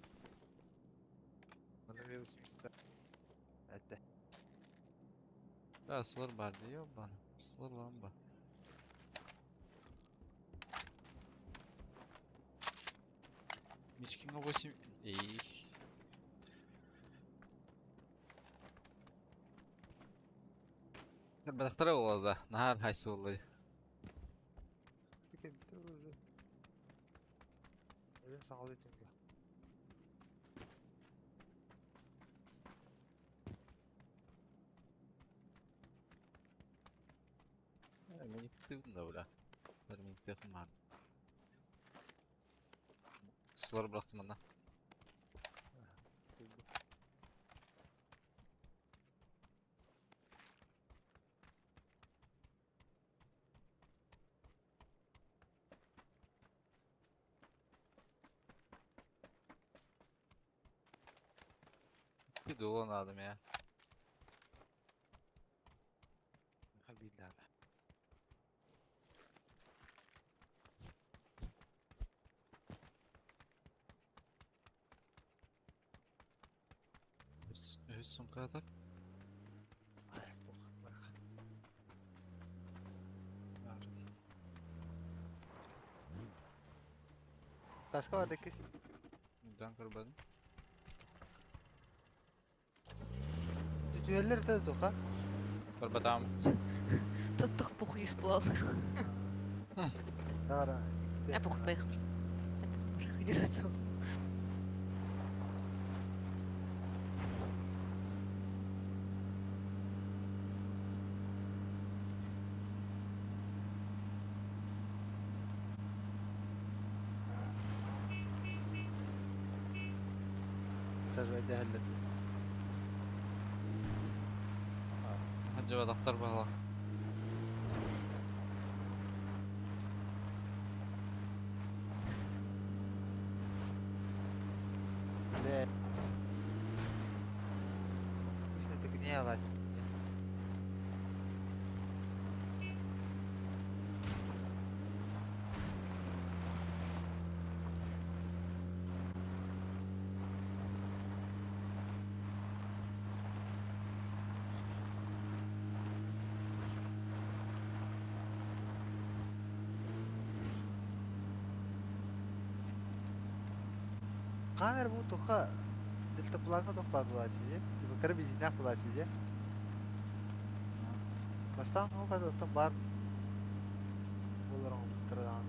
Bana veriyorsun ister. Hadi. Да, сылыр бар, ёбан. Сылыр ламба. Мичкинга 8... Эх. Бадахтара болады да, нахар хайсы болады. Tekin dur dur. Elim sağlı ettim. Мен иттігін да, бля. Бір мен иттігін бар. Сылыр бұрақтым анда. Bir dolan adam ya. Billahi. Öz sumka atak. Ay bok bırak. Kaska var dekis. Buradan kırbadım. Tütüyeller de doka. Kırbadım. Тұттық пух есплал. Dara. Я пух поехал. Федерация. Serverde hallet. Hadi adaptar bağla. Ve işte tekniğe alacağım. Kanır bu toka delta plaka tok par bulaşıcı. Bakara bizine bulaşıcı. Bastan o kadar tam bar. Olur ama sıradan.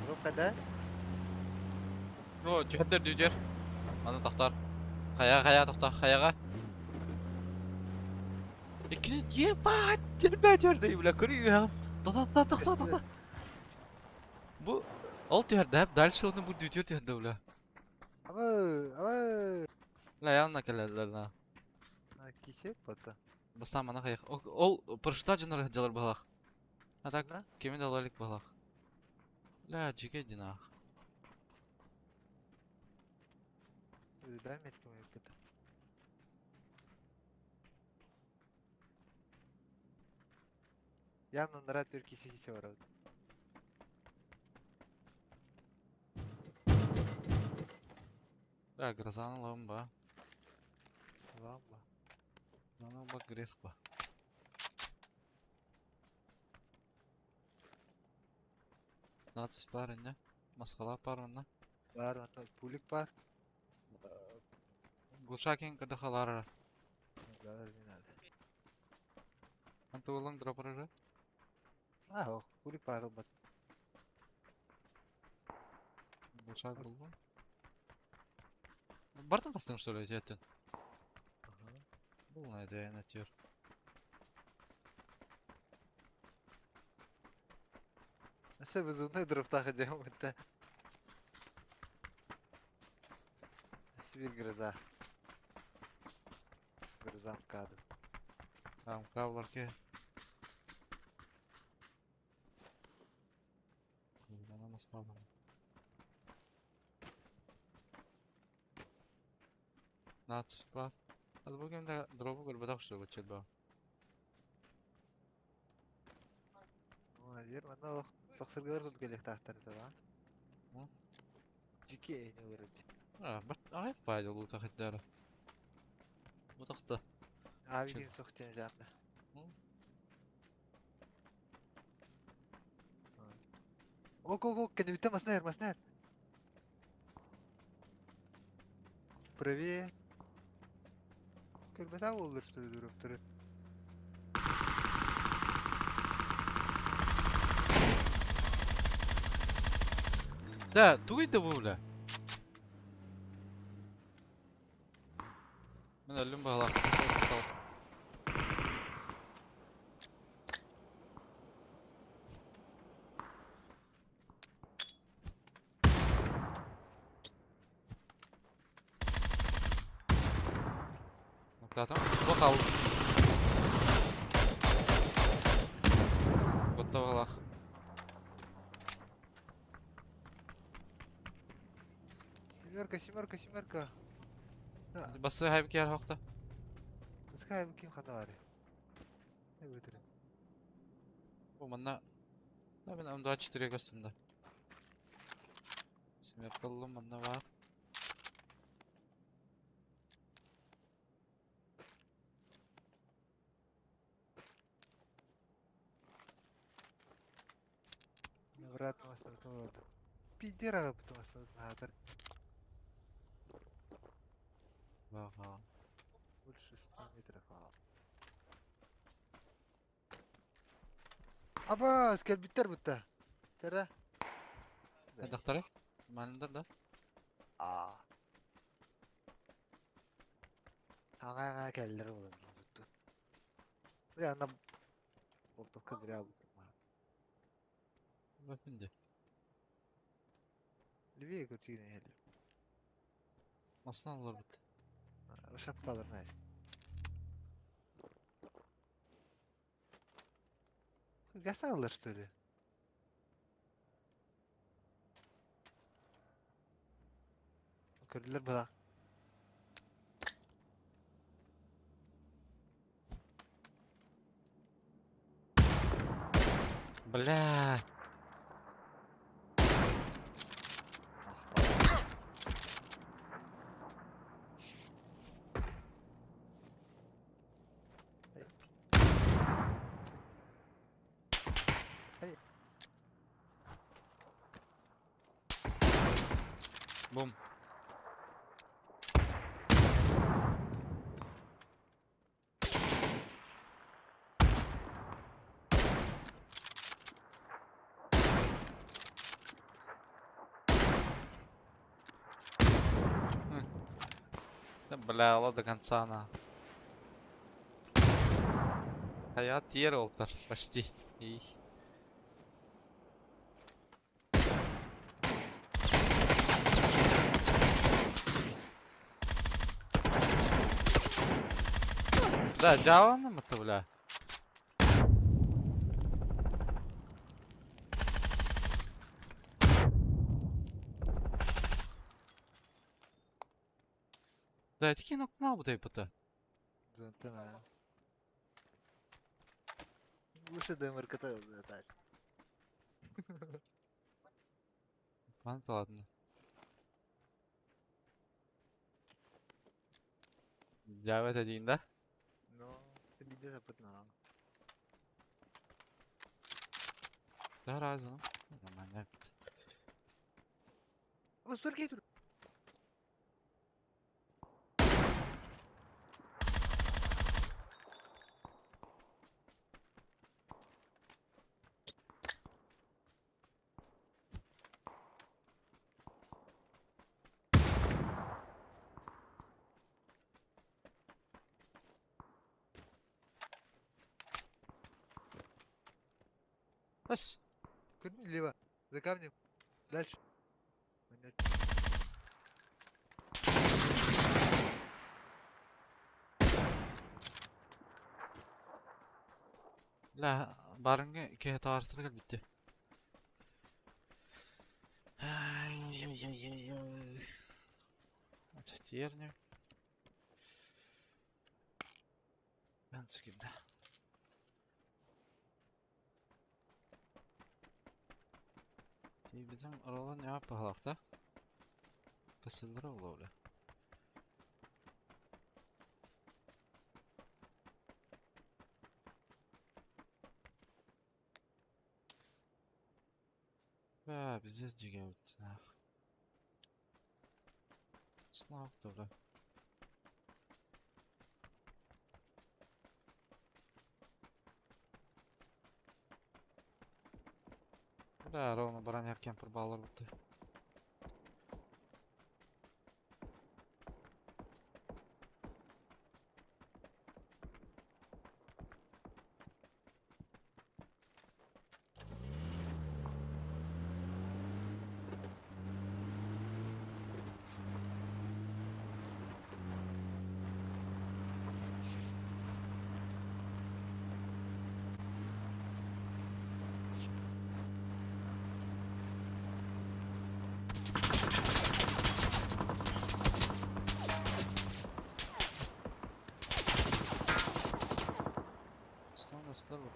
Drop kadar. О, жүхәттер дүйдер. Аны тақтар. Қаяға тоқта, қаяға. Екені ебать, телбәт жерде, бля, көрейін. Тоқта. Bu alt yerde hep ders onu bu düdüyor yerde bile. Ama. La yanına kelediler na. Kişi pata. Bastan bana kayak. Ol paraşüta canlar jalar balak. Ha tak Ne? kimin dolarlık balak. La cike dina. Ben mi etkim yapıda? Yanında Türkiye'si kişi var abi. La grazan lan ba. Tamam mı? Lan bak gref ba. Nats var ne? Maskala var ne? Var hatta pulik var. Gulşakin kada halar. Var binada. Anta ulang dropper. Ah, o pulik var o bat. Gulşak buldu. Bartın kastın şöyle jetin. Bu ne de ne diyor? Nasıl biz onu drop takacağım hatta. Nasıl bir graza. Grazam kadı. Tamam kavlar ki. Bana nasıl kaldı? Nat var. Hadi bugün de drop'u gırbadak şu geçet ba. Ama yer bana o taksırgılar tut gelecek tahtarı tamam. Hı? Ciki eyni olur hep. Ha, bak ayıp faydalı takıtları. Bu taktı. Abi Çek. gün sokacağın canlı. Hı? Ok, kendi bitti masner. Правее. Көрбөтө болдур что ли дроптуру. Да, туйду bu bile. Ben öldüm bağlar. Zaten bak al. Botta bağlar. Семерка. Bası hayb yer hakta. Пускай ким ханары. Ne götürün. Bu bana. Ben daha 4 gösterdim. Şimdi yapalım bana var. Обратно остановил. Пидера потом остановил. Aha. Больше 100 метров. Abbas gel biter butta. Tara. Ne daktarı? Manindar da. Aa. Hanga geldiler oğlum tuttu. Bir anda koltuk kadar aldım. Bak şimdi. Liviye götürüyor hele. Nasıl olur bu? O şapkalar ne? Gelsene alır işte. Köylüler bırak. Bля. Бум. Да, бля, ла до конца на. Хаят Еролтер, почти. И... Да, Джавана мı бля? Да, таки нокнал bu тайпыты. Зонтана. Лучше дымер ката так. Ладно. Davet edeyim de. Но ты видишь запытно. Да, разум. Нормально. О, сторки тур. Бas. Курни лево. За камнем. Дальше. Понятно. La barınga iki hata arasına gel bitti. Açık yerine. Ben sıkıldı. Bizim aralar ne yapı halakta? Kısıldıra ola öyle. Ve bize cige utnak. Sınav da. Да, ровно бараняр кемпер баллар бутты. Nasıllar bak.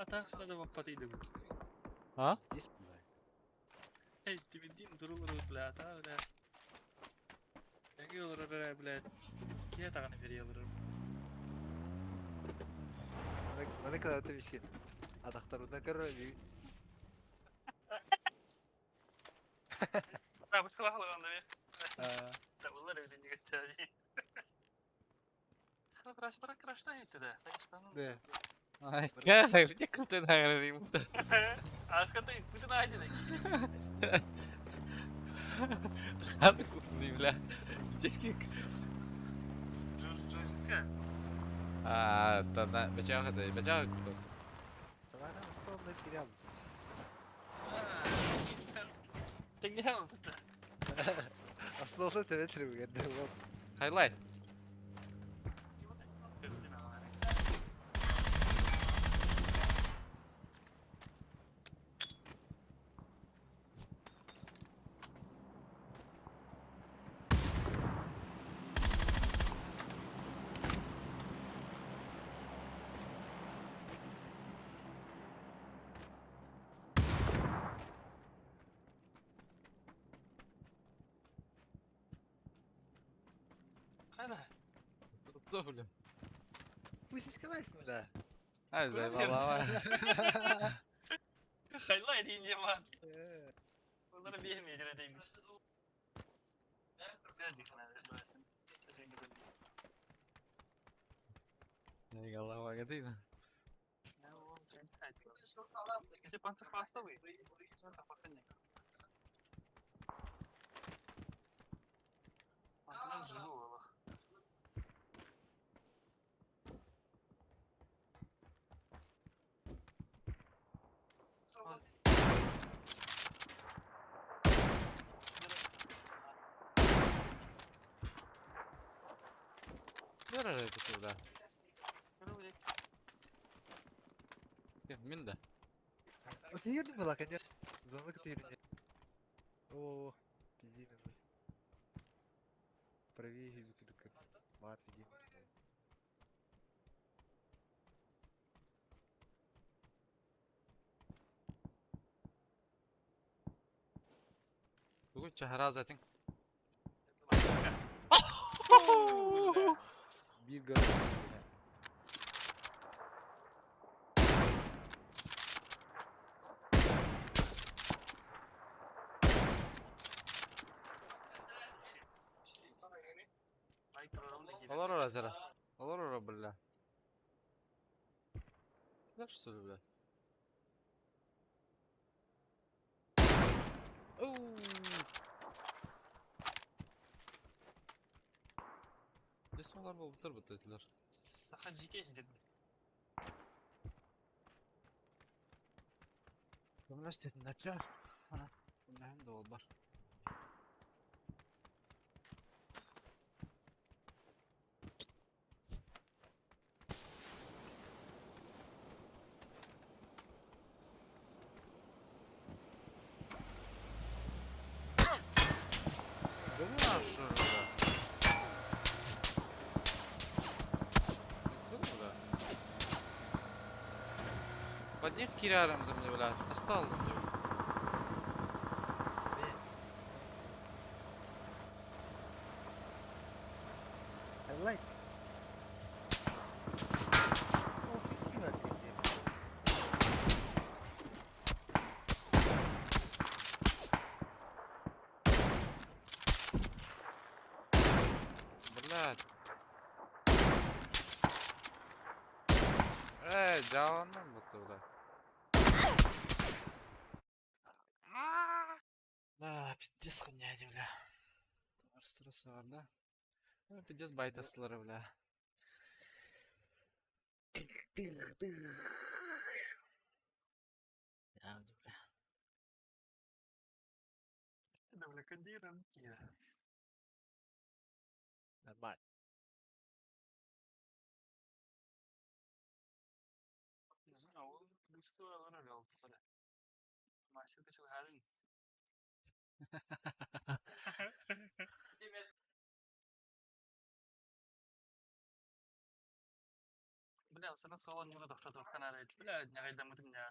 Атаң сада баппат иде бу. Ha? Здесь бывает. Эй, тибидин дурулur бля, ата бля. Яги olur бля. Кие таганы бериялыр. Mana kadar da miskin. Adaktarına kararlı. А, бу сала халаганда бе. Табылар эден гачай. Храп раз бара крашта етти да. Ne? Ay, gel, ne kızdın ağrıyım da. Асканда бүтүн айды да. Harbi kufluyum la. Keşke. Жужка. А, тогда бачага да, бачага купил. Sana hasta onları geri aldım. Теңге алды да. Aslında olsa tevetrim bu geldi. Highlight. Кайда? Tuttu bile. Bu siz kalaysın da. Hadi eyvallah. Hayırlı edeyim diye var. Ee, Onları bir yemeğe göre değil. Biraz yakın abi. Böylesin. Sözün gibi. Eyvallah var değil mi? Ne o? Sen kayıt. Kasi pansa pasta bu. Kapakın ne? Pantolon живого бах. Ver araya tutuyor da. Böyle Gel, min de. Okey girdin mi lan Kencer? Zonuna kötü girdin. Oo. Пиздец. Правее yüzük Mat pideyim. Bugün çahara zaten. Bir gol. Ay kırarım da gidelim. Olur orası zara. Olur orası billah. Ver şu sürü billah. Ooo. Resmolar bu bıtır bıtırdılar. Saha jike gidelim. Gömleş dedin Netcan. Ha. Bunların da ol var. Değil mi lan şurada? Yıktın mı da? Под них кирярым да мне, бля. Достал да мне. Highlight. Oh, kim var Kencer? Блядь. Canım bıktı bля. Пиздец хуйня, бля. Товар стрессы var da. Пиздец байтастылары, бля. Ya, bля. Да, бля, кандиран. Я. Normal. Не знаю, он быстро вырвал. Мастер качал халин. Бля, sana soğan yolu da fotoğraf kanalı et. Bля, ne kadar mutlu ya.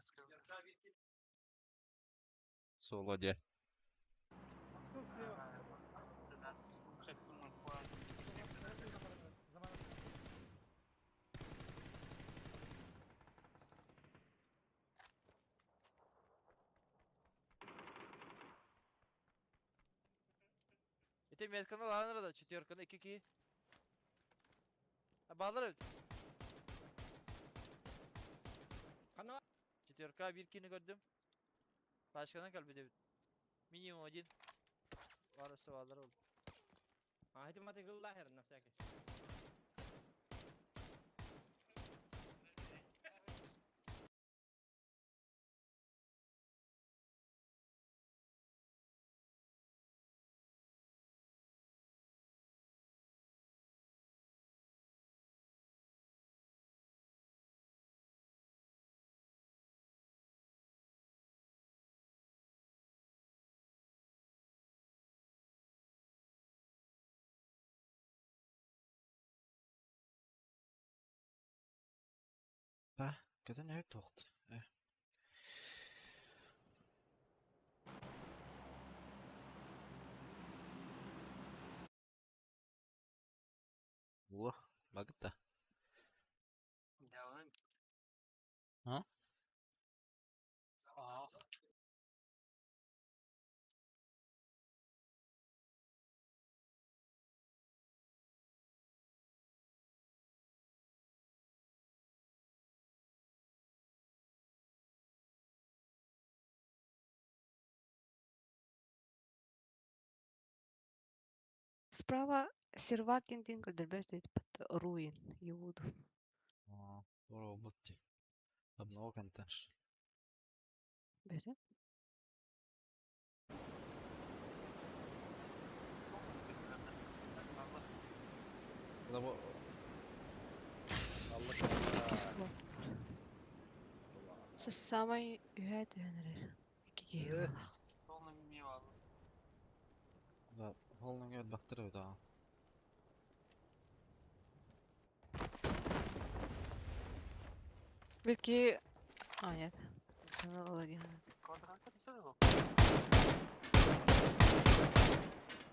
Солоде. Ete Melkan'ı lağınır da четверканы 2-2. Bağlar evet. Четверка 1-2'ni gördüm. Başkanın kalbi de minimum 1. Varsa bağlar oldu. هاتي ما تقول لاهر نفسك Ha, kadın ev toht. Wah, bagus dah. Devam. Ha? Ah. Справа Сервакин дин көрдөрбөт руин юуду. Ора бутти. Обнова контенш. Безе. Да бу Кискло. Се самай үһэ түһэнерер. Икки Э. Полный не валу. да холның ел бактыры да. Белки... А, нет. Сына Ладихан. Квадрат обзорил.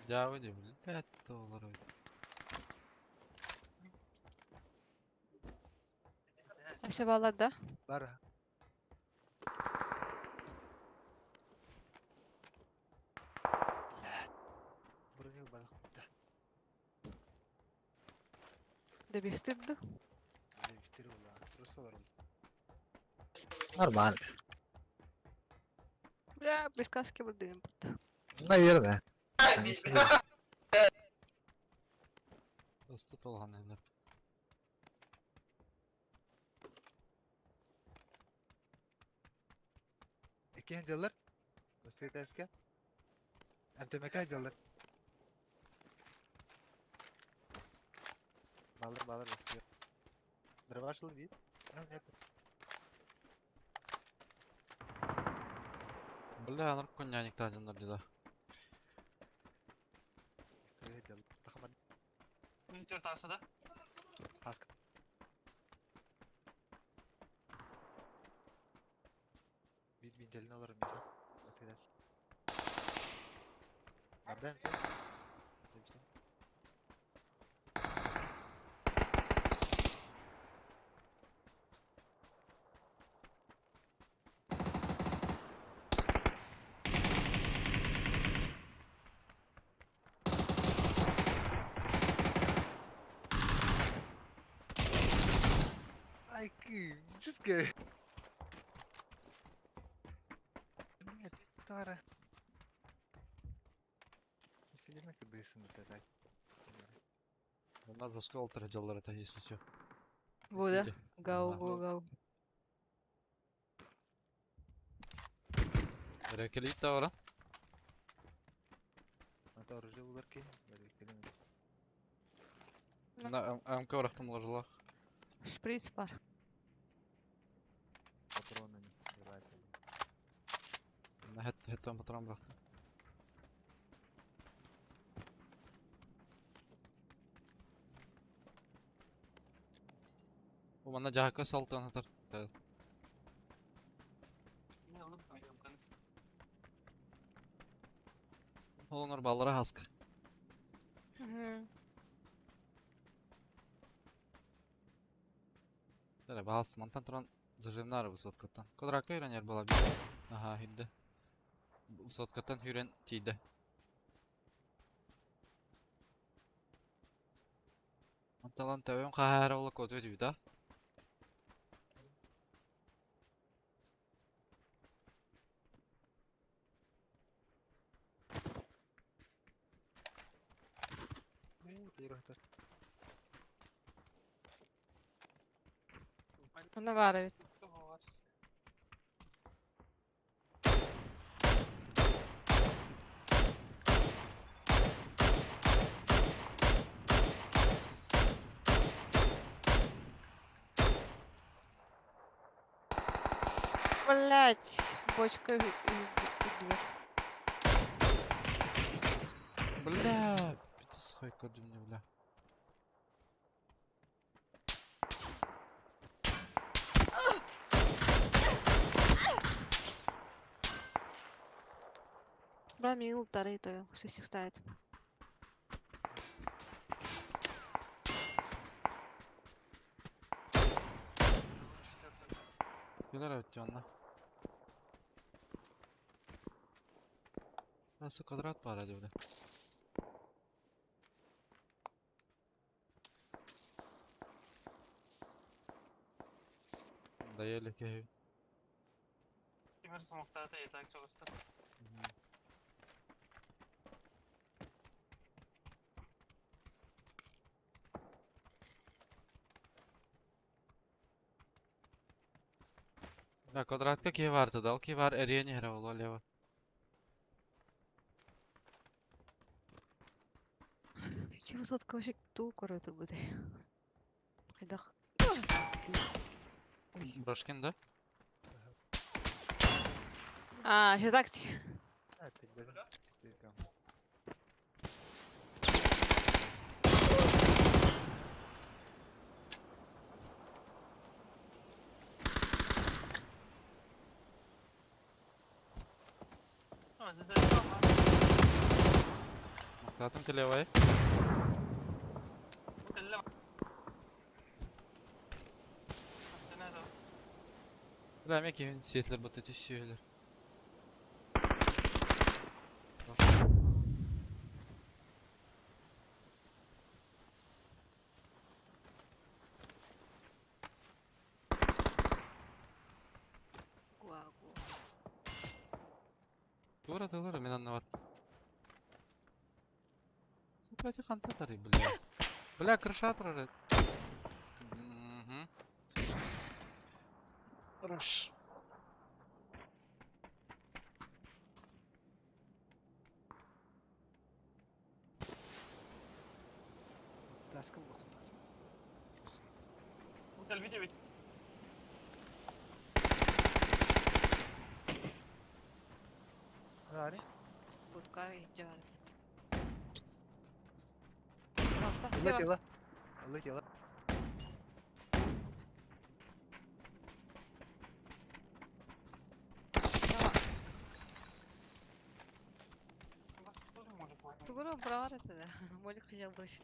Жабы ди блядь, доллар. Ася балар да? Бар. Burun yıl balık bitti. Дебихтирду. Böyle bir valla. Burası olur. Normal. Бля, присказки бурдым. Наверное. Просто толган эле. İki hıncalar. Basket eski. MTMK hıncalar. Bağlar basket. Дрова bir. Нет. Бля, нарконяник тажындар дида. История hıncalar. Takımın Минутер тасы да? hask. Bir bincelini alırım ya. Basket eski. Nerede MT? Ay que, es que. Нет, Тара. Сильно как бы так. Надо сколтер жаллар это если чё. Буда. Иди. Гау, Ага. гау, гау. Рекелит та ора. Это оружие в ларке. На МК орахтым ложылах. Шприц бар. Патронами. На хеттен патрон бырактым. У мана жака салтан атар. Не, ну, пойдем, конечно. Олар баллара хаска. Тәре баас мантан туран зажимнары высоткаттан. Кодрака үйренер бола бит. Ага, хидде. Высоткаттан үйрен тиде. Манталан тәуен қағары ола код өтіп да. Ана бар бит. Блять, бочка үдүгөр. Бля, битас хай көрдім не бля. Брат, мне лутары это, что их ставит. Келер өтті онна. Burası kvadrat var hadi bile. Dayılı kevi. Темір смоктата и так чогысты. Bak kvadratka ki vardı dal ki var eriye nehre ol leva. Чи высотка вообще ту коротко буде? Хайдах. Брошкин da. А, ще так. Evet, benim Instagram. Ama zaten şu an var. Zaten ki leva'ya. Bu telle var. Hatta nerede o? Bilmem ki siyetler batı tişiyorlar. Гуа. Doğru atıyorlar men anlamadım. Süper kantar tarih bile. Bile kırışa turarı. Rush. Raskım yok. Bu tel video bit. Rani. Будка и джарит. Оставь Allah слева. yala. Allah yala. Bak sıkıldım mı bu? Тугура брар это да. Молик хотел бы еще.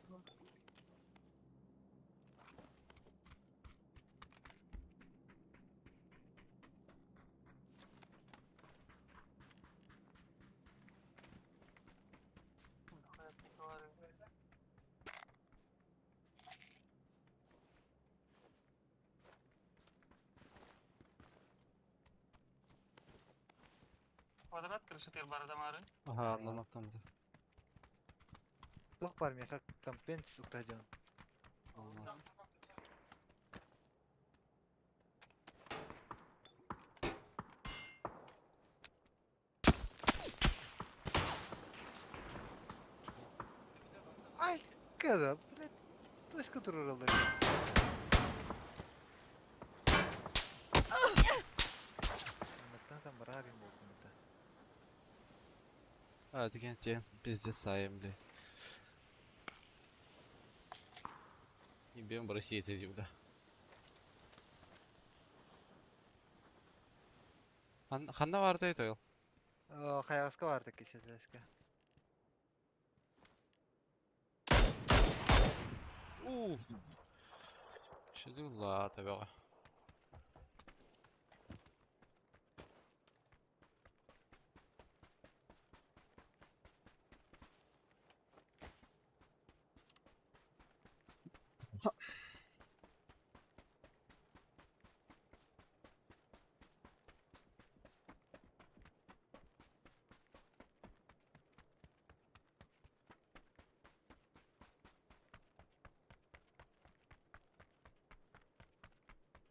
Hayattaki var ya. Kvadrat kırışı tır barada marı. Aha anlamaktan da. Yok var mı ya? Kampens uktacan. Allah. Ay kada. Блядь. Точка durur alır. Anlattan sen bana arayayım bu konuda. Hadi genç пиздец sayemli. Ебем в России это да. Ханда vardı eti o. Hayaska vardı keşke. Уф. Şudur la tabii.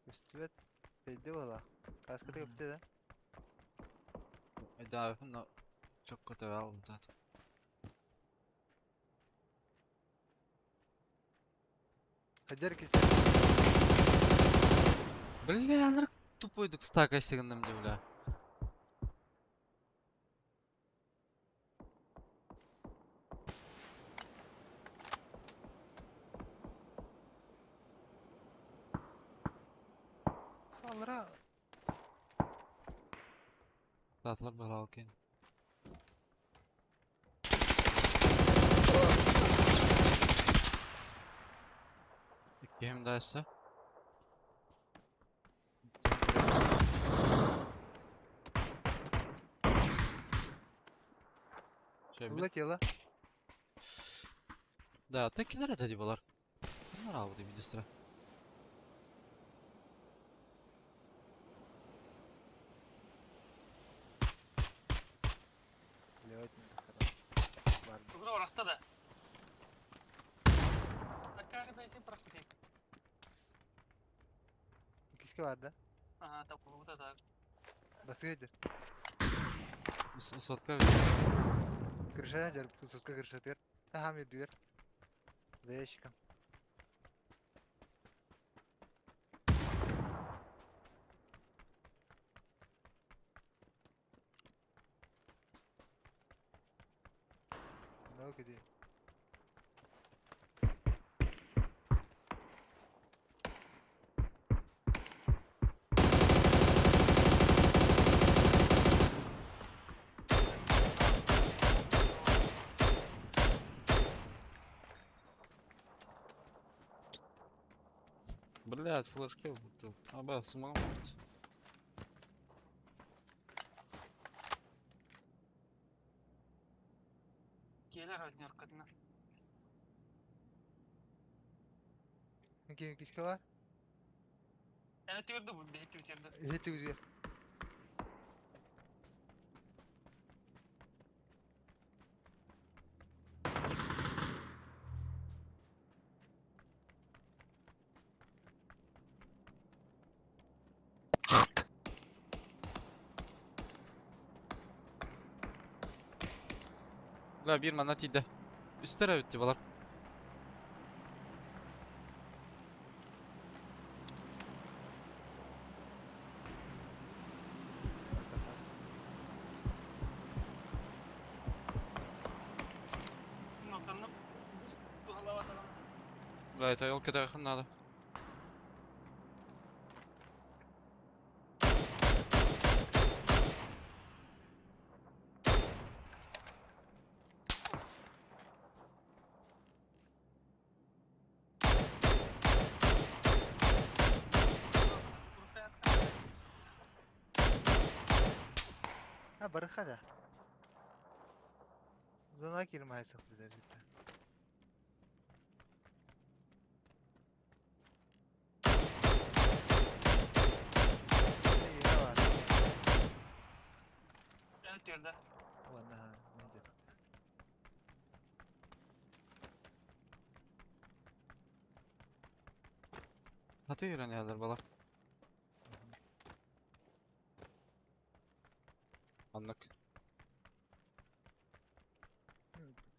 Üstüvet belli valla. Kaskı da yaptı da. Да, но çok kötü aldım zaten. Hacer ki Бля, анрык тупойдук стака сигнем де бля. alra. Tatlar bala alken. İki hem daha ise. Şey bir. Allah yala. Да, tekiler atadi balar. Bunlar aldı bir distra. Levait mi var mı? Bugün orakta da. Hakkari beytin praktik. İkisi vardı. Aha tabi bu da da. Basıya gir. Высотка Kırışa gir. Kususka kırışa gir. Taham ediyor. Ve eşikam. Ne o gidiyor? Блядь, флешки будто. Аба, с ума быть. Gelir oynuyor kadına. Kim kiske var? Evet gördü bu. Behti bitirdi. Heti gidiyor. Bля, Бирман, на тиде. Üstlere öttü balar. Noktanın bu halavat alan. Bля, это елка так надо. Ha barıka da. Zona girmeye sıfır gitti. Ne yine var? Evet gördü. Ulan ha. Neydi? Hadi yürü neler balar. Anlık.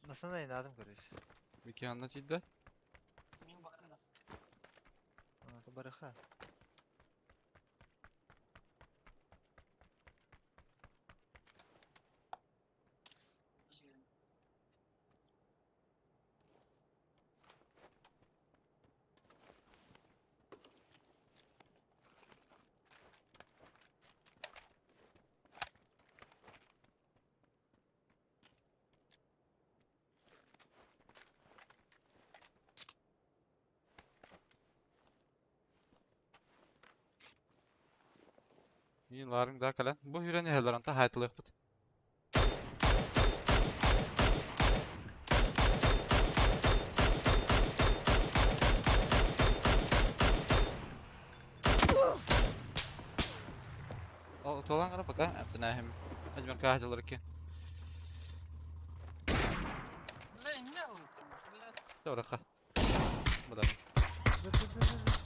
Nasıl da inadım kardeş? Bir iki anlat idde. Min bakın da. Anlatı barıka. İyi varım daha kalan. Bu yürü neler anta hayatlık bit. O tolan kana baka. Aptına hem. Acmar kahacılar ki. Lan ne unuttum? Lan Doğraka. Bu da. Dur dur dur dur.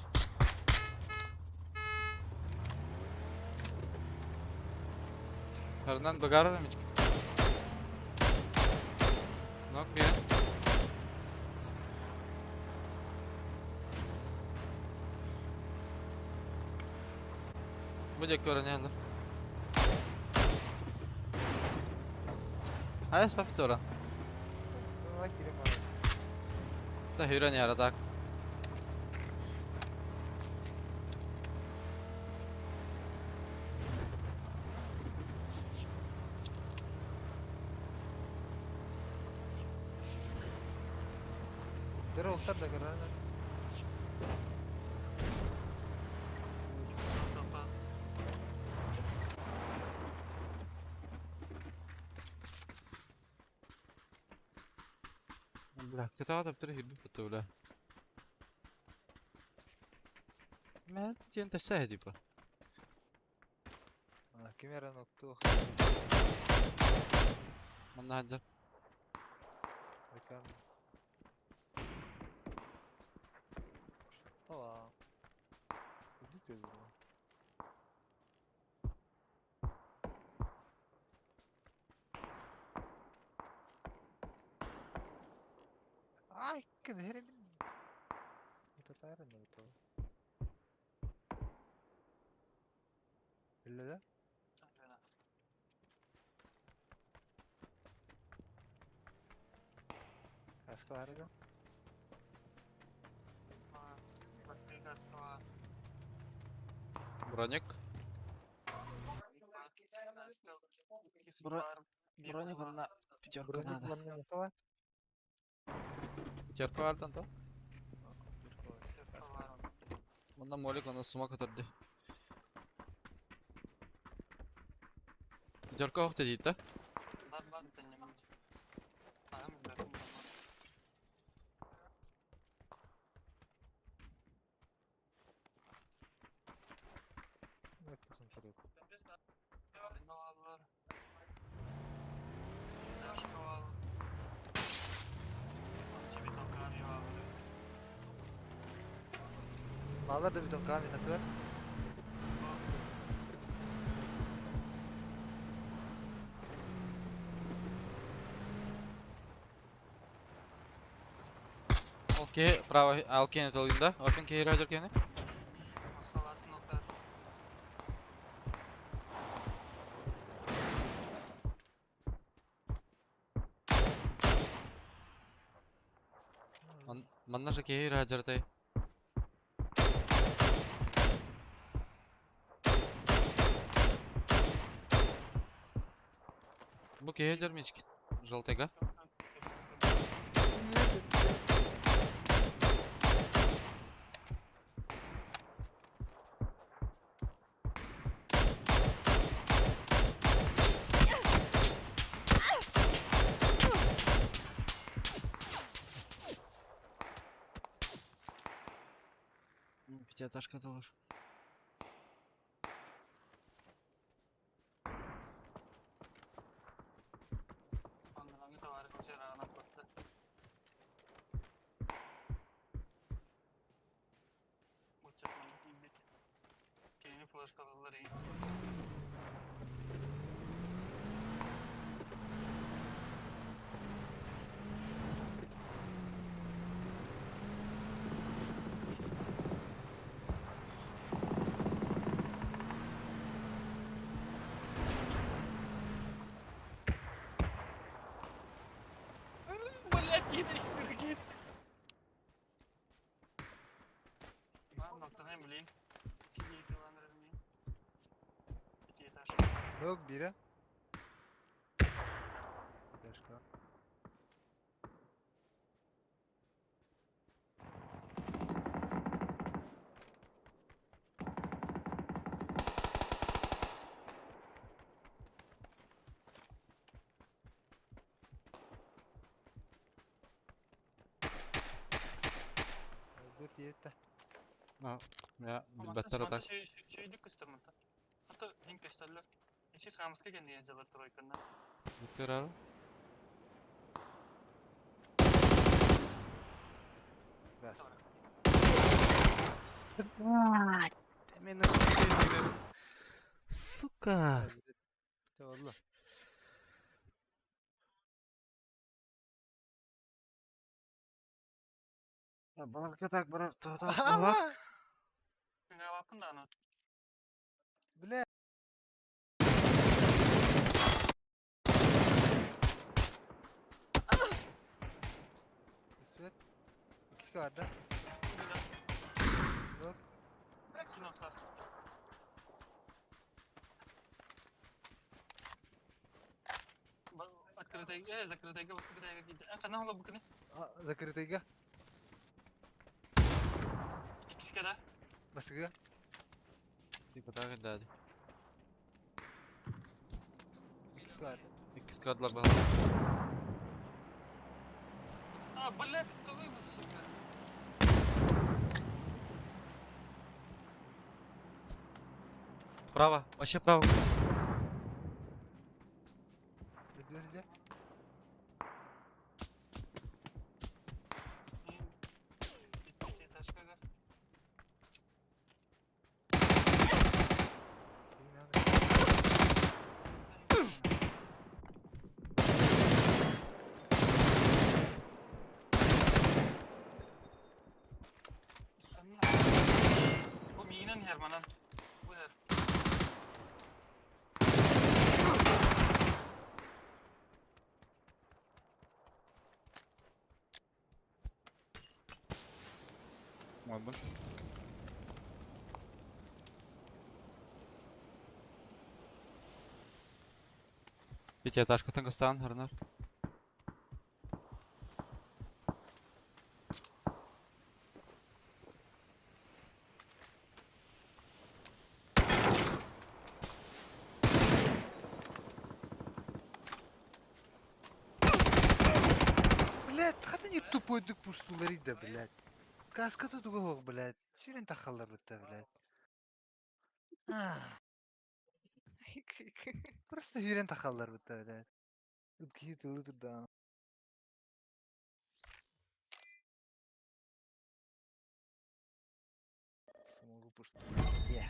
Karından bagarır mı hiç? Nok bir. Bu da görünüyorlar. Hayes papit oran. Zona girim abi. Da hüren yara tak. Dere olsa da görer. kafa. Bля, kötü da bir hürbü fıtı bля. Men tien tefsah tipo. Kim yaran noktu? Manna hacı. Rekam. Aa. Gidiyor bu. Que deje min. Ito tayo rin ito. Öyle de. Kaska var ya. Броник. Броник он на пятерка Bronze надо. kullanımda ne var? Пятерка var Антон. Bir kova. Bundan molek ona sumak atırdı. Пятерка оқты дейді да? Evet, kızım tabii. Ağlar da bir ton kahve minatı var. Okey, право, алкені тылдың да? Опен кейір ажыр кені? Манна же кейір ажыр тай. Bu кейір ажыр мечки. Желтайга. Пятиэтажка далар. Блядь, гид. Noktadan bileyim. İki kullandırmayayım. İki etaş. Yok biri. Başka. Dur diye de. Ya, bilbetler atak. Şeydik kıstırmata. Hatta link gösterler. İçi kamıska kendi yacalar troykandan. Bitir abi. Biraz. Demin nasıl bir Сука. Oldu. Ya balık yatak bırak. Tutak Ama. balık. Ne yapın da anı. Bile. Üstüne. İkisi vardı. Yok. İki nokta. Закрытайга, баскытайга gitti. Kanal ola bakın. Закрытыйга. İkisi kadar. Басыга. Типа так и дали. İkisi vardı. İki skadlar balık. Блядь, кто вы, сука? Право, вообще право. Öldürünce. İki etaş kadar. hermanan. Bu her. Мойбун. Пятиэтажка Тангостан, Арнар. Блядь, хата не тупой дык пуштулары да, блядь. Каската тугох, блядь. Ширин тахаллар бутта, блядь. Просто ширин тахаллар бутта, блядь. Утки тылы турда. Смогу пуштулар. Yeah.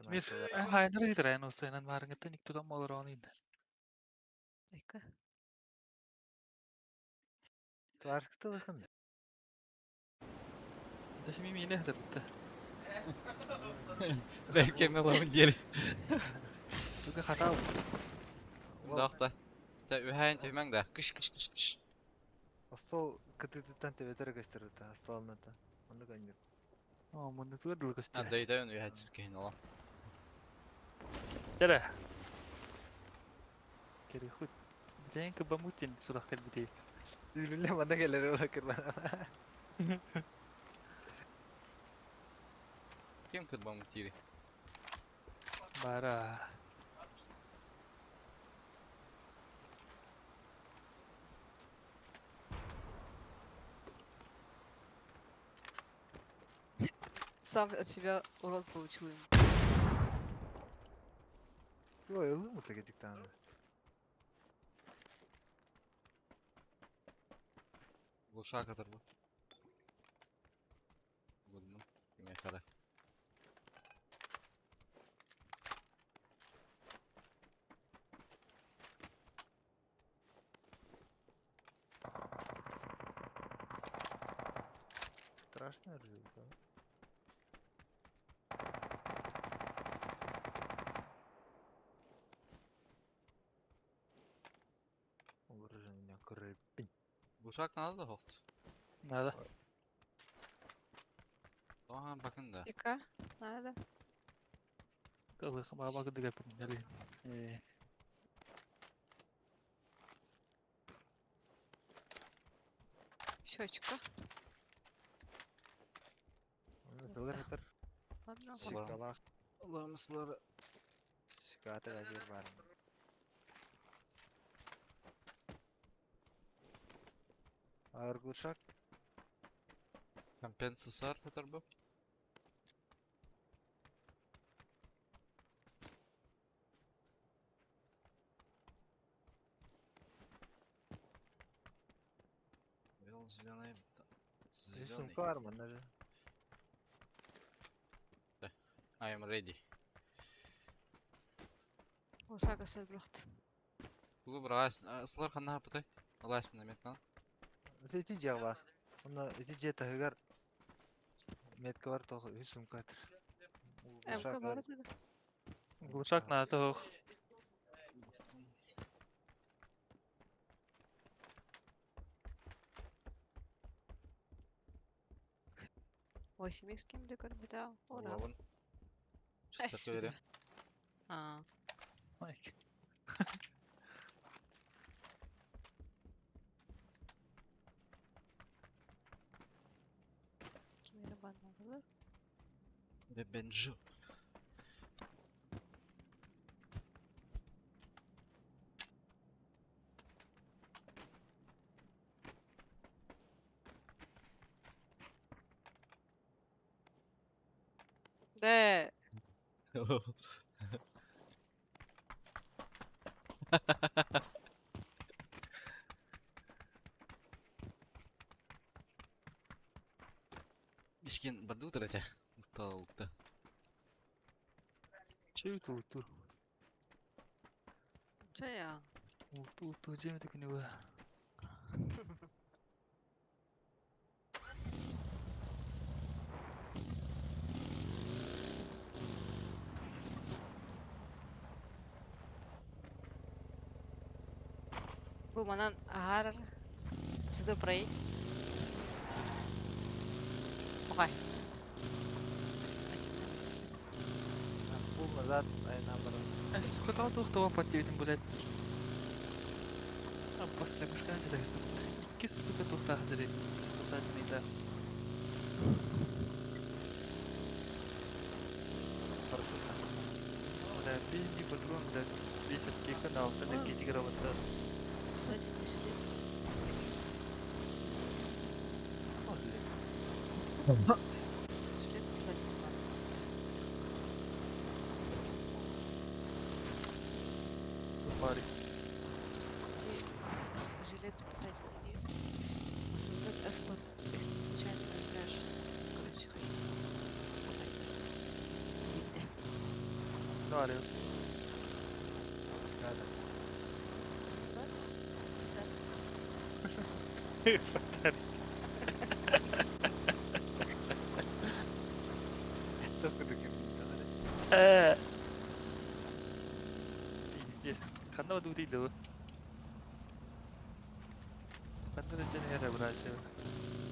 Mir haydır hidren o senin marangatan iktu tam olur onun. Ehkä. Tuarskıta bakın. Da şimdi mi nehdir bitti. Belki lavın geri. Tuga hata. Dağda. Ta üheyn tüymeng de. Kış kış kış kış. Asıl kıtıtıtan tebetere gösterir ta. Asıl alnata. Onu gönder. O bunu tuga dul Ha kastı. dayı üheyn tüyken ola. Tere. Kiri hut. Ben kebamutin sudah kan bidi. Ürünle bana gelir ola kırmana. Kim kırmam tiri? Bara. Сам от себя урод получил им. Yo yolu mu tegedik tane? Bu şarkıdır bu. Bunun. Kime kara. Страшно результат. Выражение крепень. Bu şarkı nerede hoqtu? Nada. Ага, bakın da. Ика? Надо. Baba gede gapın gelin. Щечка. Төгөр хатар Ладно. шикалах Allah'ımızları. шикаты газер бар. Аргушак Компенсасар kadar bu. Вел зеленый. Зеленый. сумка var mı onları? I am ready. Ошага сәлблөхт. Bu bir aslar kanına hapıtay. Alasın demek lan. Ити жағы бар. Оны ити же тагыгар метка бар тоғы үс сумка атыр. МК бар еді. Глушак на тох. Восемь с кем декор беда. Ора. Allah'ın. Çıstaka vereyim. А, Майк. кемері банна болар. Ve Benju. Де. Ишкен барды утыр әте. Уталды. Чей уту. Чая. Уту жеме текіне ба. Бұл манан ағар. Сюда прои. Оқай. Бұл назад айынан бұрын. Сколько тухтава пативитин булет. А после пушкан же дайсты. Кис сука тухта хазири. Спасательный да. Парашютта. Ода бини патрон да 50 кека на алты да кетигер аватар. Спасательный жилет. Жилет спасательный. Пари. Жилет спасательный. Смотрят F, если не случайно проиграешь. Короче, ходи. Спасательный. Видно. Дари. Çıkardı. Dokuduk şimdi. Пиздец. Канал дути да. Канал да жана яра брасы.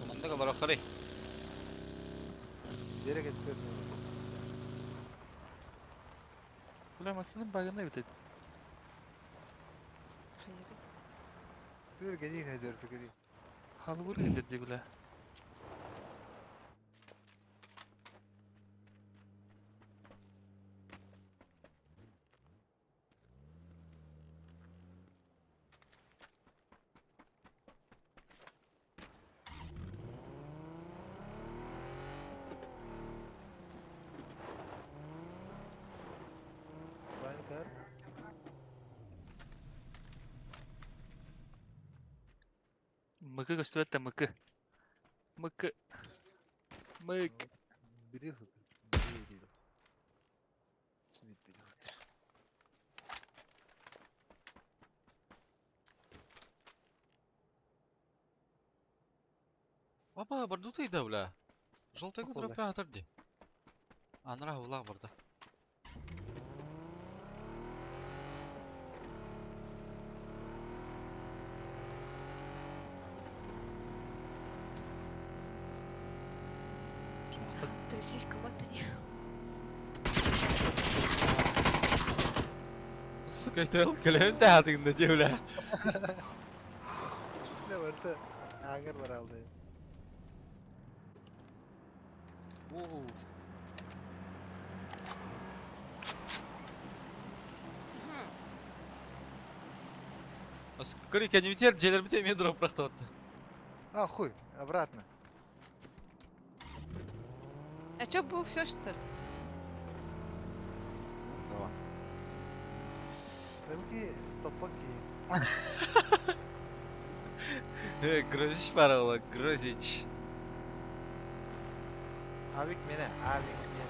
Komanda kalır akari. Yere getir. Ulamasının bagında bitet. Hayır. Bir gece ne dördü göreyim. Halı vur getirdi gula. Ben kar. Mıkı gösterdi mıkı. Mıkı. Mık. Biri hık. Biri değil. Simit biri hıktır. Baba bardu tayda bula. Желтый Похоже. гудропе атырды. Анра улак барда. сука, айтып көлөм таатыңда дебля. Ne vardı? Ağır var aldı. Скорее, не ветер, джейлер бите мне дроп просто. А, хуй, обратно. А чё, был все что ли? Belki topak iyi. Грозич пора было, грозич. Abik mene, abik mene.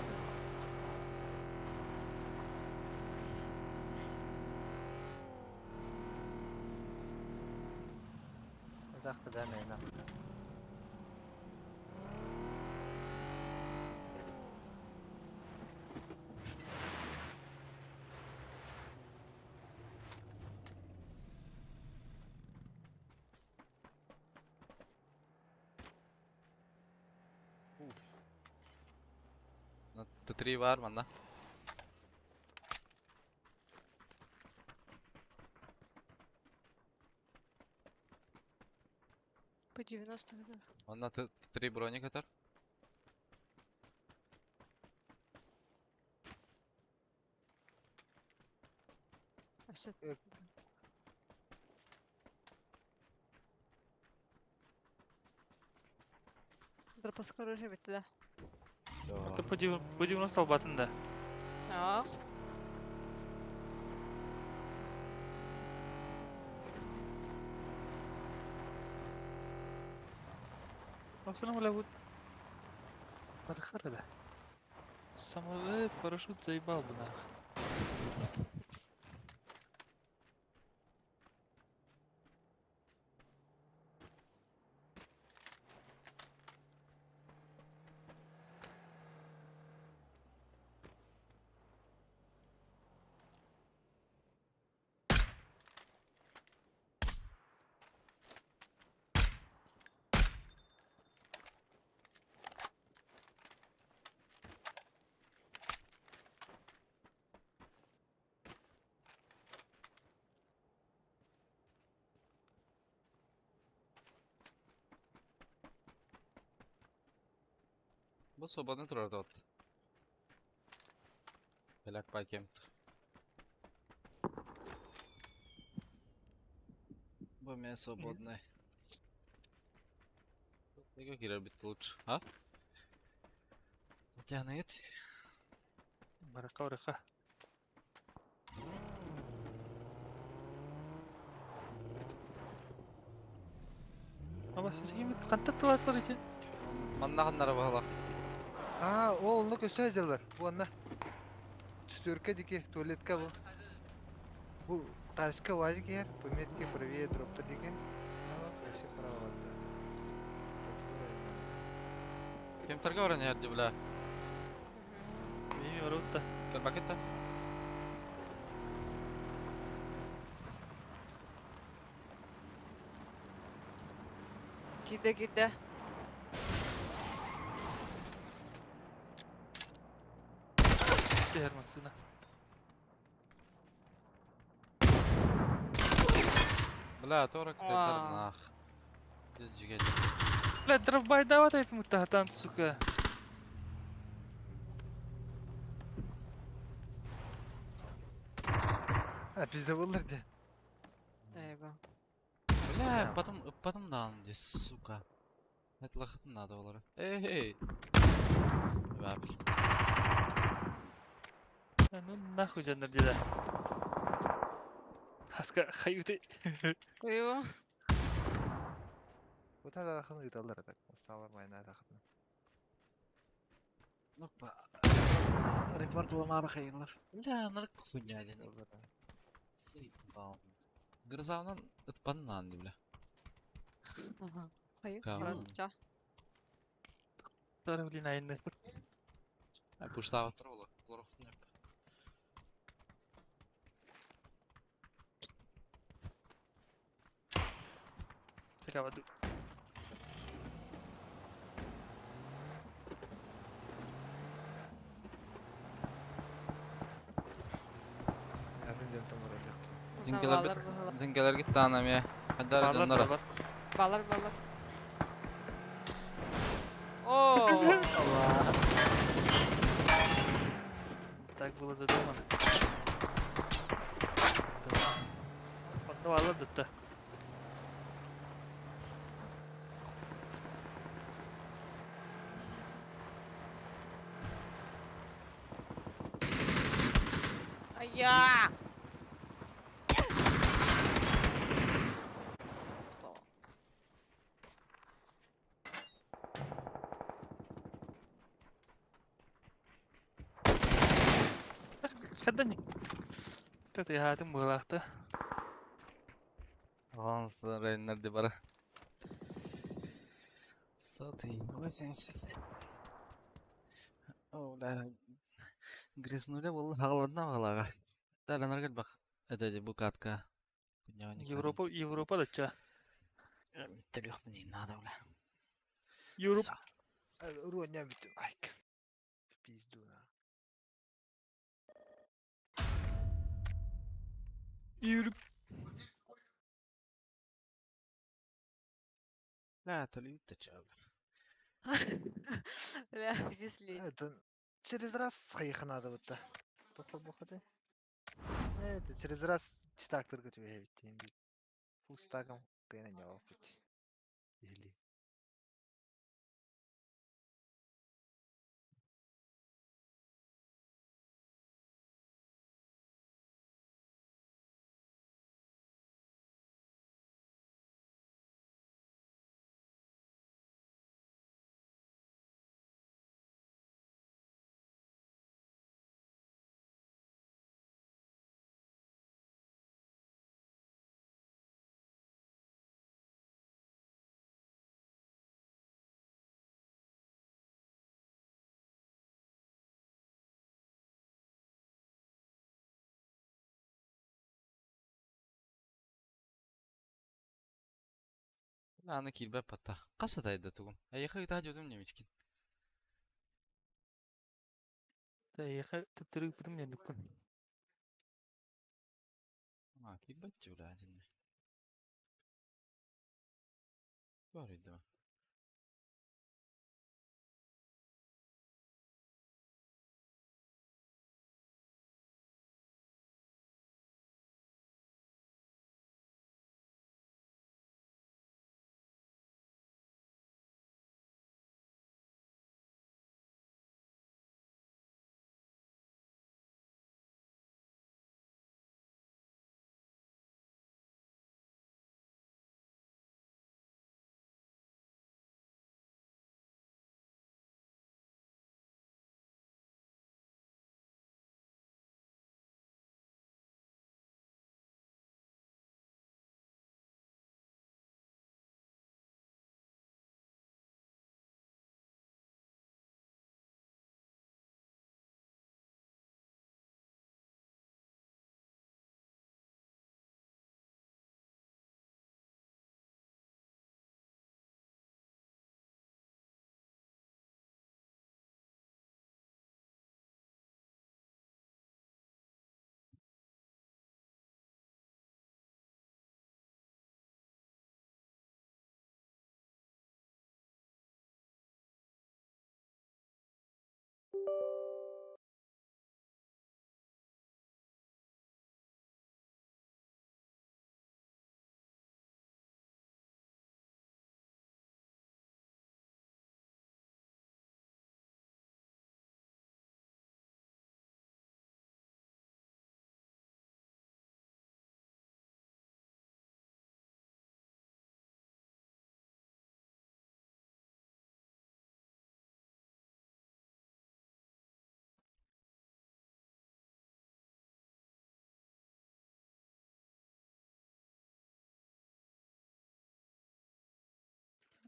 Uzaktı ben de inan. Т3 var mı lan? По 90-х, да. Ondan Т3 броник atar. А что? Дропаска оружие bitti de. Это по 90 батында. Ах. Ассалам алейкум. Подхара да. Самолет, парашют заебал бы нахуй. Bu sobanın turarda attı. Belak baykem. Bu мне свободный. Как играть быть лучше, а? Тянет. Барака ураха. Ama siz kimi kanta tuvat var için. Mannahanlara bağla. Aa, o onu göstereceğler. Bu anla. Четверка diki, tuvaletka bu. Bu taşka var ki yer. Пометки правее дропта diki. Aa, вообще право vardı. Kim targa var ne yerdi bile? İyi var da. Gel bak et de. Gide gide. Şehir masına. Bla torak Aa. tetar nah. Biz jigedi. لا драбай давай тайп мутахтан сука. Ha bizde bulur diye. Eyvah. Бля, потом да, здесь, сука. Это лохот надо было. Эй. Вапель. Ну нахуй жанр деда. Хаска хаюты. Кuyuyor. Bu tarz akını ıtalır atak. Sağlarmayın hadi akını. Ну, репорт ломара хайлар. Бля, нарк хуйня ден. Заебал. Грызауынан ытпанынан ди бля. Ага. Hayır. Tamam. Французca. Тара блин айны. Пуштава трола. Лорохнеп. Tekavadı. Yazın canım orada. Балар балар. Zinkeler gitti anam ya. Hadi Barlar canlara. barlar. Балар балар. Oo. Так было задумано. Onda barlar da. Aya. Kadang. Tadi hatim bulaktı. Avansın Reynler de bara. Satayım. Ой, sensiz. Ola. Грязнуля был голодна валага. Да, наргал бак. Это bu katka. Европа da ça. Телех мне надо, бля. Европа. Руоня битtim. Айк. Пизду на. Европа. لا تلي تجاب. Ля, взесли. Это через раз схайха надо вот так. Тоқта боқады. Это через раз читак только тебе битtim. Фустагам кайна не опыт. Или. لا أنا كيل بابتا. قصة هيدا تقول. أي خي تاجو زمني مشكين. Saya tertarik film yang dukun. ما كيل بتجو لا جنة. بارد.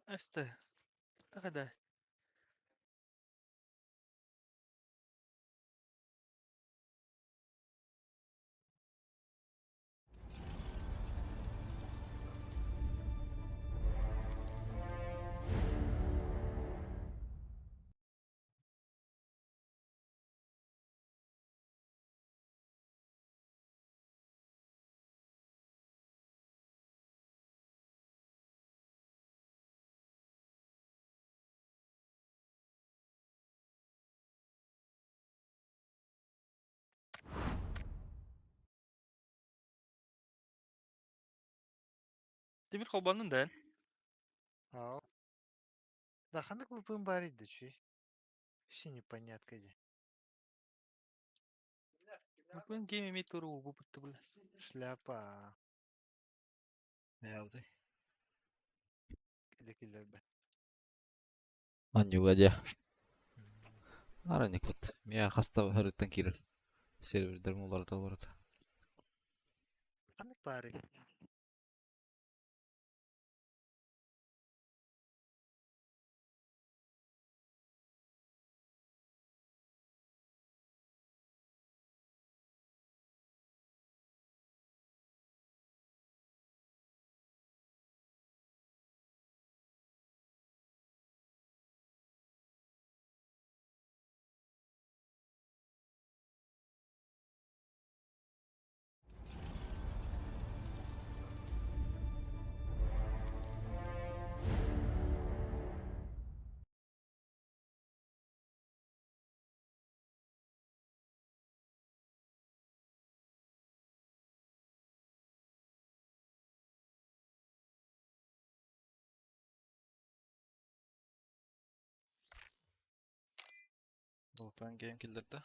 Asta. Tak ada. Демир холбанын да. Ау. Да, ханык выпын барит да чуй. Вообще непонятно где. Бупын кем эмет туру бу бутты бул. Шляпа. Ябды. Килер бе. Аннюк aja. Араник вот. Мия хаста харыттан кирер. Сервердер мулар толорот. Ханык барит. Болтан game killerde.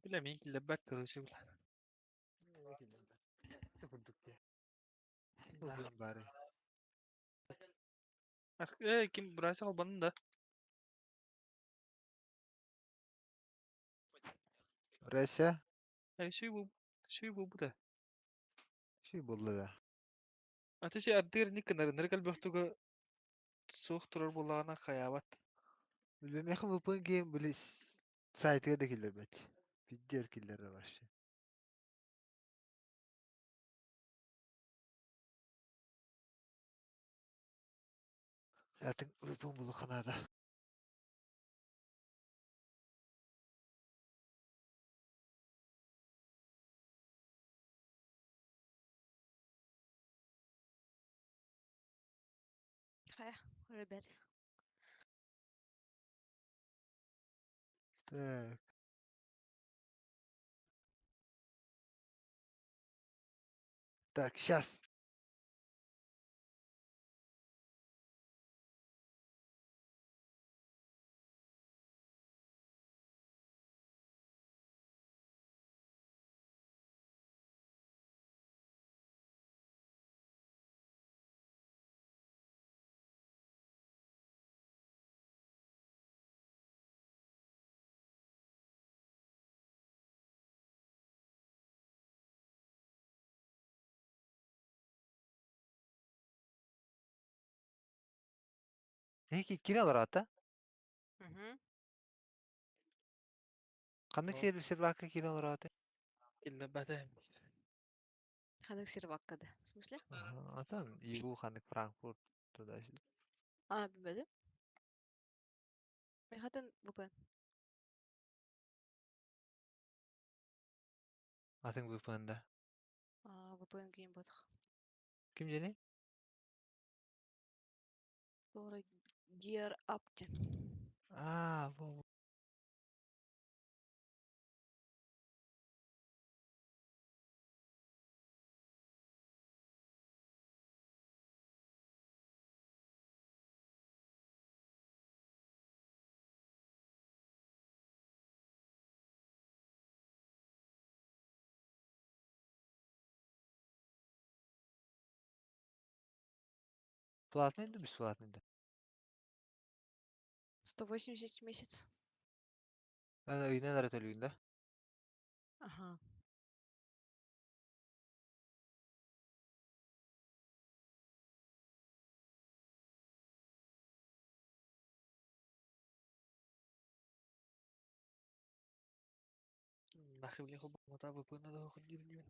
Bilemeyin ki lebbet kırışı bul. Kurduk diye. Выпын барит. Kim burası холбанын da. Rusya. Şey bu da. Şey buldu da. Ateşi ardır ni kadar nergal böhtüge soğuk durur bulağına kayavat. Bilmem yakın выпын game böyle site'e de killer bet. Video killer var şey. Zaten выпын bulu kanada. Хая, ребят. Так. Так, сейчас. Peki kine olur hatta? Угу. Kandık O servis bakka kine olur hatta? lebbet hem. Ханык сервак кады. В смысле? Atan İgu kandık Frankfurt. Туда сюда. Bilmedim. Men hатын VPN. Atın VPN'da. VPN кейін бодық. Kim jeni? Sonra Gear Up ден. Bu. Платный да бесплатный да? 180 в месяц. Ana öğüne nara төлüyün da? Ага. Нахуй мне хоба мота VPN да охуй не.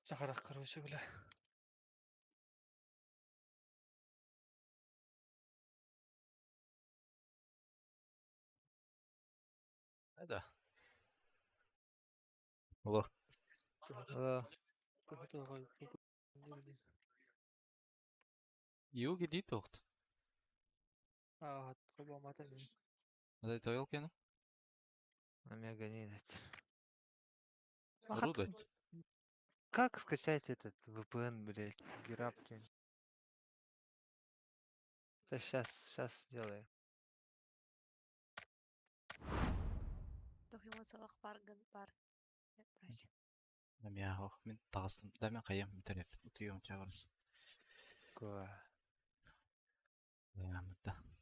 Чахарах, короче, бля. هذا والله يو جديد اخت هتطلبوا عامة. هذا طويل كده Нам я гонит. رودت Как скачать этот VPN, блядь, Гераптин? Да сейчас сделаю. Toch iemand zal бар. Прайс. لم ياهو من تغصن دائما قيم متلف وتيوم شغل Ква. يا مدة